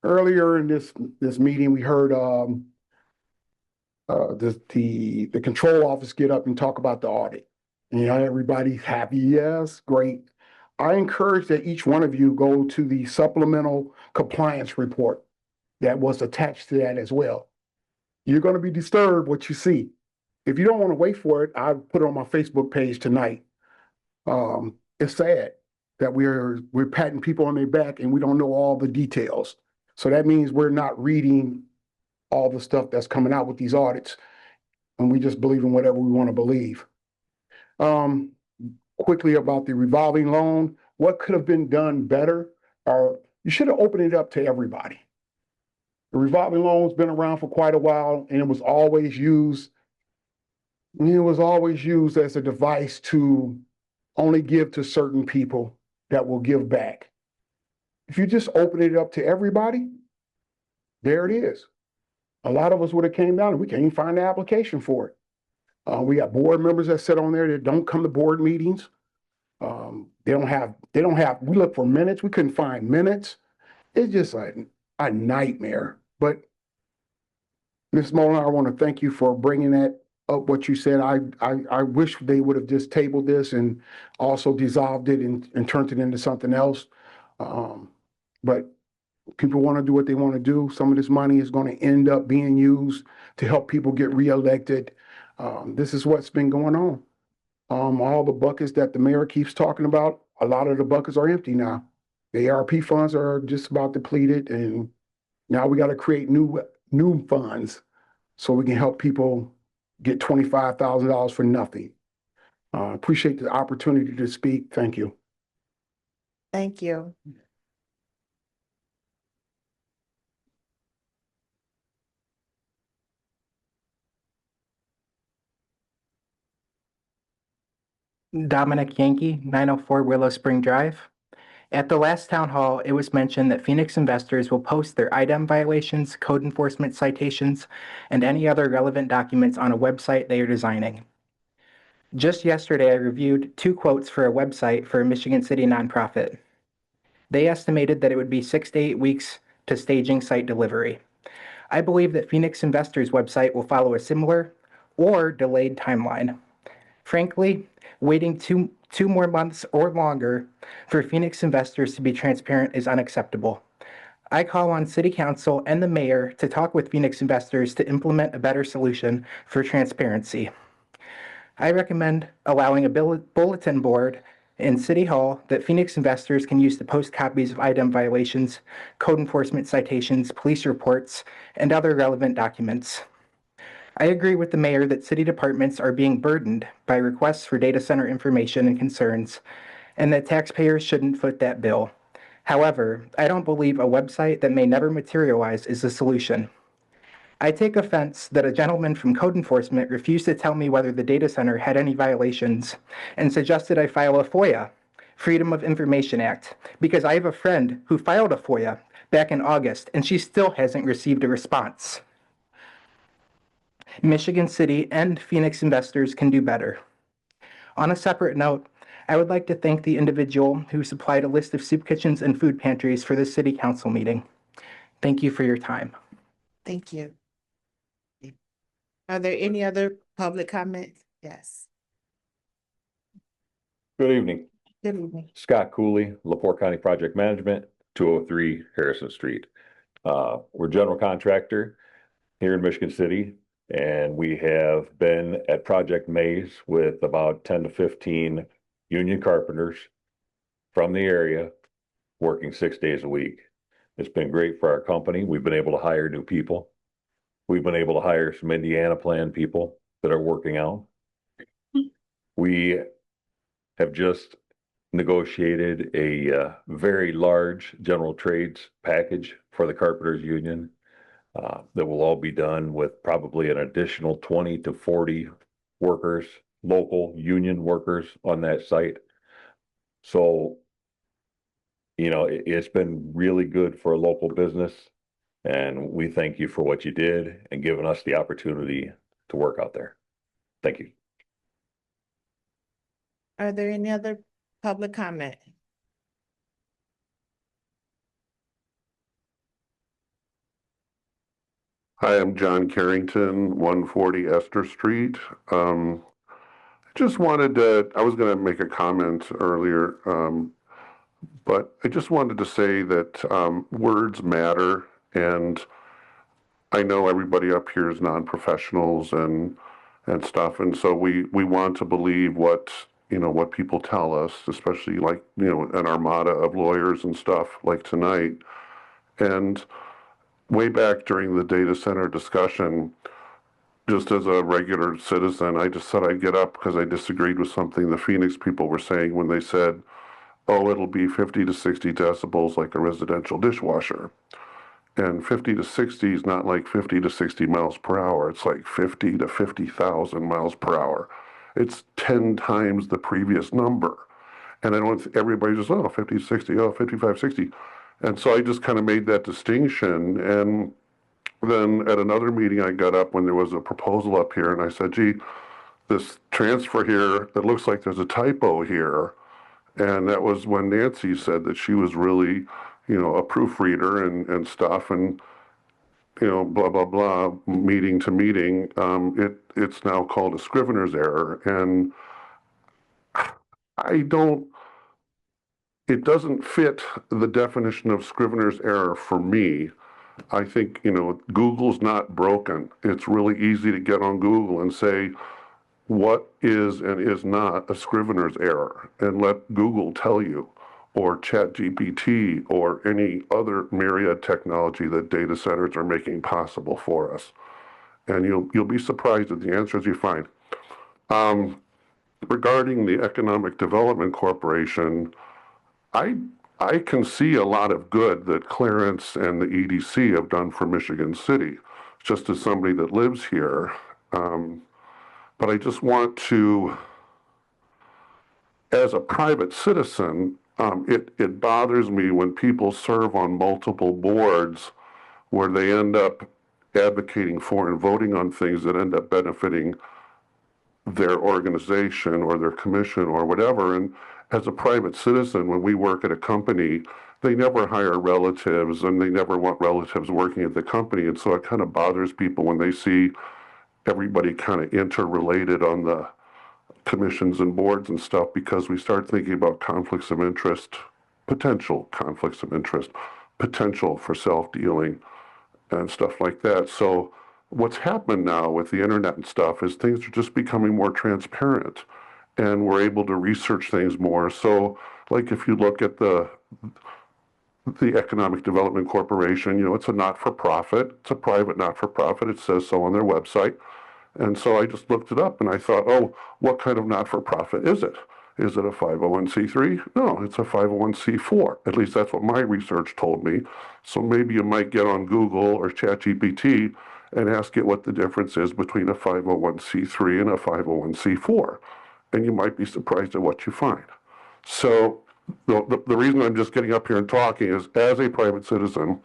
Earlier in this meeting, we heard the control office get up and talk about the audit. And everybody's happy. Yes, great. I encourage that each one of you go to the supplemental compliance report that was attached to that as well. You're going to be disturbed what you see. If you don't want to wait for it, I put it on my Facebook page tonight. It's sad that we're patting people on their back and we don't know all the details. So that means we're not reading all the stuff that's coming out with these audits, and we just believe in whatever we want to believe. Quickly about the revolving loan, what could have been done better? Or you should have opened it up to everybody. The revolving loan's been around for quite a while, and it was always used. It was always used as a device to only give to certain people that will give back. If you just open it up to everybody, there it is. A lot of us would have came down and we can't even find the application for it. We got board members that sit on there that don't come to board meetings. They don't have, we look for minutes. We couldn't find minutes. It's just like a nightmare. But Ms. Mullen, I want to thank you for bringing that up, what you said. I wish they would have just tabled this and also dissolved it and turned it into something else. But people want to do what they want to do. Some of this money is going to end up being used to help people get reelected. This is what's been going on. All the buckets that the mayor keeps talking about, a lot of the buckets are empty now. The ARP funds are just about depleted, and now we got to create new funds so we can help people get $25,000 for nothing. Appreciate the opportunity to speak. Thank you. Thank you. Dominic Yankee, 904 Willow Spring Drive. At the last town hall, it was mentioned that Phoenix investors will post their IDEM violations, code enforcement citations, and any other relevant documents on a website they are designing. Just yesterday, I reviewed 2 quotes for a website for a Michigan City nonprofit. They estimated that it would be 6 to 8 weeks to staging site delivery. I believe that Phoenix Investors' website will follow a similar or delayed timeline. Frankly, waiting two more months or longer for Phoenix investors to be transparent is unacceptable. I call on City Council and the Mayor to talk with Phoenix investors to implement a better solution for transparency. I recommend allowing a bulletin board in City Hall that Phoenix investors can use to post copies of IDEM violations, code enforcement citations, police reports, and other relevant documents. I agree with the mayor that city departments are being burdened by requests for data center information and concerns, and that taxpayers shouldn't foot that bill. However, I don't believe a website that may never materialize is the solution. I take offense that a gentleman from code enforcement refused to tell me whether the data center had any violations and suggested I file a FOIA, Freedom of Information Act, because I have a friend who filed a FOIA back in August and she still hasn't received a response. Michigan City and Phoenix investors can do better. On a separate note, I would like to thank the individual who supplied a list of soup kitchens and food pantries for the City Council meeting. Thank you for your time. Thank you. Are there any other public comments? Yes. Good evening. Good evening. Scott Cooley, Lepore County Project Management, 203 Harrison Street. We're general contractor here in Michigan City, and we have been at Project Maze with about 10 to 15 union carpenters from the area working 6 days a week. It's been great for our company. We've been able to hire new people. We've been able to hire some Indiana Plan people that are working out. We have just negotiated a very large general trades package for the Carpenters Union that will all be done with probably an additional 20 to 40 workers, local union workers on that site. So, you know, it's been really good for a local business, and we thank you for what you did and giving us the opportunity to work out there. Thank you. Are there any other public comment? Hi, I'm John Carrington, 140 Esther Street. I just wanted to, I was going to make a comment earlier, but I just wanted to say that words matter, and I know everybody up here is non-professionals and stuff, and so we want to believe what, you know, what people tell us, especially like, you know, an armada of lawyers and stuff like tonight. And way back during the data center discussion, just as a regular citizen, I just said I'd get up because I disagreed with something the Phoenix people were saying when they said, oh, it'll be 50 to 60 decibels like a residential dishwasher. And 50 to 60 is not like 50 to 60 miles per hour. It's like 50 to 50,000 miles per hour. It's 10 times the previous number. And I don't, everybody just, oh, 50, 60, oh, 55, 60. And so I just kind of made that distinction. And then at another meeting, I got up when there was a proposal up here and I said, gee, this transfer here, it looks like there's a typo here. And that was when Nancy said that she was really, you know, a proofreader and stuff and, you know, blah, blah, blah, meeting to meeting. It's now called a scrivener's error. And it doesn't fit the definition of scrivener's error for me. I think, you know, Google's not broken. It's really easy to get on Google and say, what is and is not a scrivener's error, and let Google tell you, or ChatGPT, or any other myriad technology that data centers are making possible for us. And you'll be surprised at the answers you find. Regarding the Economic Development Corporation, I can see a lot of good that Clarence and the EDC have done for Michigan City, just as somebody that lives here. But I just want to, as a private citizen, it bothers me when people serve on multiple boards where they end up advocating for and voting on things that end up benefiting their organization or their commission or whatever. And as a private citizen, when we work at a company, they never hire relatives and they never want relatives working at the company. And so it kind of bothers people when they see everybody kind of interrelated on the commissions and boards and stuff, because we start thinking about conflicts of interest, potential conflicts of interest, potential for self-dealing and stuff like that. So what's happened now with the internet and stuff is things are just becoming more transparent and we're able to research things more. So like if you look at the Economic Development Corporation, you know, it's a not-for-profit. It's a private not-for-profit. It says so on their website. And so I just looked it up and I thought, oh, what kind of not-for-profit is it? Is it a 501c3? No, it's a 501c4. At least that's what my research told me. So maybe you might get on Google or ChatGPT and ask it what the difference is between a 501c3 and a 501c4. And you might be surprised at what you find. So the reason I'm just getting up here and talking is, as a private citizen,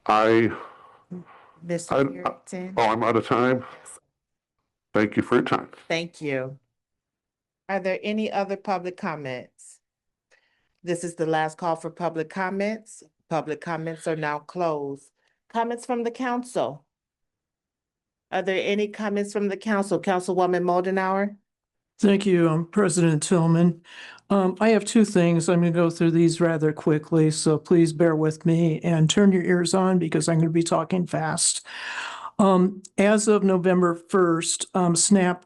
Mr. Harrington. Oh, I'm out of time? Thank you for your time. Thank you. Are there any other public comments? This is the last call for public comments. Public comments are now closed. Comments from the council? Are there any comments from the council? Councilwoman Moldenauer? Thank you, President Tillman. I have two things. I'm going to go through these rather quickly, so please bear with me and turn your ears on because I'm going to be talking fast. As of November 1st, SNAP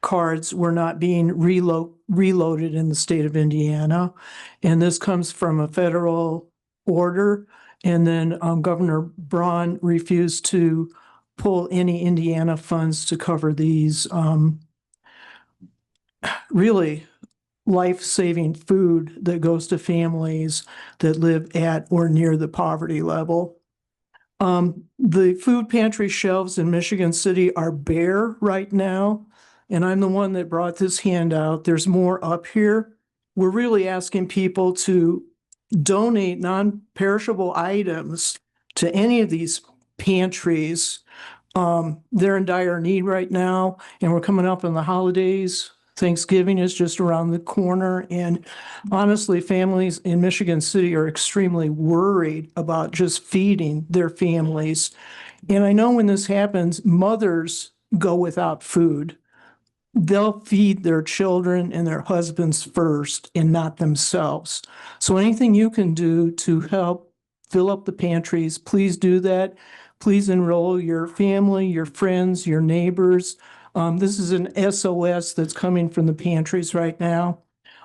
cards were not being reloaded in the state of Indiana. And this comes from a federal order. And then Governor Braun refused to pull any Indiana funds to cover these really life-saving food that goes to families that live at or near the poverty level. The food pantry shelves in Michigan City are bare right now, and I'm the one that brought this handout. There's more up here. We're really asking people to donate non-perishable items to any of these pantries. They're in dire need right now, and we're coming up on the holidays. Thanksgiving is just around the corner, and honestly, families in Michigan City are extremely worried about just feeding their families. And I know when this happens, mothers go without food. They'll feed their children and their husbands first and not themselves. So anything you can do to help fill up the pantries, please do that. Please enroll your family, your friends, your neighbors. This is an SOS that's coming from the pantries right now.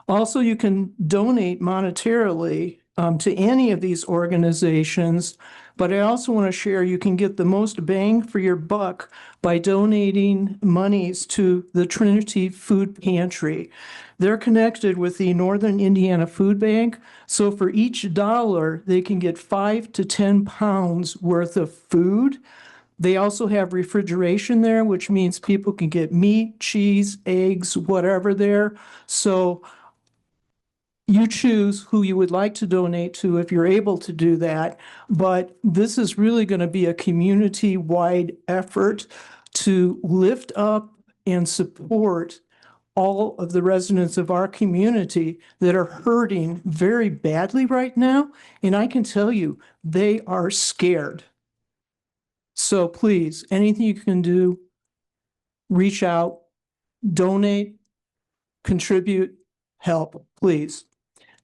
Also, you can donate monetarily to any of these organizations But I also want to share you can get the most bang for your buck by donating monies to the Trinity Food Pantry. They're connected with the Northern Indiana Food Bank. So for each dollar, they can get 5 to 10 pounds worth of food. They also have refrigeration there, which means people can get meat, cheese, eggs, whatever there. So you choose who you would like to donate to if you're able to do that. But this is really going to be a community-wide effort to lift up and support all of the residents of our community that are hurting very badly right now. And I can tell you, they are scared. So please, anything you can do, reach out, donate, contribute, help, please.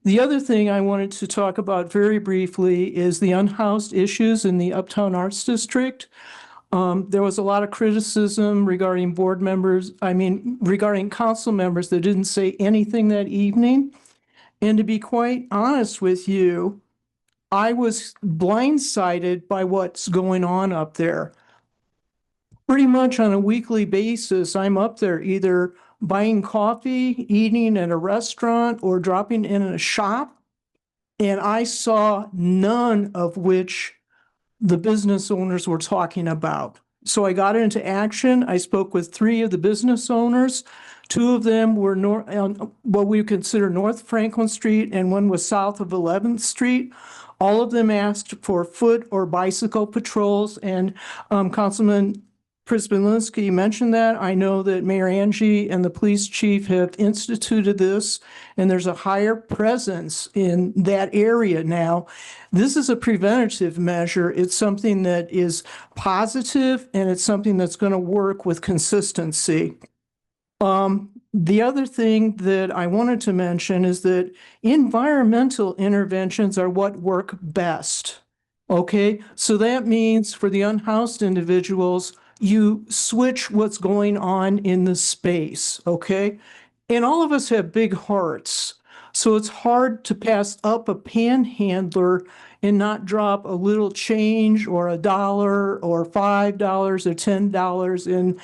The other thing I wanted to talk about very briefly is the unhoused issues in the Uptown Arts District. There was a lot of criticism regarding regarding council members that didn't say anything that evening. And to be quite honest with you, I was blindsided by what's going on up there. Pretty much on a weekly basis, I'm up there either buying coffee, eating at a restaurant, or dropping in a shop. And I saw none of which the business owners were talking about. So I got into action. I spoke with 3 of the business owners. 2 of them were on what we consider North Franklin Street, and one was south of 11th Street. All of them asked for foot or bicycle patrols, and Councilman Prisbilinski mentioned that. I know that Mayor Angie and the police chief have instituted this, and there's a higher presence in that area now. This is a preventative measure. It's something that is positive, and it's something that's going to work with consistency. The other thing that I wanted to mention is that environmental interventions are what work best. Okay, so that means for the unhoused individuals, you switch what's going on in the space, okay? And all of us have big hearts, so it's hard to pass up a panhandler and not drop a little change or $1 or $5 or $10 in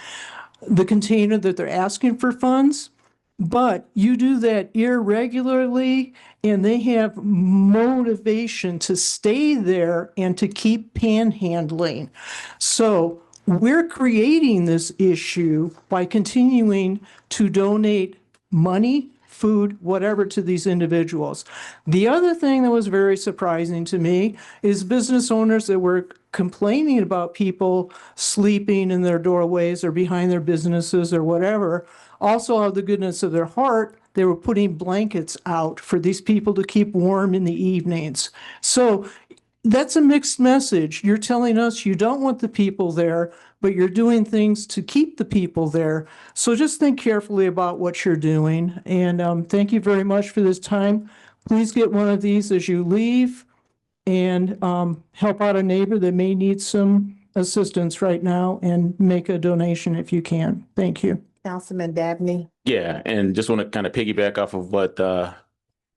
the container that they're asking for funds. But you do that irregularly, and they have motivation to stay there and to keep panhandling. So we're creating this issue by continuing to donate money, food, whatever, to these individuals. The other thing that was very surprising to me is business owners that were complaining about people sleeping in their doorways or behind their businesses or whatever. Also, out of the goodness of their heart, they were putting blankets out for these people to keep warm in the evenings. So that's a mixed message. You're telling us you don't want the people there, but you're doing things to keep the people there. So just think carefully about what you're doing. And thank you very much for this time. Please get one of these as you leave, and help out a neighbor that may need some assistance right now, and make a donation if you can. Thank you. Councilman Dabney. Yeah, and just want to kind of piggyback off of what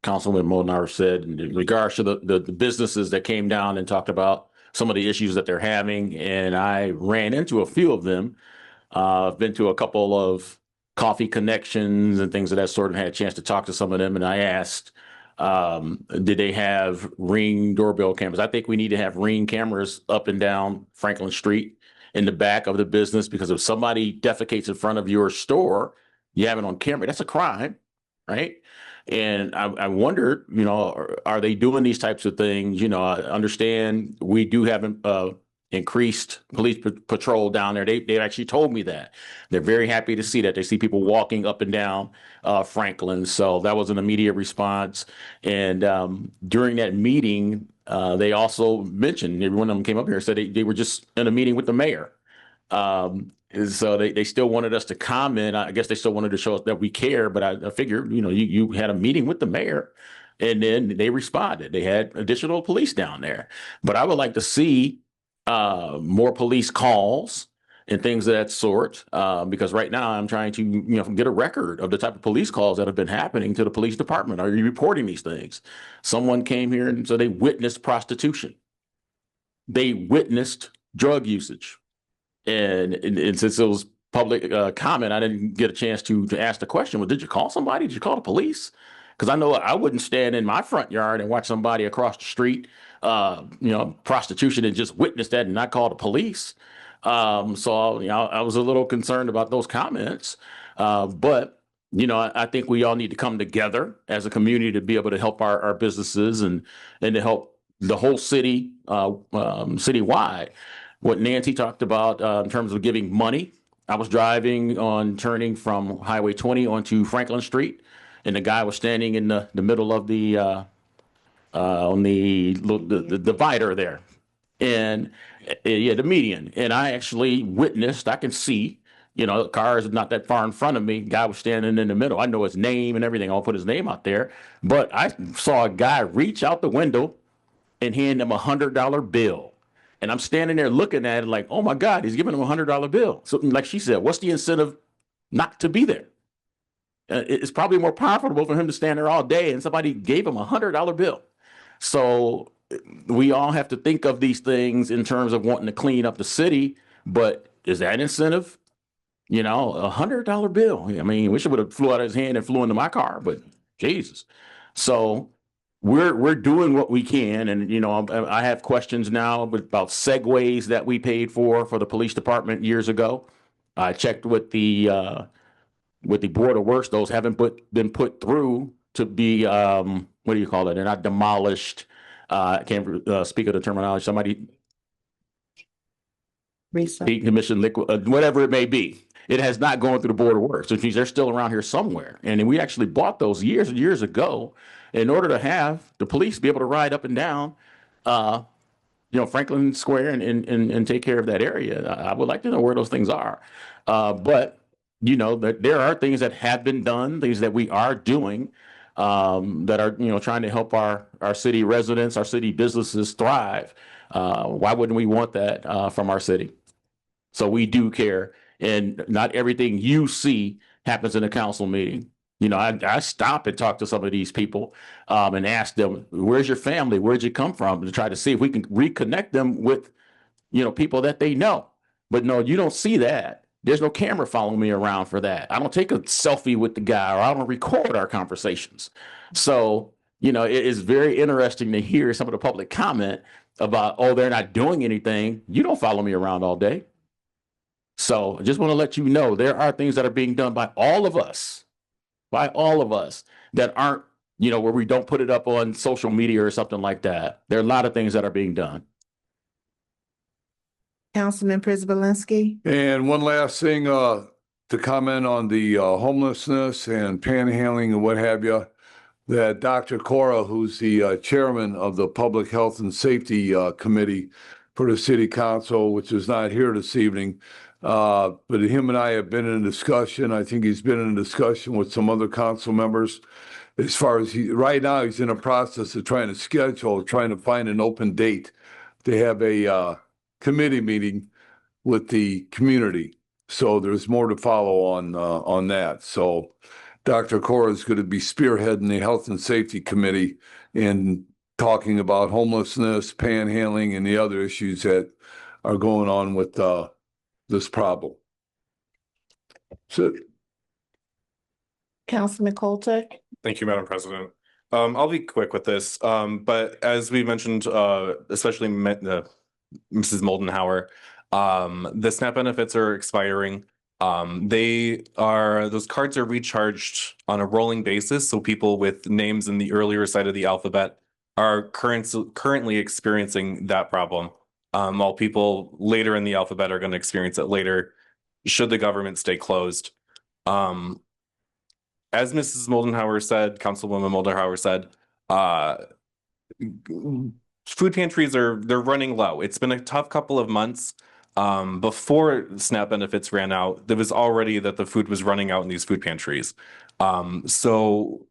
Councilman Molnar said in regards to the businesses that came down and talked about some of the issues that they're having. And I ran into a few of them. I've been to a couple of coffee connections and things of that sort, and had a chance to talk to some of them. And I asked, did they have Ring doorbell cameras? I think we need to have Ring cameras up and down Franklin Street in the back of the business, because if somebody defecates in front of your store, you have it on camera. That's a crime, right? And I wondered, are they doing these types of things? I understand we do have increased police patrol down there. They actually told me that. They're very happy to see that. They see people walking up and down Franklin. So that was an immediate response. And during that meeting, they also mentioned, everyone of them came up here and said they were just in a meeting with the mayor. So they still wanted us to comment. I guess they still wanted to show us that we care, but I figured, you had a meeting with the mayor, and then they responded. They had additional police down there. But I would like to see more police calls and things of that sort, because right now I'm trying to get a record of the type of police calls that have been happening to the police department. Are you reporting these things? Someone came here and so they witnessed prostitution. they witnessed drug usage. And since it was public comment, I didn't get a chance to ask the question, well, did you call somebody? Did you call the police? Because I know I wouldn't stand in my front yard and watch somebody across the street, prostitution, and just witness that and not call the police. So I was a little concerned about those comments. But I think we all need to come together as a community to be able to help our businesses and to help the whole city, citywide. What Nancy talked about in terms of giving money. I was driving turning from Highway 20 onto Franklin Street, and the guy was standing in the middle of the on the divider there, and the median. And I actually witnessed. I can see, the car is not that far in front of me. Guy was standing in the middle. I know his name and everything. I'll put his name out there. But I saw a guy reach out the window and hand him $100 bill. And I'm standing there looking at it like, oh my God, he's giving him $100 bill. So like she said, what's the incentive not to be there? It's probably more profitable for him to stand there all day, and somebody gave him $100 bill. So we all have to think of these things in terms of wanting to clean up the city, but is that incentive? $100 bill. I mean, wish it would have flew out of his hand and flew into my car, but Jesus. So we're doing what we can, and I have questions now about segways that we paid for the police department years ago. I checked with the Board of Works; those haven't been put through to be what do you call it? They're not demolished. I can't speak of the terminology. Somebody decommissioned liquid, whatever it may be. It has not gone through the Board of Works, which means they're still around here somewhere. And we actually bought those years and years ago in order to have the police be able to ride up and down, Franklin Square and take care of that area. I would like to know where those things are. But there are things that have been done, things that we are doing that are, trying to help our city residents, our city businesses thrive. Why wouldn't we want that from our city? So we do care. And not everything you see happens in a council meeting. I stop and talk to some of these people and ask them, where's your family? Where'd you come from? To try to see if we can reconnect them with, people that they know. But no, you don't see that. There's no camera following me around for that. I don't take a selfie with the guy, or I don't record our conversations. So, it is very interesting to hear some of the public comment about, oh, they're not doing anything. You don't follow me around all day. So I just want to let you know there are things that are being done by all of us that aren't, where we don't put it up on social media or something like that. There are a lot of things that are being done. Councilman Przybylski. And one last thing to comment on the homelessness and panhandling and what have you, that Dr. Cora, who's the chairman of the Public Health and Safety Committee for the City Council, which is not here this evening, but him and I have been in a discussion. I think he's been in a discussion with some other council members as far as right now he's in a process of trying to find an open date to have a committee meeting with the community. So there's more to follow on that. So Dr. Cora is going to be spearheading the Health and Safety Committee in talking about homelessness, panhandling, and the other issues that are going on with this problem. So, Councilman Colter. Thank you, Madam President. I'll be quick with this, but as we mentioned, especially Mrs. Moldenhauer, the SNAP benefits are expiring. Those cards are recharged on a rolling basis, so people with names in the earlier side of the alphabet are currently experiencing that problem, while people later in the alphabet are going to experience it later, should the government stay closed. As Mrs. Moldenhauer said, Councilwoman Moldenhauer said, food pantries they're running low. It's been a tough couple of months. Before SNAP benefits ran out, there was already that the food was running out in these food pantries. So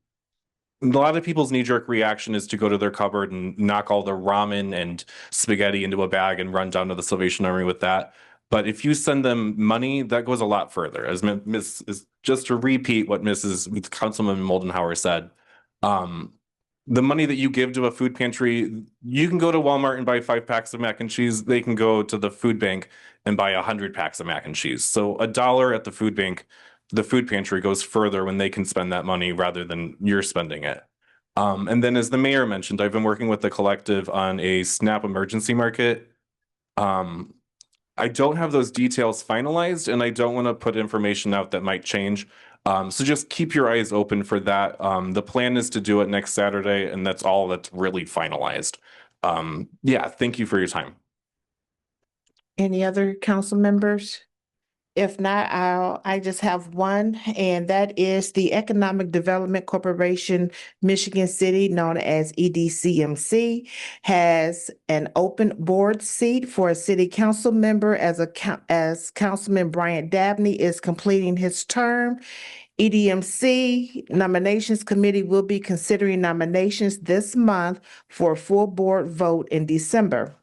a lot of people's knee-jerk reaction is to go to their cupboard and knock all the ramen and spaghetti into a bag and run down to the Salvation Army with that. But if you send them money, that goes a lot further. As just to repeat what Councilman Moldenhauer said, the money that you give to a food pantry, you can go to Walmart and buy 5 packs of mac and cheese. They can go to the food bank and buy 100 packs of mac and cheese. So $1 at the food bank, the food pantry goes further when they can spend that money rather than you're spending it. And then as the mayor mentioned, I've been working with the collective on a SNAP emergency market. I don't have those details finalized, and I don't want to put information out that might change. So just keep your eyes open for that. The plan is to do it next Saturday, and that's all that's really finalized. Yeah, thank you for your time. Any other council members? If not, I just have one, and that is the Economic Development Corporation, Michigan City, known as EDCMC, has an open board seat for a city council member as Councilman Bryant Dabney is completing his term. EDMC Nominations Committee will be considering nominations this month for a full board vote in December.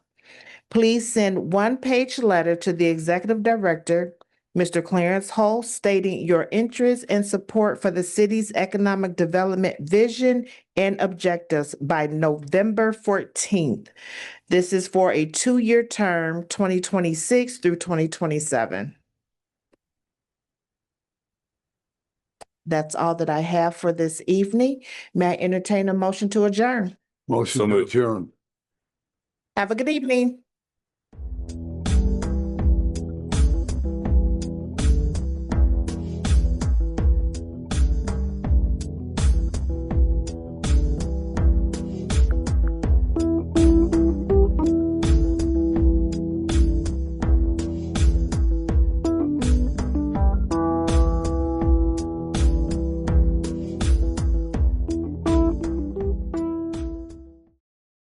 Please send one-page letter to the Executive Director, Mr. Clarence Hull, stating your interest and support for the city's economic development vision and objectives by November 14th. This is for a 2-year term, 2026 through 2027. That's all that I have for this evening. May I entertain a motion to adjourn? Motion to adjourn. Have a good evening.